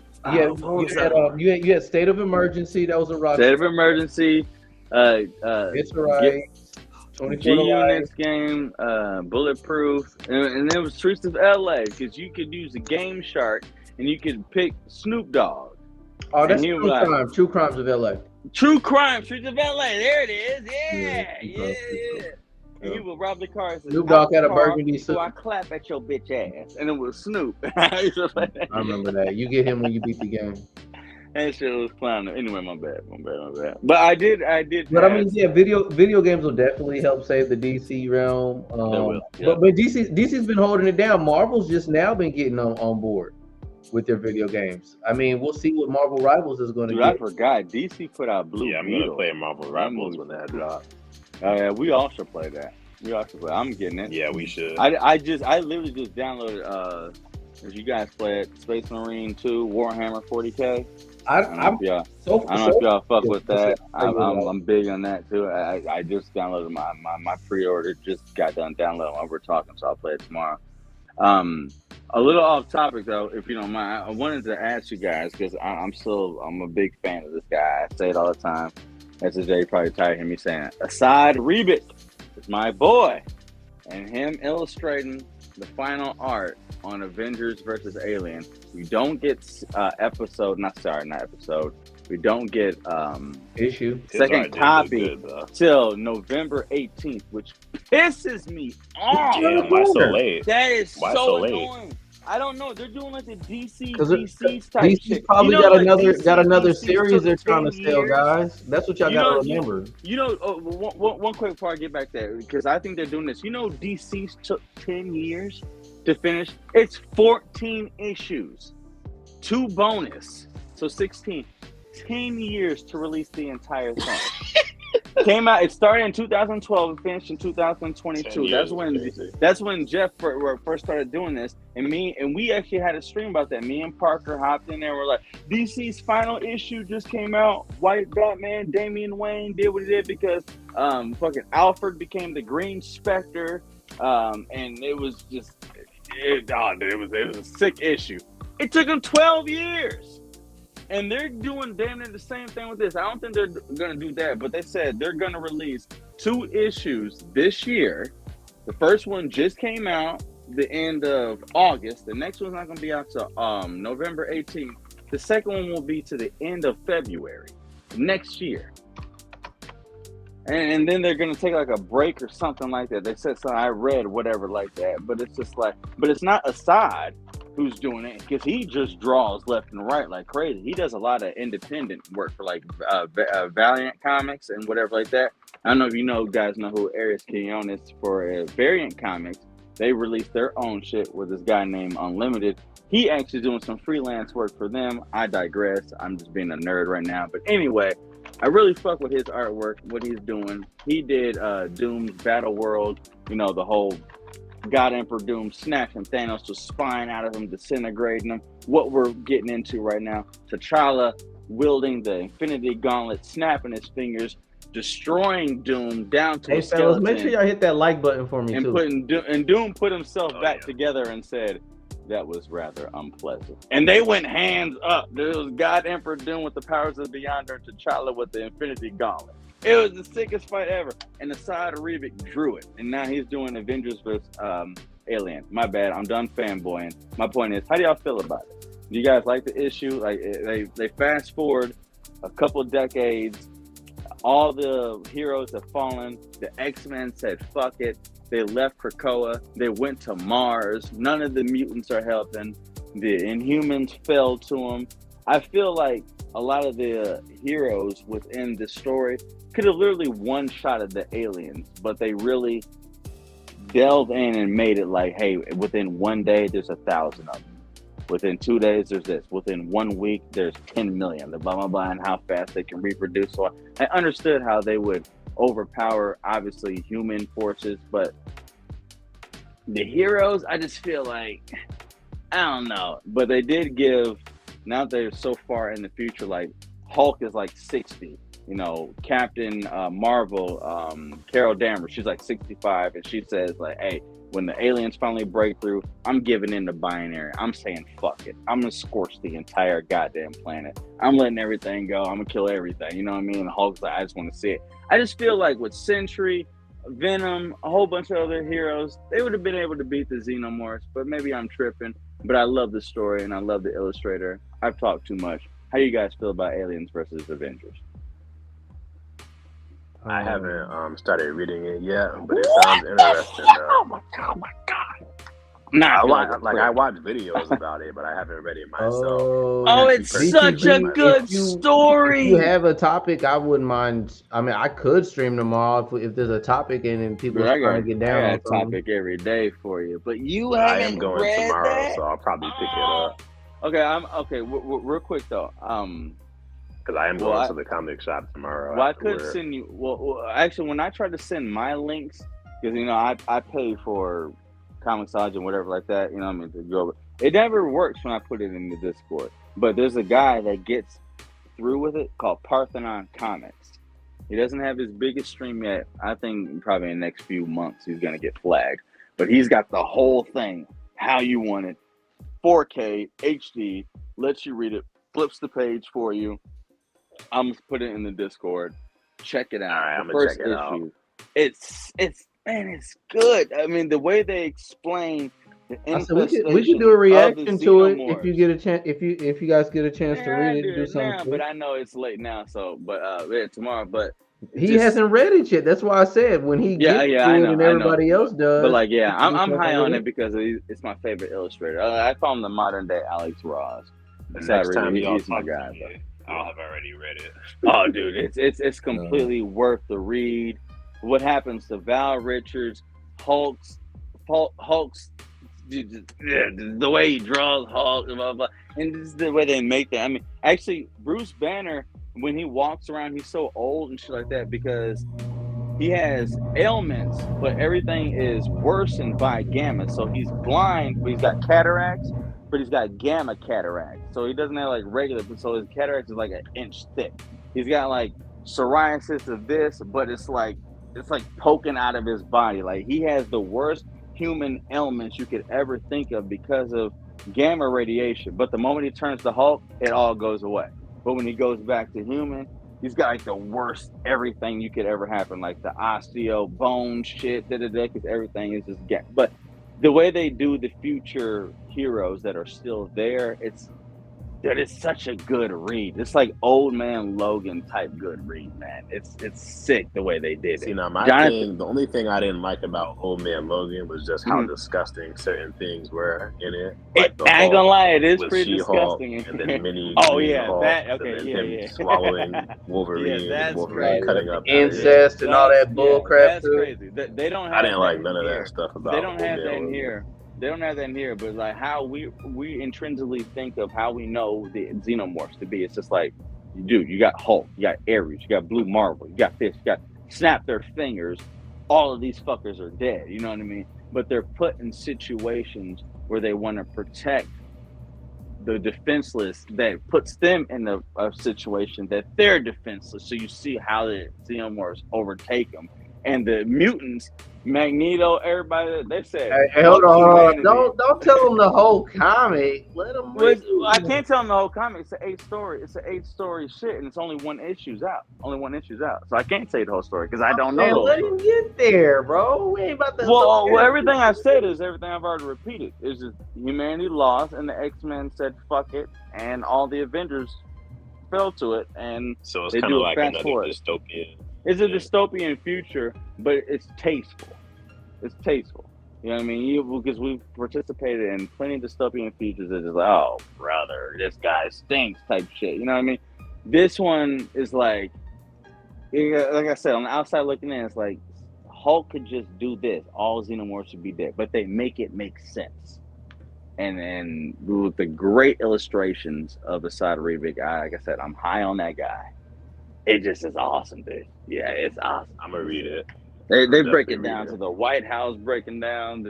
had State of Emergency. That was a rock. State of Emergency. It's Right. G-Unit's game. Bulletproof, and it was Streets of LA because you could use the Game Shark and you could pick Snoop Dogg. Oh, that's True Crimes of LA. True Crime, Streets of LA. There it is. Yeah. And he would rob the car. Snoop Dogg had a burgundy suit. So I clap at your bitch ass, and it was Snoop. I remember that. You get him when you beat the game. That shit was fun. Anyway, my bad. But I did. But I mean, yeah, video games will definitely help save the DC realm. But DC's been holding it down. Marvel's just now been getting on board with their video games. I mean, we'll see what Marvel Rivals is going to get. I forgot. DC put out Blue Beetle. I'm going to play Marvel Rivals when that drops. Yeah, we all should play that. I'm getting it. Yeah, we should. I literally just downloaded. If you guys play it, Space Marine 2, Warhammer 40K. I don't know if y'all fuck with that. I'm big on that too. I just downloaded my pre-order. Just got done downloading while we're talking, so I'll play it tomorrow. A little off topic though, if you don't mind. I wanted to ask you guys because I'm a big fan of this guy. I say it all the time. SJ probably tired of hearing me saying it. Asad Rebic is my boy, and him illustrating the final art on Avengers versus Alien. We don't get we don't get issue second copy till November 18th, which pisses me off. Damn, why so late? That is so annoying. Late? I don't know. They're doing like the DC's type DC's shit. probably got another series they're trying to sell, guys. That's what y'all gotta remember. One quick before I get back there, because I think they're doing this. DC's took 10 years to finish. It's 14 issues, 2 bonus, so 16. 10 years to release the entire thing. Came out. It started in 2012 and finished in 2022. That's when Jeff first started doing this, and we actually had a stream about that. Me and Parker hopped in there. And we're like, DC's final issue just came out. White Batman, Damian Wayne did what he did because fucking Alfred became the Green Spectre, and it was just it was a sick issue. It took them 12 years. And they're doing damn near the same thing with this. I don't think they're going to do that, but they said they're going to release 2 issues this year. The first one just came out the end of August. The next one's not going to be out till November 18th. The second one will be to the end of February next year. And then they're going to take like a break or something like that. They said something, I read whatever like that, but it's just like, but it's not Asad who's doing it because he just draws left and right like crazy. He does a lot of independent work for like Valiant Comics and whatever like that. I don't know if you guys know who Arias Quillon is for Variant Comics. They released their own shit with this guy named Unlimited. He actually doing some freelance work for them. I digress. I'm just being a nerd right now. But anyway, I really fuck with his artwork, what he's doing. He did Doom's Battle World, the whole God Emperor Doom snatching Thanos' spine out of him, disintegrating him. What we're getting into right now, T'Challa wielding the Infinity Gauntlet, snapping his fingers, destroying Doom down to Hey, a fellas, skeleton. make sure y'all hit that like button for me, and too. Doom put himself back together and said, that was rather unpleasant. And they went hands up. There was God Emperor Doom with the powers of the Yonder, T'Challa with the Infinity Gauntlet. It was the sickest fight ever. And Asad Arivik drew it. And now he's doing Avengers vs. Alien. My bad. I'm done fanboying. My point is, how do y'all feel about it? Do you guys like the issue? Like they fast forward a couple decades. All the heroes have fallen. The X-Men said, fuck it. They left Krakoa. They went to Mars. None of the mutants are helping. The Inhumans fell to them. I feel like a lot of the heroes within the story could have literally one-shotted the aliens, but they really delved in and made it like, hey, within 1 day, there's 1,000 of them. Within 2 days, there's this. Within 1 week, there's 10 million. The blah, blah, blah, and how fast they can reproduce. So I understood how they would overpower, obviously, human forces, but the heroes, I just feel like, I don't know. But they did give, now that they're so far in the future, like, Hulk is like 60. You know, Captain Marvel, Carol Danvers, she's like 65, and she says, like, hey, when the aliens finally break through, I'm giving in the binary. I'm saying, fuck it. I'm going to scorch the entire goddamn planet. I'm letting everything go. I'm going to kill everything. You know what I mean? And Hulk's like, I just want to see it. I just feel like with Sentry, Venom, a whole bunch of other heroes, they would have been able to beat the Xenomorphs, but maybe I'm tripping. But I love the story, and I love the illustrator. I've talked too much. How do you guys feel about Aliens versus Avengers? I haven't started reading it yet, but it sounds interesting. Oh my god! Nah, I watch videos about it, but I haven't read it myself. Oh, it's such a good story. If you have a topic, I wouldn't mind. I mean, I could stream tomorrow if there's a topic and people are trying to get down. I got a topic every day for you, but you I haven't am going read tomorrow, that? so I'll probably pick it up. Okay, real quick though. Because I am going to the comic shop tomorrow. Well, I could send you. Well, actually, when I tried to send my links, because I pay for Comixology and whatever like that. You know what I mean? To go, it never works when I put it in the Discord. But there's a guy that gets through with it called Parthenon Comics. He doesn't have his biggest stream yet. I think probably in the next few months he's gonna get flagged. But he's got the whole thing, how you want it, 4K HD, lets you read it, flips the page for you. I'm gonna put it in the Discord. Check it out. All right, I'm the gonna first check it issue. out. It's good. I mean, the way they explain the infestation. We could do a reaction to it Xenomorphs. if you get a chance. If you guys get a chance to read it, do something. Now, but I know it's late now. So, tomorrow. But he hasn't read it yet. That's why I said when he gets to it and everybody else does. But like, yeah, I'm high on it because it's my favorite illustrator. I call him the modern day Alex Ross. Next time he's my guy. I'll have already read it. Oh, dude, it's completely worth the read. What happens to Val Richards, Hulk's, the way he draws Hulk, blah, blah, blah. And this is the way they make that. I mean, actually, Bruce Banner, when he walks around, he's so old and shit like that because he has ailments, but everything is worsened by gamma. So he's blind, but he's got cataracts, but he's got gamma cataracts. So he doesn't have like regular, so his cataracts is like an inch thick. He's got like psoriasis of this, but it's like poking out of his body. Like he has the worst human ailments you could ever think of because of gamma radiation. But the moment he turns to Hulk, it all goes away. But when he goes back to human, he's got like the worst everything you could ever happen, like the osteo bone shit, because everything is just gamma. But the way they do the future heroes that are still there, it's such a good read. It's like Old Man Logan type good read, man. It's sick the way they did it. See, now the only thing I didn't like about Old Man Logan was just how disgusting certain things were in it. Like I ain't gonna lie, it is pretty disgusting. And then mini Hulk, that him swallowing Wolverine, Wolverine cutting up incest and all that bull crap. That's crazy. They don't have I didn't like none of that stuff about. They don't have that in here. They don't have that in here, but like how we intrinsically think of how we know the Xenomorphs to be. It's just like, dude, you got Hulk, you got Ares, you got Blue Marvel, you got this, you got snap their fingers. All of these fuckers are dead. You know what I mean? but they're put in situations where they want to protect the defenseless, that puts them in a situation that they're defenseless. So you see how the xenomorphs overtake them. And the mutants, Magneto, everybody, they said, Hey, hold on. Don't tell them the whole comic. Let them. I can't tell them the whole comic. It's an 8-story shit, and it's only one issue's out. So I can't say the whole story because I don't know. Man, let him get there, bro. We ain't about to. Well, everything I said is everything I've already repeated. It's just humanity lost, and the X-Men said fuck it, and all the Avengers fell to it, and so it's they kind do of a like fast another forward. dystopian. It's a dystopian future, but it's tasteful. It's tasteful. You know what I mean? Because we've participated in plenty of dystopian futures that is like, oh, brother, this guy stinks type shit. You know what I mean? This one is like I said, on the outside looking in, it's like Hulk could just do this. All xenomorphs should be dead. But they make it make sense. And with the great illustrations of Asad Ribic, like I said, I'm high on that guy. It just is awesome, dude. Yeah, it's awesome. I'm gonna read it. They break it down to the White House, breaking down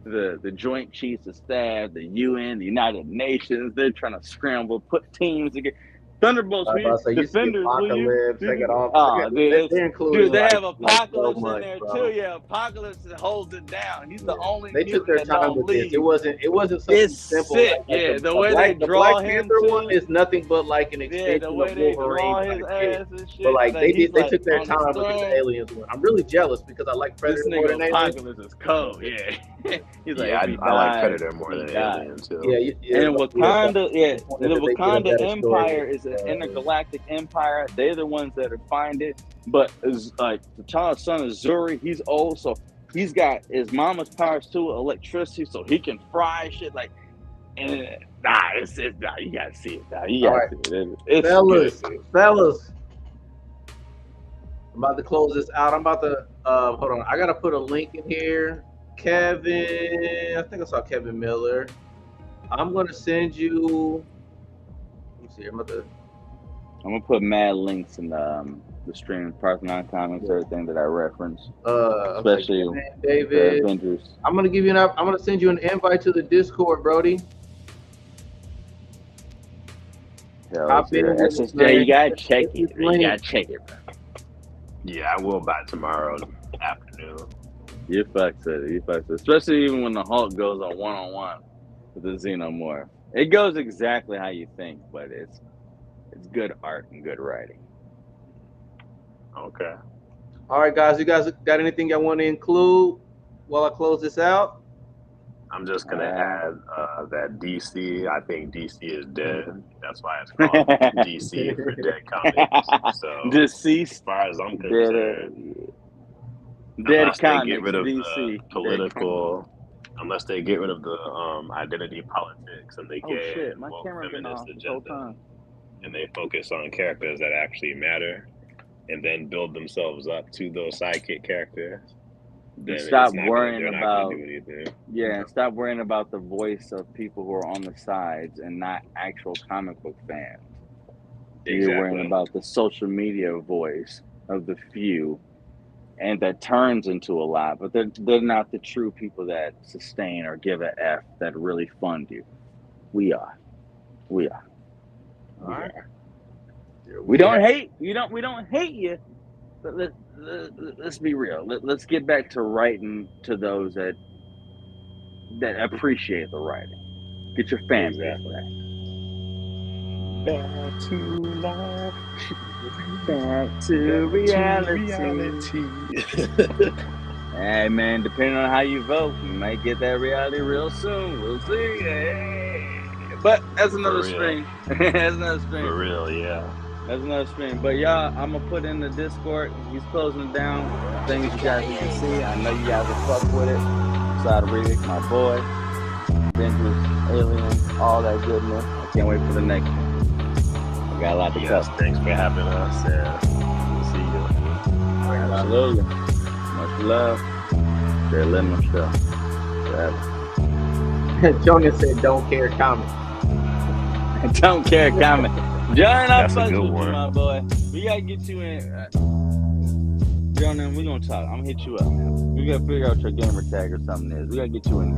the Joint Chiefs of Staff, the UN, the United Nations. They're trying to scramble, put teams together. Thunderbolts, Defenders, Apocalypse, they have Apocalypse in there too. Yeah, Apocalypse holds it down. He's the only. They took their time with this. It wasn't something simple. Sick. The way they draw him. The Black Panther one is nothing but like an extension of Wolverine. But like they took their time with the Aliens one. I'm really jealous because I like Predator more than Aliens. Apocalypse is cold. Yeah. He's like, I like Predator more than Aliens too. And Wakanda, the Wakanda Empire is an intergalactic empire. They're the ones that find it. But it's like the child's son is Zuri. He's old, so he's got his mama's powers too, electricity, so he can fry shit. Like, and you gotta see it. You gotta see it. Fellas, I'm about to close this out. I'm about to hold on. I gotta put a link in here. Kevin, I think I saw Kevin Miller. I'm gonna send you. Let me see. I'm gonna put mad links in the stream, Parthenon comics, everything that I reference, especially David. Avengers. I'm gonna send you an invite to the Discord, Brody. Yeah, you gotta check it. You gotta check it, bro. Yeah, I will by tomorrow afternoon. You fucked it. Especially even when the Hulk goes on one-on-one with the Xenomorph. It goes exactly how you think, but it's good art and good writing. Okay. All right, guys. You guys got anything y'all want to include while I close this out? I'm just gonna add that DC. I think DC is dead. That's why it's called DC for Dead Comics. So deceased, as far as I'm concerned, Dead Comics. They get rid of DC. the political, unless they get rid of the identity politics and they get woke feminist agenda, and they focus on characters that actually matter, and then build themselves up to those sidekick characters. Then stop worrying about and stop worrying about the voice of people who are on the sides and not actual comic book fans. Exactly. You're worrying about the social media voice of the few, and that turns into a lot, but they're not the true people that sustain or give a F, that really fund you. We are. All right. We don't hate you, but let's be real. Let's get back to writing to those that appreciate the writing. Get your fans back. Back to life. Back to reality. Hey man, depending on how you vote, you might get that reality real soon. We'll see. Hey. But that's another stream. That's another stream. For real, yeah. That's another stream. But y'all, I'm gonna put in the Discord. He's closing it down. Things you guys can see. I know you guys will fuck with it. Side of Riddick, my boy. Avengers, Aliens, all that goodness. I can't wait for the next one. I got a lot to cover. Thanks for having us. We'll see you. Absolutely. Much love. They're letting them show. Jonas said, "Don't care comment." Don't care comment. John, I fuck with you, my boy. We gotta get you in. Jonah, we're gonna talk. I'm gonna hit you up, man. We gotta figure out what your gamer tag or something is. We gotta get you in